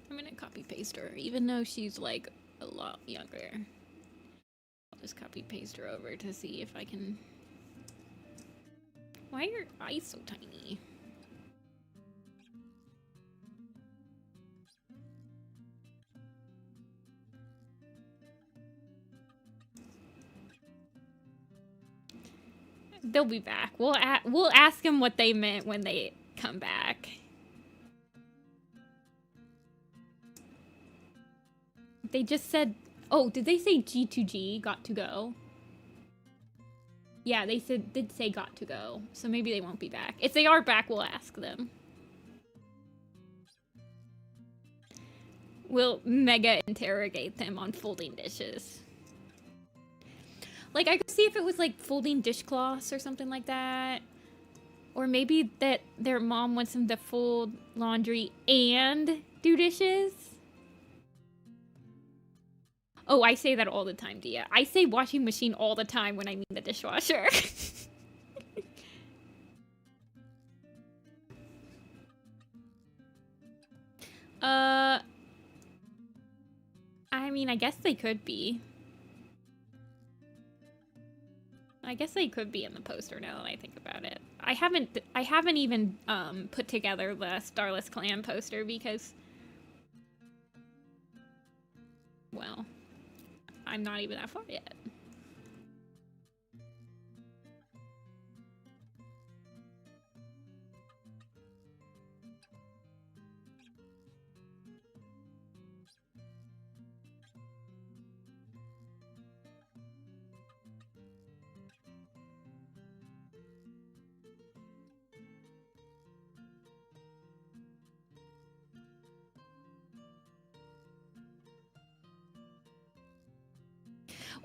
I'm gonna copy paste her, even though she's like a lot younger. I'll just copy paste her over to see if I can. Why are your eyes so tiny? They'll be back. We'll ask them what they meant when they come back. They just said, oh, did they say G2G, got to go? Yeah, they did say got to go, so maybe they won't be back. If they are back, we'll ask them. We'll mega interrogate them on folding dishes. Like, I could see if it was like folding dishcloths or something like that. Or maybe that their mom wants them to fold laundry and do dishes. Oh, I say that all the time, Dia. I say washing machine all the time when I mean the dishwasher. I mean, I guess they could be. I guess they could be in the poster now that I think about it. I haven't even put together the Starless Clan poster because, well, I'm not even that far yet.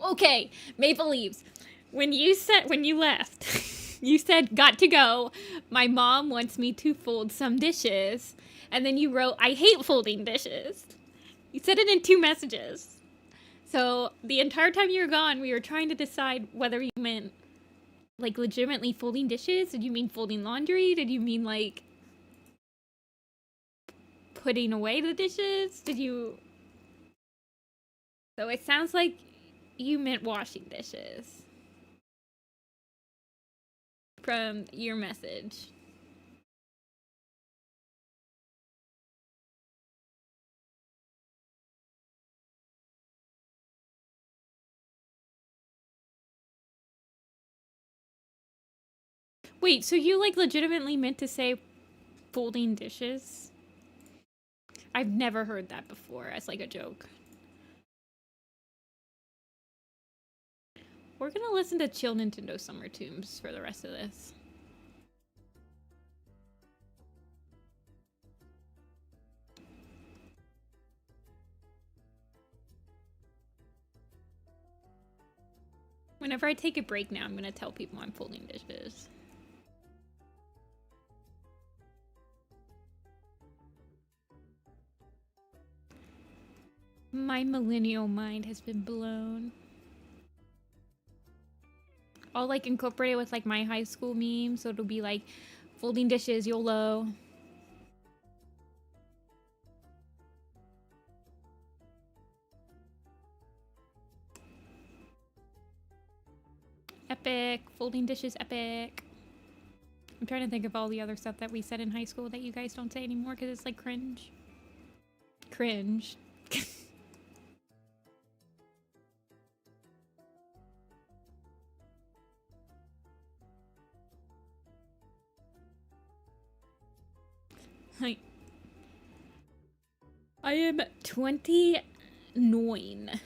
Okay, Maple Leaves. When you left, you said, got to go. My mom wants me to fold some dishes. And then you wrote, I hate folding dishes. You said it in 2 messages. So the entire time you were gone, we were trying to decide whether you meant, like, legitimately folding dishes. Did you mean folding laundry? Did you mean, like, putting away the dishes? Did you... So it sounds like you meant washing dishes. From your message. Wait, so you, like, legitimately meant to say folding dishes? I've never heard that before as, like, a joke. We're gonna listen to Chill Nintendo Summer Tunes for the rest of this. Whenever I take a break now, I'm gonna tell people I'm folding dishes. My millennial mind has been blown. I'll, like, incorporate it with, like, my high school meme, so it'll be like folding dishes, YOLO. Epic. Folding dishes, epic. I'm trying to think of all the other stuff that we said in high school that you guys don't say anymore because it's, like, cringe. Cringe. I am 29.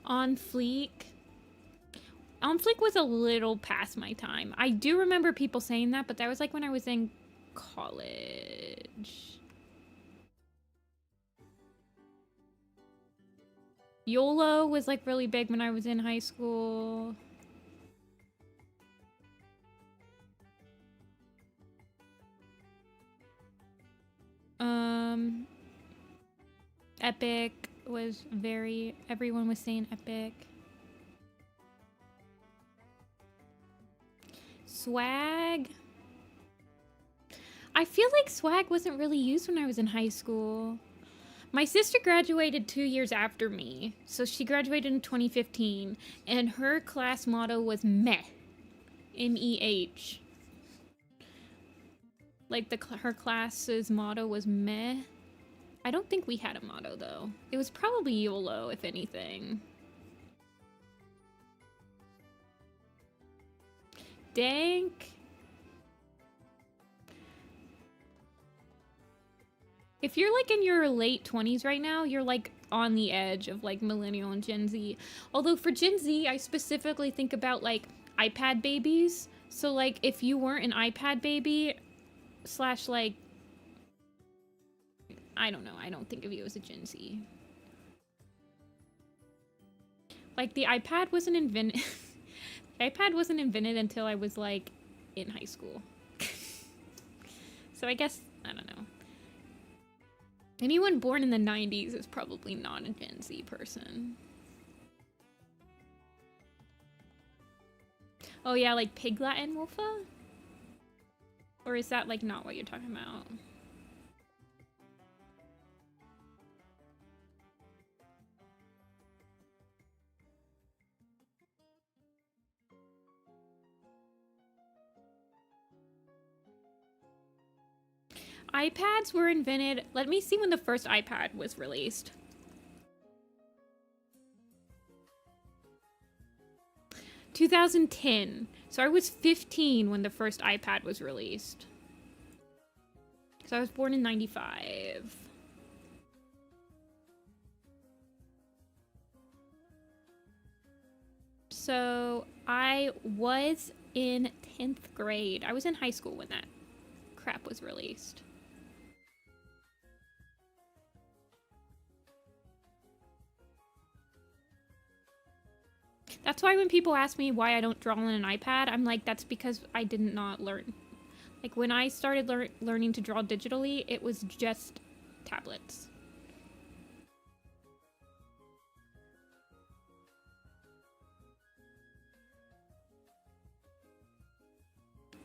On Fleek. On Fleek was a little past my time. I do remember people saying that, but that was like when I was in college. YOLO was like really big when I was in high school. Epic was very, everyone was saying Epic. Swag. I feel like swag wasn't really used when I was in high school. My sister graduated 2 years after me, so she graduated in 2015, and her class motto was meh. M-E-H. Like her class's motto was meh. I don't think we had a motto though. It was probably YOLO, if anything. Dank. If you're like in your late 20s right now, you're like on the edge of like millennial and Gen Z. Although for Gen Z, I specifically think about like iPad babies. So like if you weren't an iPad baby slash like, I don't know, I don't think of you as a Gen Z. Like the iPad wasn't invented. The iPad wasn't invented until I was like in high school. So I guess, I don't know. Anyone born in the 90s is probably not a Gen Z person. Oh yeah, like Piglet and Wolfa? Or is that like not what you're talking about? iPads were invented. Let me see when the first iPad was released. 2010. So I was 15 when the first iPad was released. So I was born in 95. So I was in 10th grade. I was in high school when that crap was released. That's why when people ask me why I don't draw on an iPad, I'm like, that's because I did not learn. Like when I started learning to draw digitally, it was just tablets.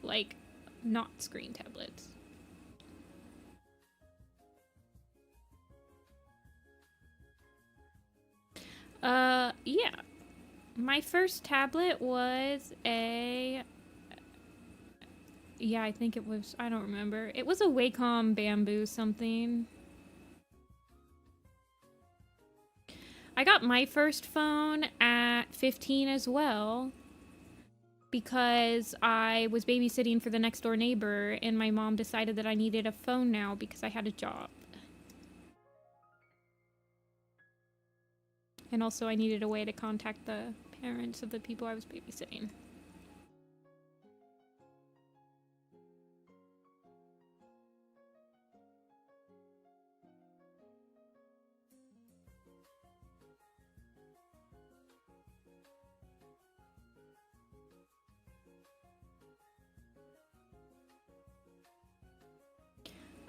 Like, not screen tablets. Yeah. My first tablet was a... Yeah, I think it was... I don't remember. It was a Wacom Bamboo something. I got my first phone at 15 as well. Because I was babysitting for the next door neighbor and my mom decided that I needed a phone now because I had a job. And also I needed a way to contact the parents of the people I was babysitting.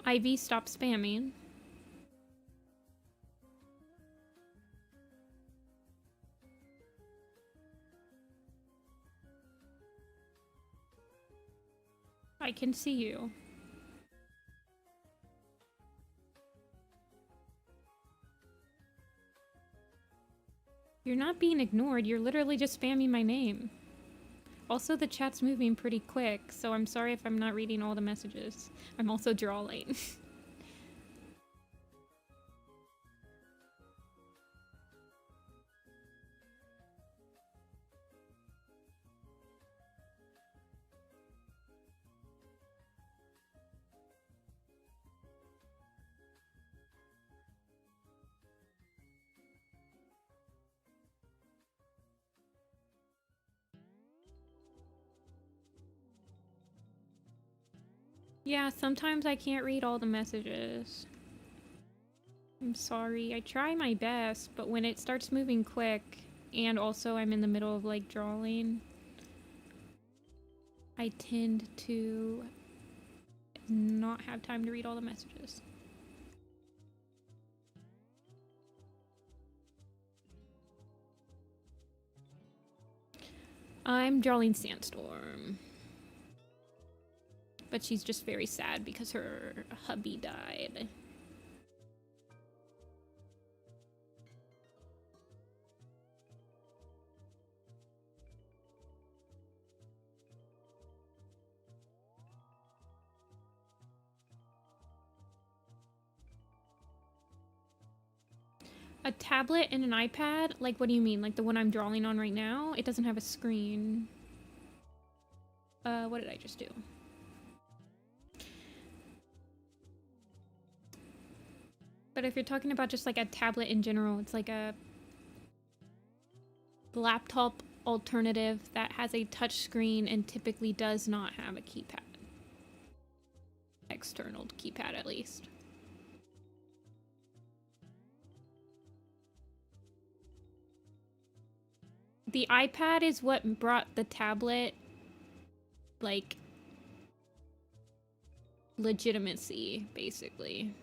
Ivy, stop spamming. I can see you. You're not being ignored, you're literally just spamming my name. Also, the chat's moving pretty quick, so I'm sorry if I'm not reading all the messages. I'm also drawing. Yeah, sometimes I can't read all the messages. I'm sorry. I try my best, but when it starts moving quick, and also I'm in the middle of like drawing, I tend to not have time to read all the messages. I'm drawing Sandstorm. But she's just very sad because her hubby died. A tablet and an iPad? Like, what do you mean? Like the one I'm drawing on right now? It doesn't have a screen. What did I just do? But if you're talking about just like a tablet in general, it's like a laptop alternative that has a touch screen and typically does not have a keypad. External keypad, at least. The iPad is what brought the tablet, like, legitimacy, basically.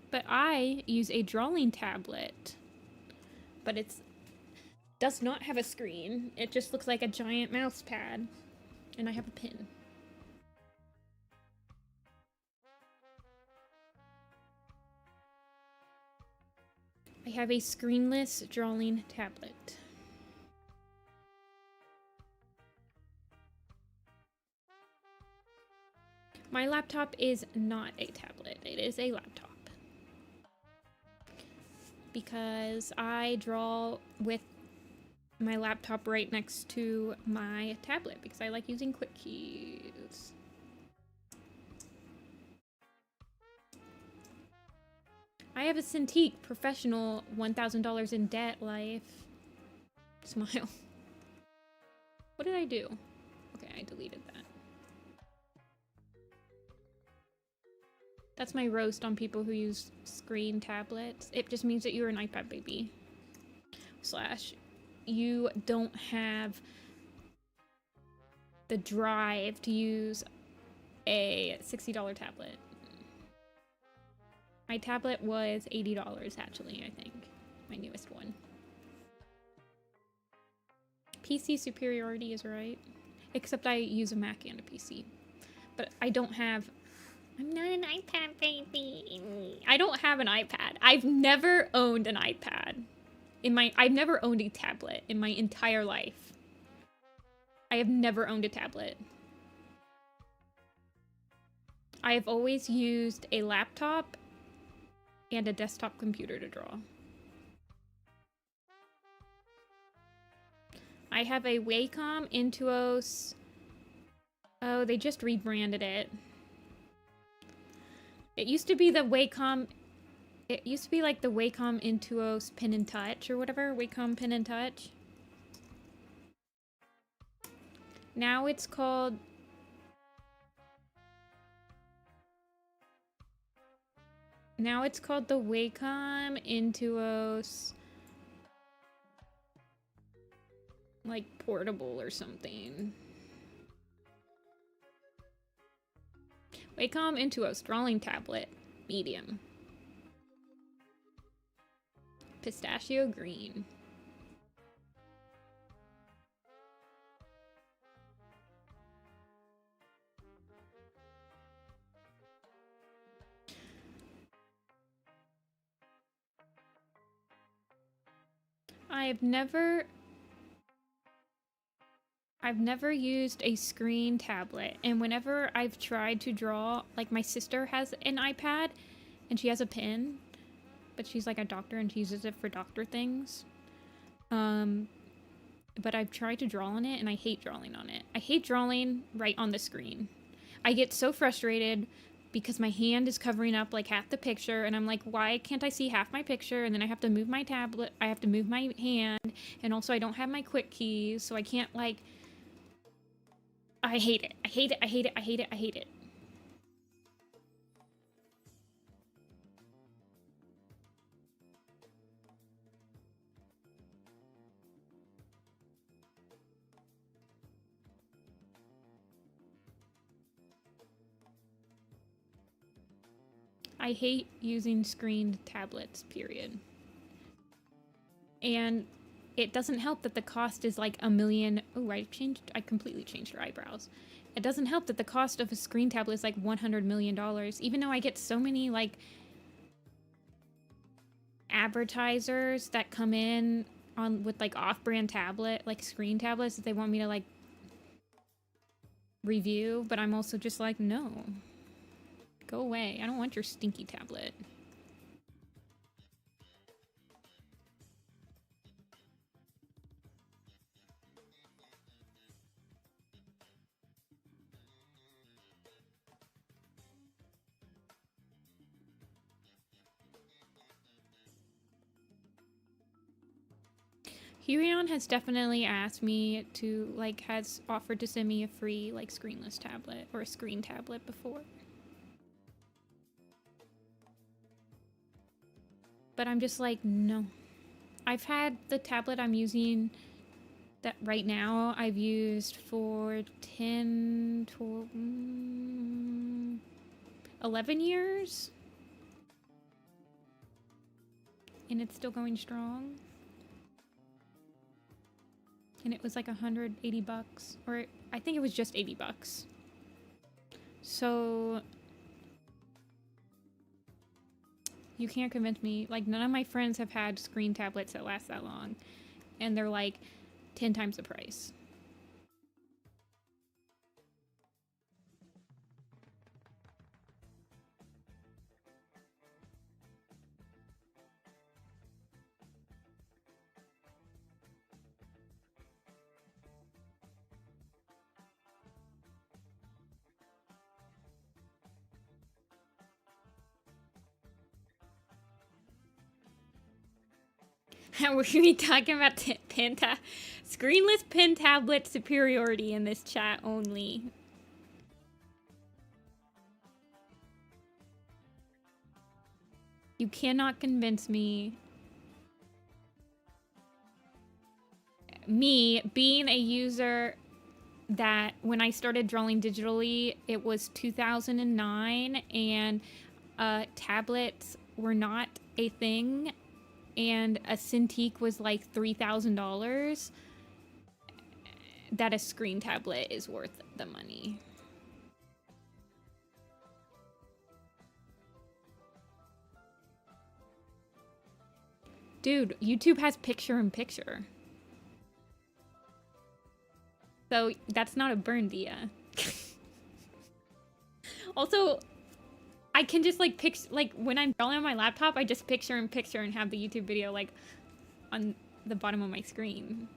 But I use a drawing tablet, but it does not have a screen. It just looks like a giant mouse pad, and I have a pen. I have a screenless drawing tablet. My laptop is not a tablet. It is a laptop. Because I draw with my laptop right next to my tablet because I like using quick keys. I have a Cintiq professional $1,000 in debt life. Smile. What did I do? Okay, I deleted that. That's my roast on people who use screen tablets. It just means that you're an iPad baby. Slash, you don't have the drive to use a $60 tablet. My tablet was $80 actually, I think. My newest one. PC superiority is right. Except I use a Mac and a PC. But I don't have... I'm not an iPad baby. I don't have an iPad. I've never owned an iPad. I've never owned a tablet in my entire life. I have never owned a tablet. I have always used a laptop and a desktop computer to draw. I have a Wacom Intuos. Oh, they just rebranded it. It used to be the Wacom... It used to be like the Wacom Intuos Pen and Touch or whatever. Wacom Pen and Touch. Now it's called... Now it's called the Wacom Intuos... like portable or something. Wacom Intuos drawing tablet, medium. Pistachio green. I've never used a screen tablet, and whenever I've tried to draw, like my sister has an iPad and she has a pen, but she's like a doctor and she uses it for doctor things. But I've tried to draw on it and I hate drawing on it. I hate drawing right on the screen. I get so frustrated because my hand is covering up like half the picture, and I'm like, why can't I see half my picture? And then I have to move my tablet, I have to move my hand, and also I don't have my quick keys, so I can't like, I hate it. I hate it. I hate it. I hate it. I hate it. I hate using screened tablets, period. And it doesn't help that the cost is like $1 million. Oh, I completely changed her eyebrows. It doesn't help that the cost of a screen tablet is like $100 million, even though I get so many like advertisers that come in on with like off-brand tablet, like screen tablets that they want me to like review, but I'm also just like, no. Go away. I don't want your stinky tablet. Hurion has definitely asked me to, like, has offered to send me a free, like, screenless tablet or a screen tablet before. But I'm just like, no. I've had the tablet I'm using that right now I've used for 10 to 11 years. And it's still going strong. And it was like $180, or I think it was just $80. So you can't convince me. Like, none of my friends have had screen tablets that last that long, and they're like 10 times the price. We're going to be talking about screenless pen tablet superiority in this chat only. You cannot convince me. Me being a user that when I started drawing digitally, it was 2009, and tablets were not a thing. And a Cintiq was like $3,000, that a screen tablet is worth the money. Dude, YouTube has picture-in-picture. So that's not a burn dia. Also, I can just like when I'm drawing on my laptop, I just picture-in-picture and have the YouTube video like on the bottom of my screen.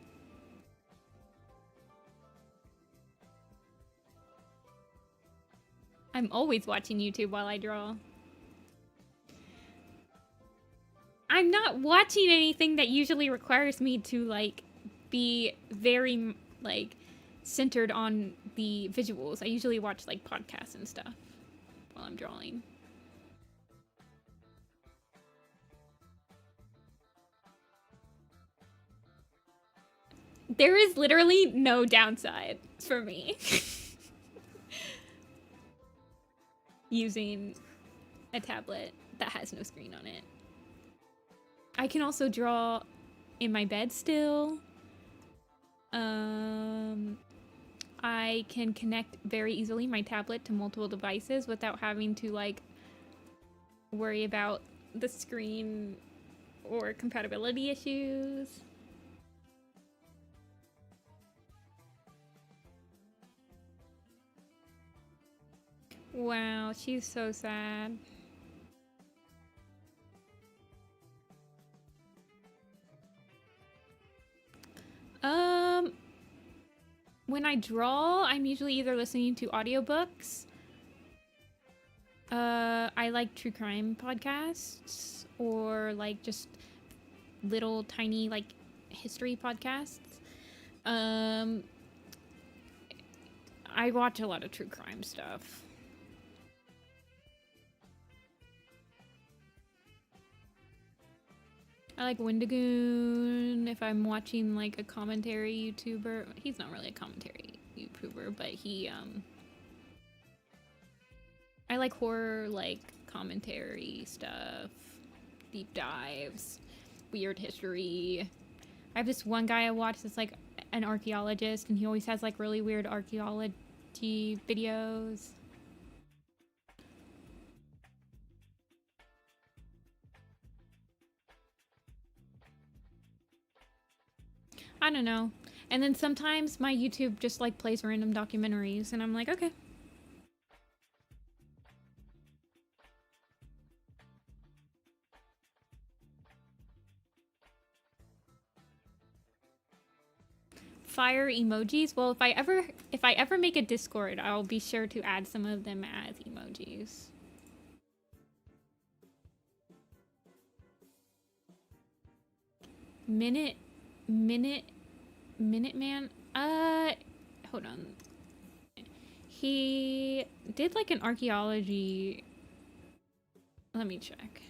I'm always watching YouTube while I draw. I'm not watching anything that usually requires me to like be very like centered on the visuals. I usually watch like podcasts and stuff while I'm drawing. There is literally no downside for me using a tablet that has no screen on it. I can also draw in my bed still. I can connect very easily my tablet to multiple devices without having to like worry about the screen or compatibility issues. Wow, she's so sad. When I draw, I'm usually either listening to audiobooks, I like true crime podcasts or like just little tiny like history podcasts. I watch a lot of true crime stuff. I like Wendigoon if I'm watching like a commentary YouTuber. He's not really a commentary YouTuber, but he I like horror like commentary stuff, deep dives, weird history. I have this one guy I watch that's like an archaeologist, and he always has like really weird archaeology videos. I don't know. And then sometimes my YouTube just like plays random documentaries, and I'm like, okay. Fire emojis? Well, if I ever make a Discord, I'll be sure to add some of them as emojis. Minuteman? Hold on. He did like an archaeology. Let me check.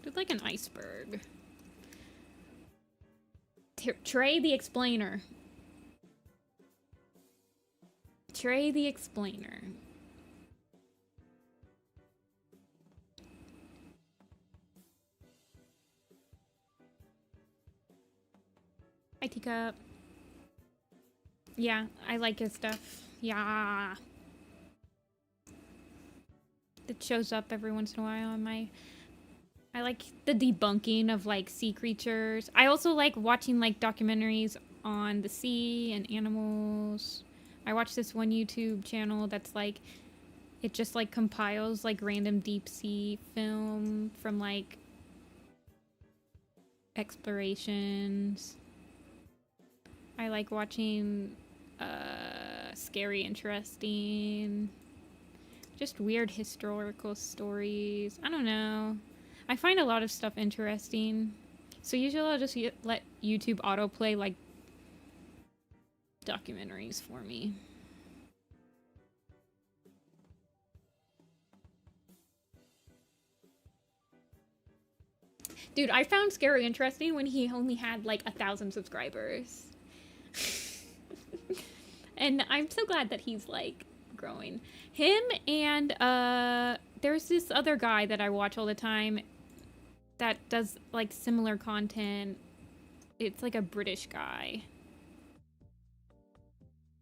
Did like an iceberg. Trey the Explainer. Trey the Explainer. Hi, Teacup. Yeah, I like his stuff. Yeah. It shows up every once in a while on my... I like the debunking of, like, sea creatures. I also like watching, like, documentaries on the sea and animals. I watch this one YouTube channel that's, like... It just, like, compiles, like, random deep sea film from, like... explorations. I like watching scary, interesting, just weird historical stories. I don't know. I find a lot of stuff interesting. So usually I'll just let YouTube autoplay like documentaries for me. Dude, I found Scary interesting when he only had like 1,000 subscribers. And I'm so glad that he's like growing. Him and there's this other guy that I watch all the time that does like similar content. It's like a British guy.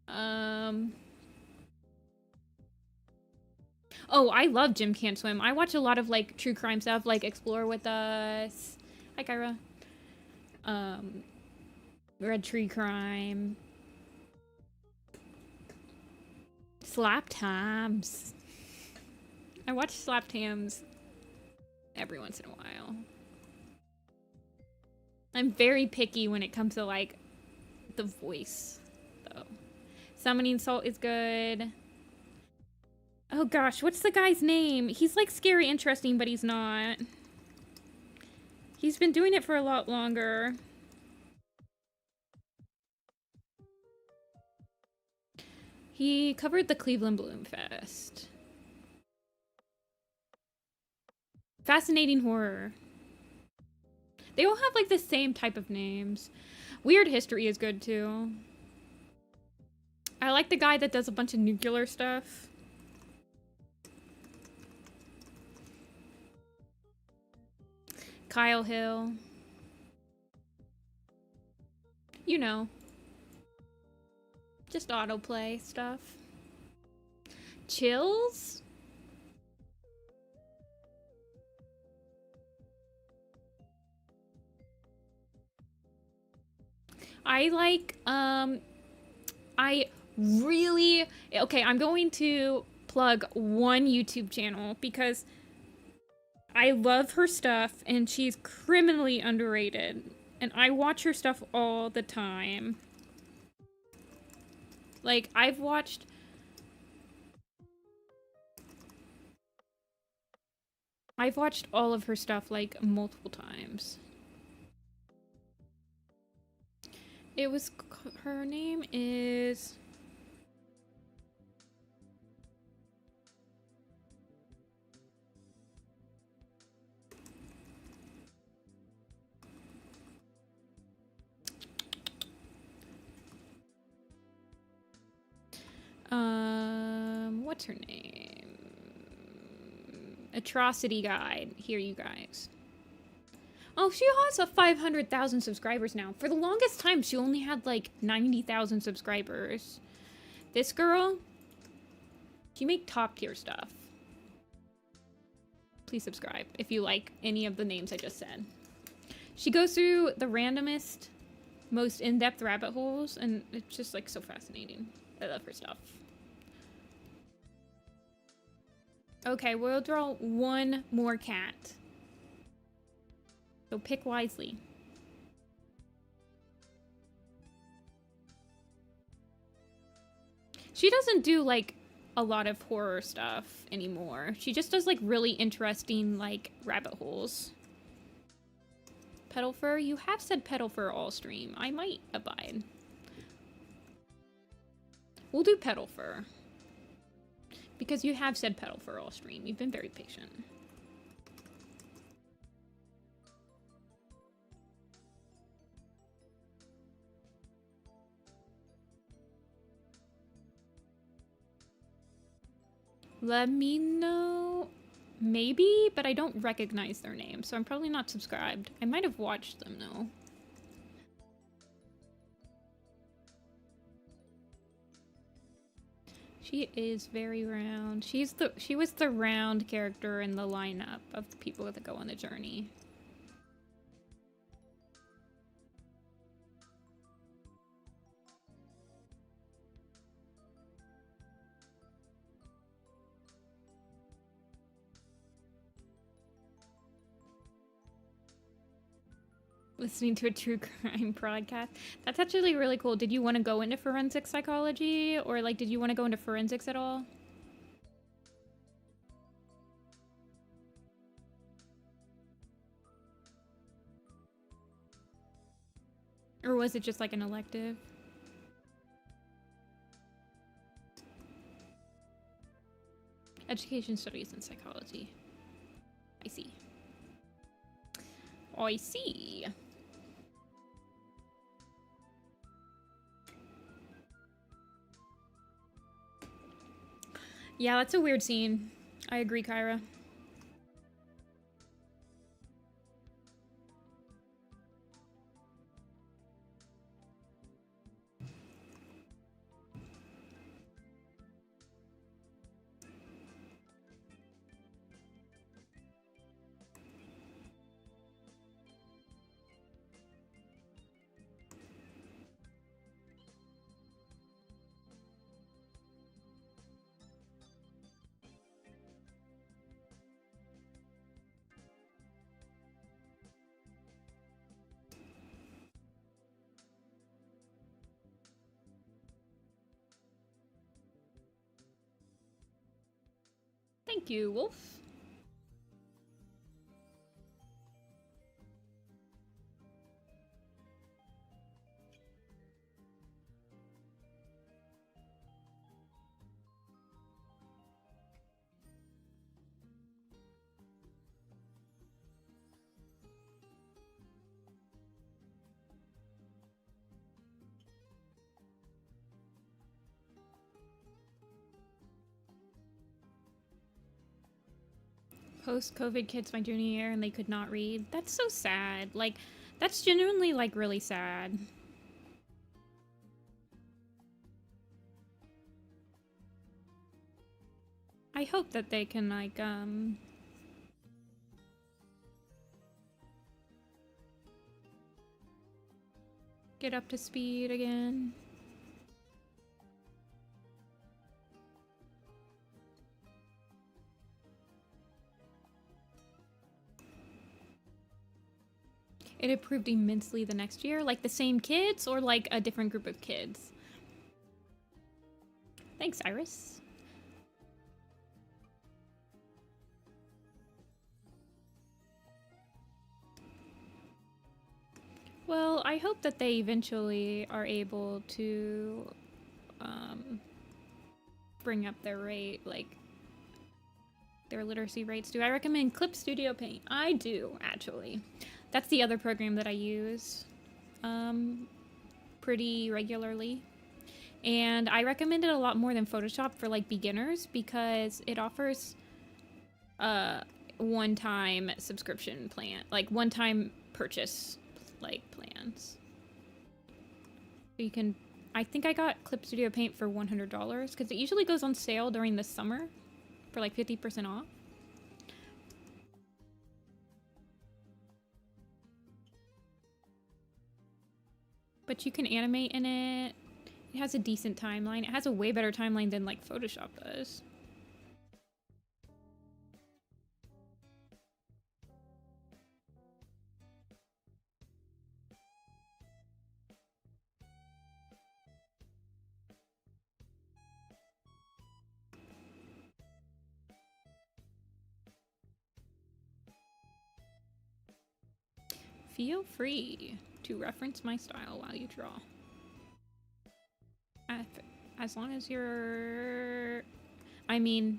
Oh, I love Jim Can't Swim. I watch a lot of like true crime stuff, like Explore With Us. Hi, Kyra. Red Tree Crime. Slap Times. I watch Slap Times every once in a while. I'm very picky when it comes to like the voice, though. Summoning Salt is good. Oh gosh, what's the guy's name? He's like scary interesting, but he's not. He's been doing it for a lot longer. He covered the Cleveland Balloon Fest. Fascinating Horror. They all have like the same type of names. Weird History is good too. I like the guy that does a bunch of nuclear stuff. Kyle Hill. You know. Just autoplay stuff. Chills? I like, I really... Okay, I'm going to plug one YouTube channel because I love her stuff and she's criminally underrated. And I watch her stuff all the time. Like, I've watched all of her stuff, like, multiple times. It was... her name is... what's her name? Atrocity Guide. Here, you guys. Oh, she has a 500,000 subscribers now. For the longest time, she only had like 90,000 subscribers. This girl, she make top tier stuff. Please subscribe if you like any of the names I just said. She goes through the randomest, most in-depth rabbit holes, and it's just like so fascinating. I love her stuff. Okay, we'll draw one more cat. So pick wisely. She doesn't do like a lot of horror stuff anymore. She just does like really interesting like rabbit holes. Petal fur? You have said petal fur all stream. I might abide. We'll do petal fur. Because you have said petal fur all stream. You've been very patient. Let me know. Maybe, but I don't recognize their name, so I'm probably not subscribed. I might have watched them though. She is very round. She was the round character in the lineup of the people that go on the journey. Listening to a true crime podcast. That's actually really cool. Did you want to go into forensic psychology, or like did you want to go into forensics at all? Or was it just like an elective? Education studies and psychology. I see. I see. Yeah, that's a weird scene. I agree, Kyra. Thank you, Wolf. Post-COVID kids my junior year and they could not read. That's so sad. Like, that's genuinely, like, really sad. I hope that they can, like, get up to speed again. It improved immensely the next year? Like the same kids or like a different group of kids? Thanks, Iris. Well, I hope that they eventually are able to bring up their rate, like their literacy rates. Do I recommend Clip Studio Paint? I do, actually. That's the other program that I use pretty regularly. And I recommend it a lot more than Photoshop for like beginners because it offers one-time subscription plan, like one-time purchase like plans. So you can, I think I got Clip Studio Paint for $100 because it usually goes on sale during the summer for like 50% off. But you can animate in it. It has a decent timeline. It has a way better timeline than like Photoshop does. Feel free to reference my style while you draw. As long as you're... I mean,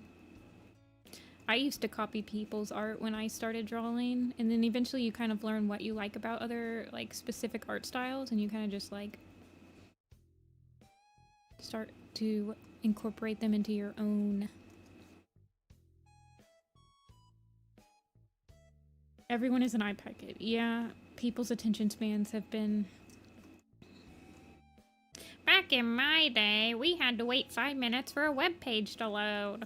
I used to copy people's art when I started drawing, and then eventually you kind of learn what you like about other, like, specific art styles, and you kind of just, like, start to incorporate them into your own. Everyone is an iPad kid. Yeah, people's attention spans have been... Back in my day, we had to wait 5 minutes for a web page to load.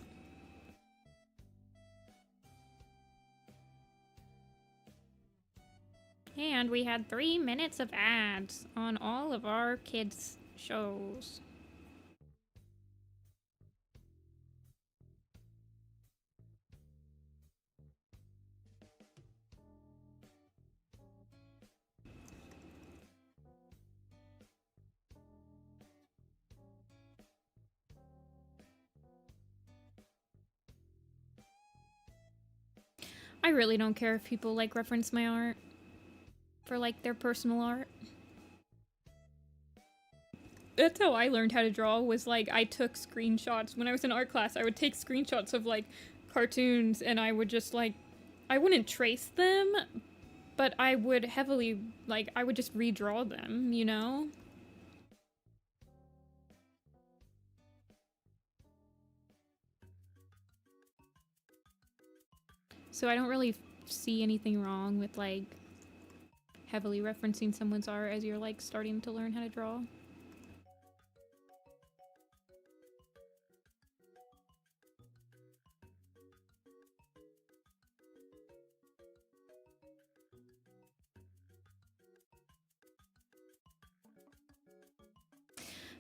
And we had 3 minutes of ads on all of our kids' shows. I really don't care if people, like, reference my art for, like, their personal art. That's how I learned how to draw, was, like, I took screenshots. When I was in art class, I would take screenshots of, like, cartoons, and I would just, like, I wouldn't trace them, but I would heavily, like, I would just redraw them, you know? So I don't really see anything wrong with, like, heavily referencing someone's art as you're, like, starting to learn how to draw.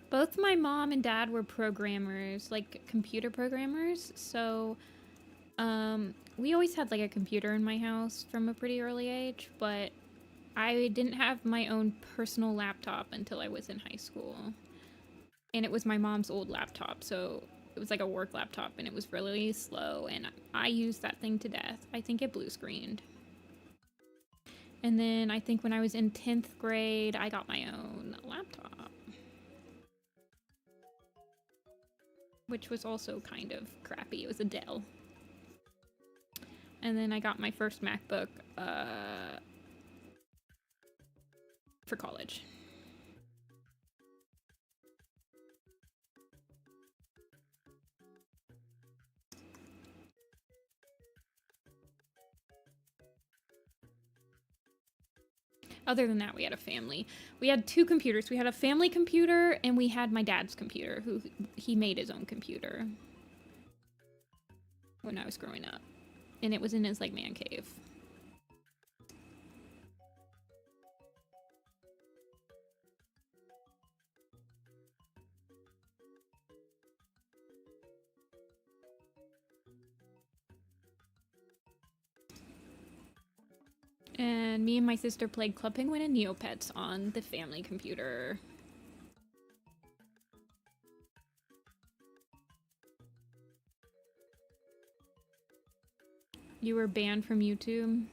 Both my mom and dad were programmers, like computer programmers, so we always had like a computer in my house from a pretty early age, but I didn't have my own personal laptop until I was in high school. And it was my mom's old laptop, so it was like a work laptop, and it was really slow, and I used that thing to death. I think it blue screened. And then I think when I was in 10th grade, I got my own laptop. Which was also kind of crappy. It was a Dell. And then I got my first MacBook for college. Other than that, we had a family. We had 2 computers. We had a family computer, and we had my dad's computer, who he made his own computer when I was growing up. And it was in his, like, man cave. And me and my sister played Club Penguin and Neopets on the family computer. You were banned from YouTube.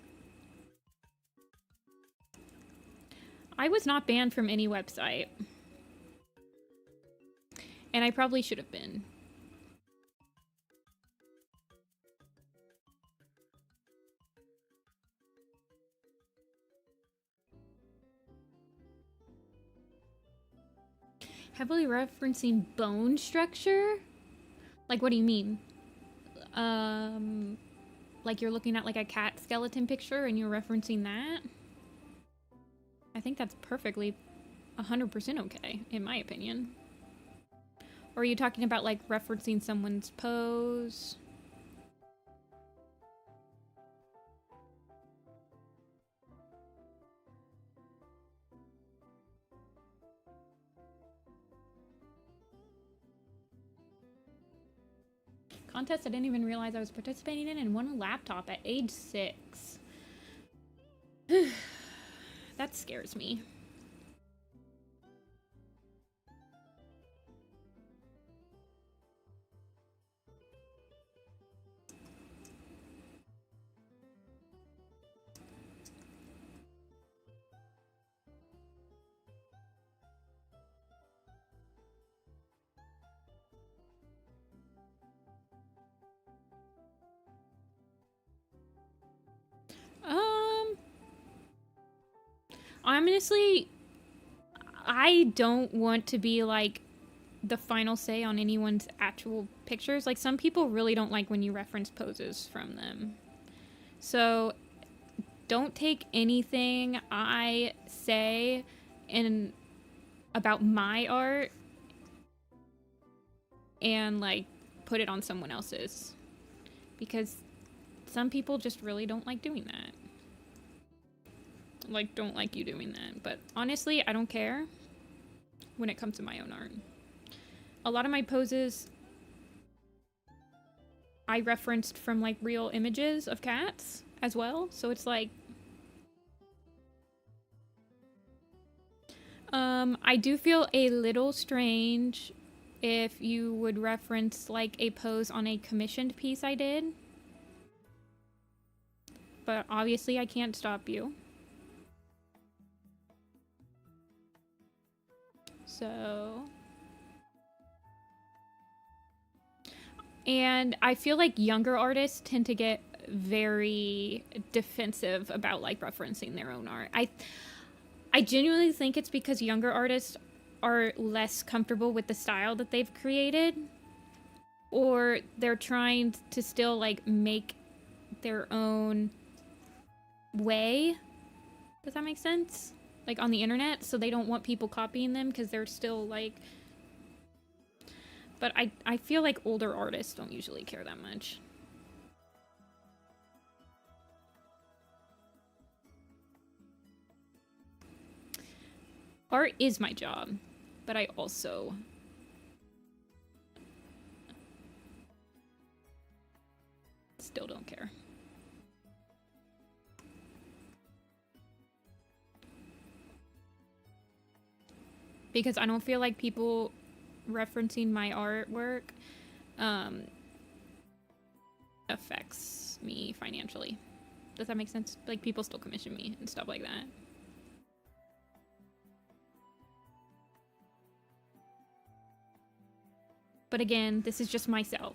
I was not banned from any website. And I probably should have been. Heavily referencing bone structure? Like, what do you mean? Like you're looking at like a cat skeleton picture and you're referencing that? I think that's perfectly 100% okay, in my opinion. Or are you talking about like referencing someone's pose? Contest I didn't even realize I was participating in and won a laptop at age 6. That scares me. Honestly, I don't want to be like the final say on anyone's actual pictures. Like, some people really don't like when you reference poses from them. So don't take anything I say about my art and like put it on someone else's, because some people just really don't like doing that. Like, don't like you doing that. But honestly, I don't care when it comes to my own art. A lot of my poses I referenced from like real images of cats as well. So it's like, I do feel a little strange if you would reference like a pose on a commissioned piece I did. But obviously I can't stop you. So, and I feel like younger artists tend to get very defensive about like referencing their own art. I genuinely think it's because younger artists are less comfortable with the style that they've created, or they're trying to still like make their own way. Does that make sense? Like on the internet, so they don't want people copying them because they're still like, but I feel like older artists don't usually care that much. Art is my job, but I also still don't care. Because I don't feel like people referencing my artwork affects me financially. Does that make sense? Like, people still commission me and stuff like that. But again, this is just myself.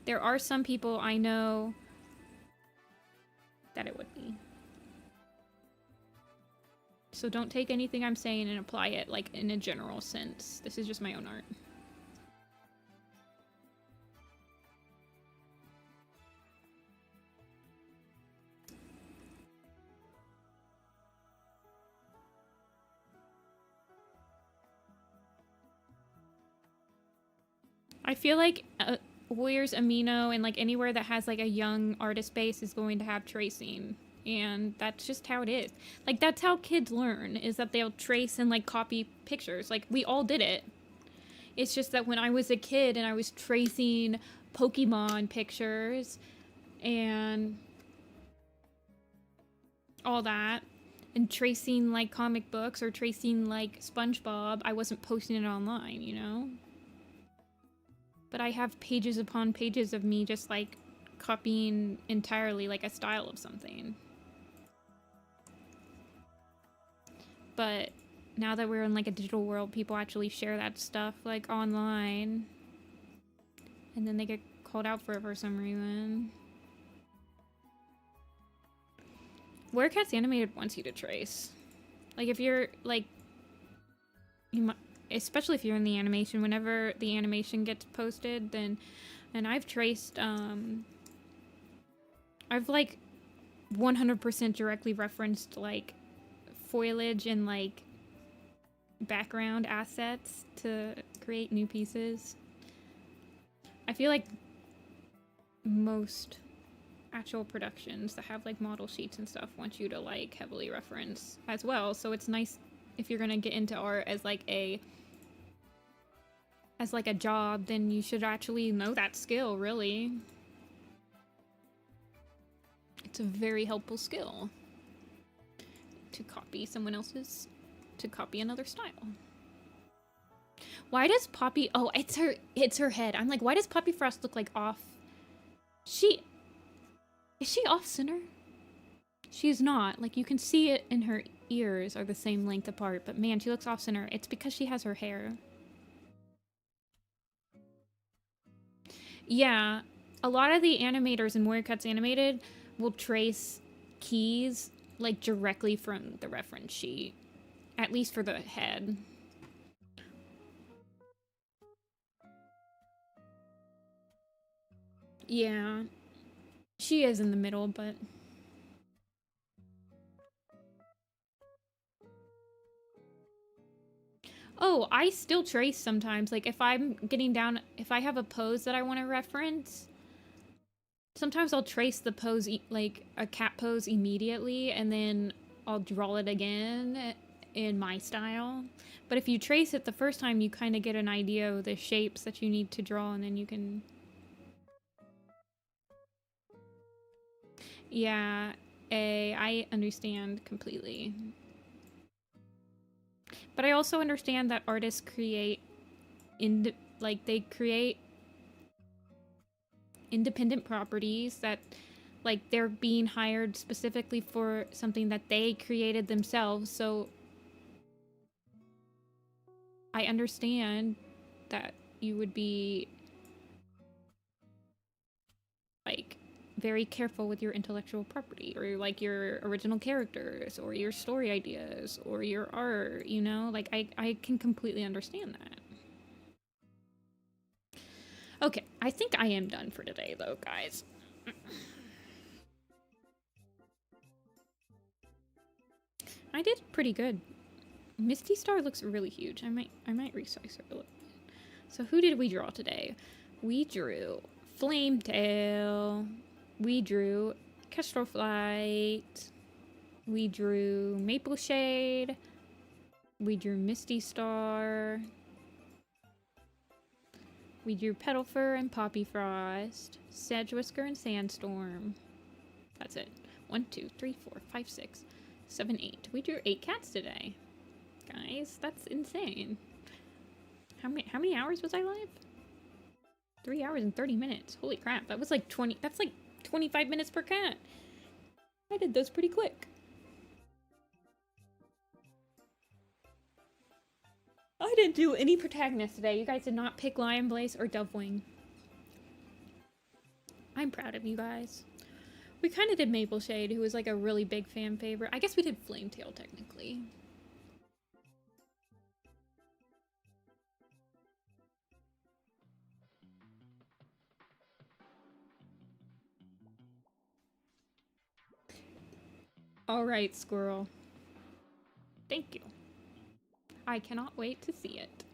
There are some people I know that it would be. So don't take anything I'm saying and apply it like in a general sense. This is just my own art. I feel like Warriors Amino and like anywhere that has like a young artist base is going to have tracing. And that's just how it is. Like, that's how kids learn, is that they'll trace and like copy pictures. Like, we all did it. It's just that when I was a kid and I was tracing Pokemon pictures and all that, and tracing like comic books or tracing like SpongeBob, I wasn't posting it online, you know? But I have pages upon pages of me just like copying entirely like a style of something. But now that we're in like a digital world, people actually share that stuff like online. And then they get called out for it for some reason. Werecats Animated wants you to trace. Like if you're like, you might, especially if you're in the animation, whenever the animation gets posted, then, and I've traced, I've like 100% directly referenced like foliage and like background assets to create new pieces. I feel like most actual productions that have like model sheets and stuff want you to like heavily reference as well, so it's nice if you're gonna get into art as like a job, then you should actually know that skill. Really, it's a very helpful skill to copy someone else's, to copy another style. Why does Poppy, oh, it's her head. I'm like, why does Poppy Frost look like off? Is she off center? She's not. Like, you can see it in her ears are the same length apart, but man, she looks off center. It's because she has her hair. Yeah, a lot of the animators in Werecats Animated will trace keys like directly from the reference sheet, at least for the head. Yeah, she is in the middle, but oh, I still trace sometimes. Like if I'm getting down, if I have a pose that I want to reference, sometimes I'll trace the pose, like a cat pose immediately, and then I'll draw it again in my style. But if you trace it the first time, you kind of get an idea of the shapes that you need to draw, and then you can... Yeah, I understand completely. But I also understand that artists create, they create independent properties that, like, they're being hired specifically for something that they created themselves, so I understand that you would be, like, very careful with your intellectual property, or like your original characters, or your story ideas, or your art, you know? Like, I can completely understand that. Okay, I think I am done for today though, guys. I did pretty good. Misty Star looks really huge. I might resize her a little bit. So who did we draw today? We drew Flametail. We drew Kestrel Flight. We drew Maple Shade. We drew Misty Star. We drew Petalfur and Poppy Frost. Sedge Whisker and Sandstorm. That's it. 1, 2, 3, 4, 5, 6, 7, 8. We drew 8 cats today. Guys, that's insane. How many hours was I live? 3 hours and 30 minutes. Holy crap. That was like 20. That's like 25 minutes per cat. I did those pretty quick. I didn't do any protagonists today. You guys did not pick Lion Blaze or Dovewing. I'm proud of you guys. We kind of did Maple Shade, who was like a really big fan favorite. I guess we did Flametail technically. All right, Squirrel. Thank you. I cannot wait to see it.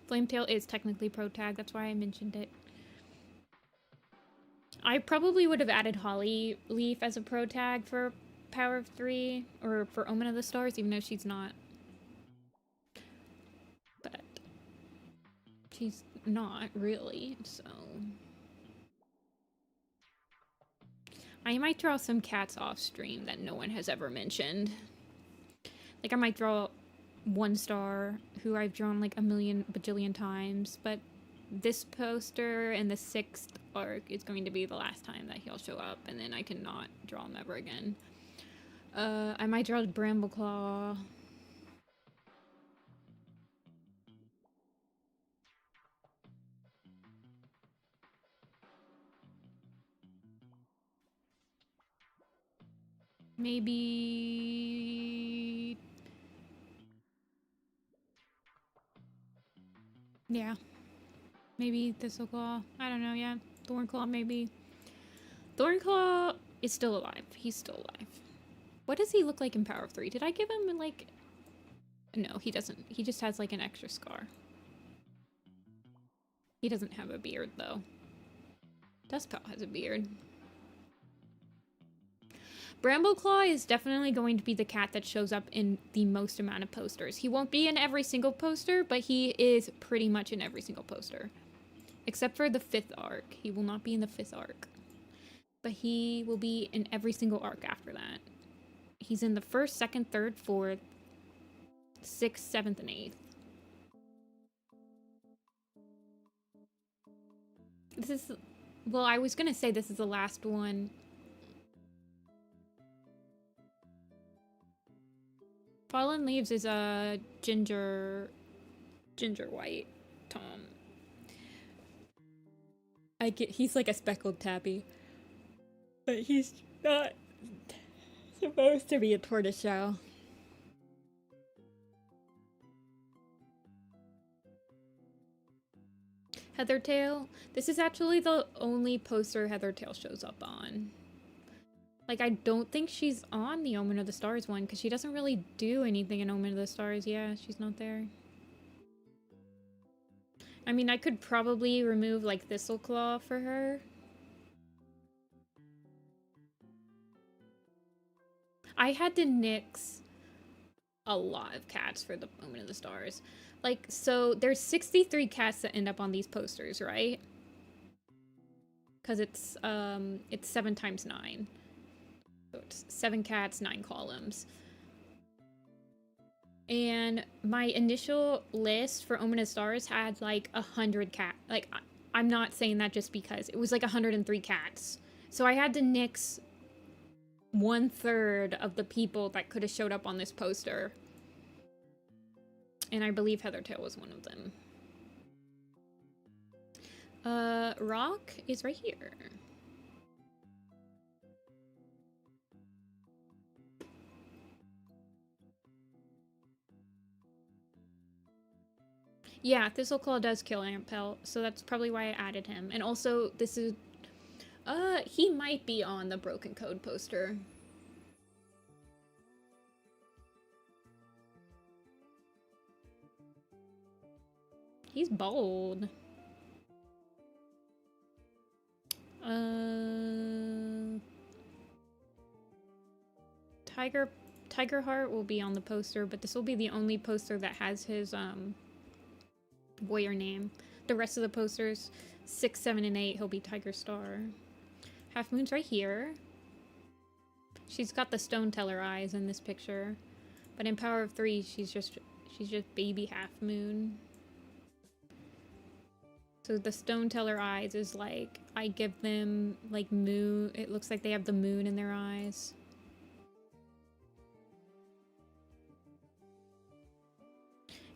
Flametail is technically pro tag, that's why I mentioned it. I probably would have added Holly Leaf as a pro tag for Power of 3, or for Omen of the Stars, even though she's not. But she's not really, so... I might draw some cats off stream that no one has ever mentioned. Like, I might draw 1 star, who I've drawn like a million bajillion times, but this poster and the 6th arc is going to be the last time that he'll show up, and then I cannot draw him ever again. I might draw Brambleclaw. Maybe... yeah. Maybe Thistleclaw. I don't know, yeah. Thornclaw, maybe. Thornclaw is still alive. He's still alive. What does he look like in Power of 3? Did I give him, like... no, he doesn't. He just has, like, an extra scar. He doesn't have a beard, though. Dustpaw has a beard. Brambleclaw is definitely going to be the cat that shows up in the most amount of posters. He won't be in every single poster, but he is pretty much in every single poster. Except for the 5th arc. He will not be in the 5th arc. But he will be in every single arc after that. He's in the 1st, 2nd, 3rd, 4th, 6th, 7th, and 8th. This is... well, I was gonna say this is the last one. Fallen Leaves is a ginger white Tom. He's like a speckled tabby. But he's not supposed to be a tortoiseshell. Heathertail. This is actually the only poster Heathertail shows up on. Like, I don't think she's on the Omen of the Stars one, because she doesn't really do anything in Omen of the Stars. Yeah, she's not there. I mean, I could probably remove, like, Thistleclaw for her. I had to nix a lot of cats for the Omen of the Stars. Like, so there's 63 cats that end up on these posters, right? Because it's 7 times 9. So it's 7 cats, 9 columns. And my initial list for Omen of Stars had like 100 cats. Like, I'm not saying that just because. It was like 103 cats. So I had to nix 1/3 of the people that could have showed up on this poster. And I believe Heathertail was one of them. Rock is right here. Yeah, Thistleclaw does kill Ampel, so that's probably why I added him. And also, this is... he might be on the Broken Code poster. He's bold. Tigerheart will be on the poster, but this will be the only poster that has his, warrior name. The rest of the posters, 6, 7, and 8, he'll be Tiger Star. Half Moon's right here. She's got the Stone Teller eyes in this picture. But in Power of 3, she's just baby Half Moon. So the Stone Teller eyes is like, I give them like moon. It looks like they have the moon in their eyes.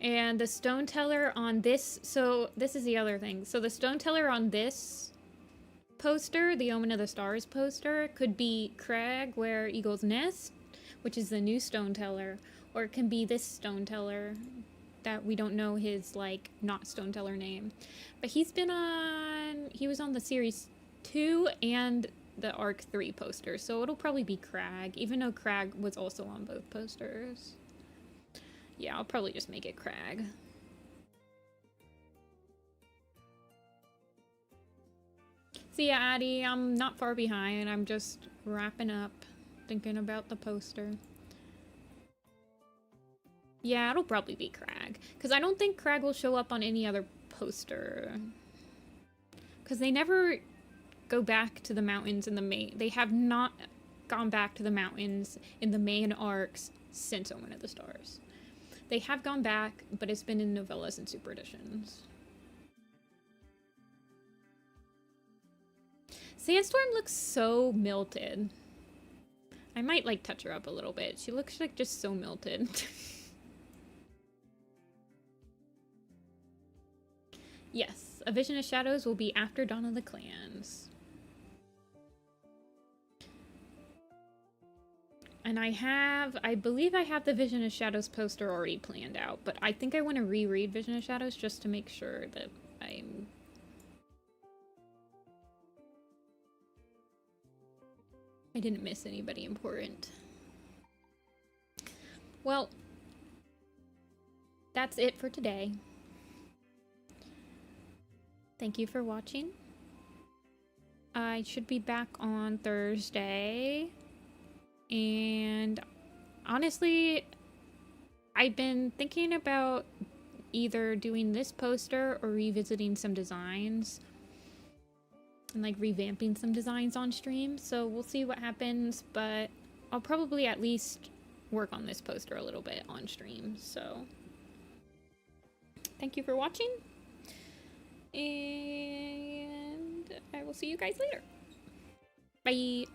And the Stone Teller on this, so this is the other thing. So the Stone Teller on this poster, the Omen of the Stars poster, could be Crag where Eagle's Nest, which is the new Stone Teller, or it can be this Stone Teller that we don't know his, like, not Stone Teller name. But he's been on, he was on the Series 2 and the Arc 3 poster, so it'll probably be Crag, even though Crag was also on both posters. Yeah, I'll probably just make it Crag. So yeah, Addie, I'm not far behind. I'm just wrapping up, thinking about the poster. Yeah, it'll probably be Crag. Because I don't think Crag will show up on any other poster. Because they never go back to the mountains in the main... They have not gone back to the mountains in the main arcs since Omen of the Stars. They have gone back, but it's been in novellas and super editions. Sandstorm looks so melted. I might like touch her up a little bit. She looks like just so melted. Yes, A Vision of Shadows will be after Dawn of the Clans. And I believe I have the Vision of Shadows poster already planned out, but I think I want to reread Vision of Shadows just to make sure that I didn't miss anybody important. Well, that's it for today. Thank you for watching. I should be back on Thursday. And honestly, I've been thinking about either doing this poster or revisiting some designs and like revamping some designs on stream. So we'll see what happens, but I'll probably at least work on this poster a little bit on stream. So thank you for watching, and I will see you guys later. Bye.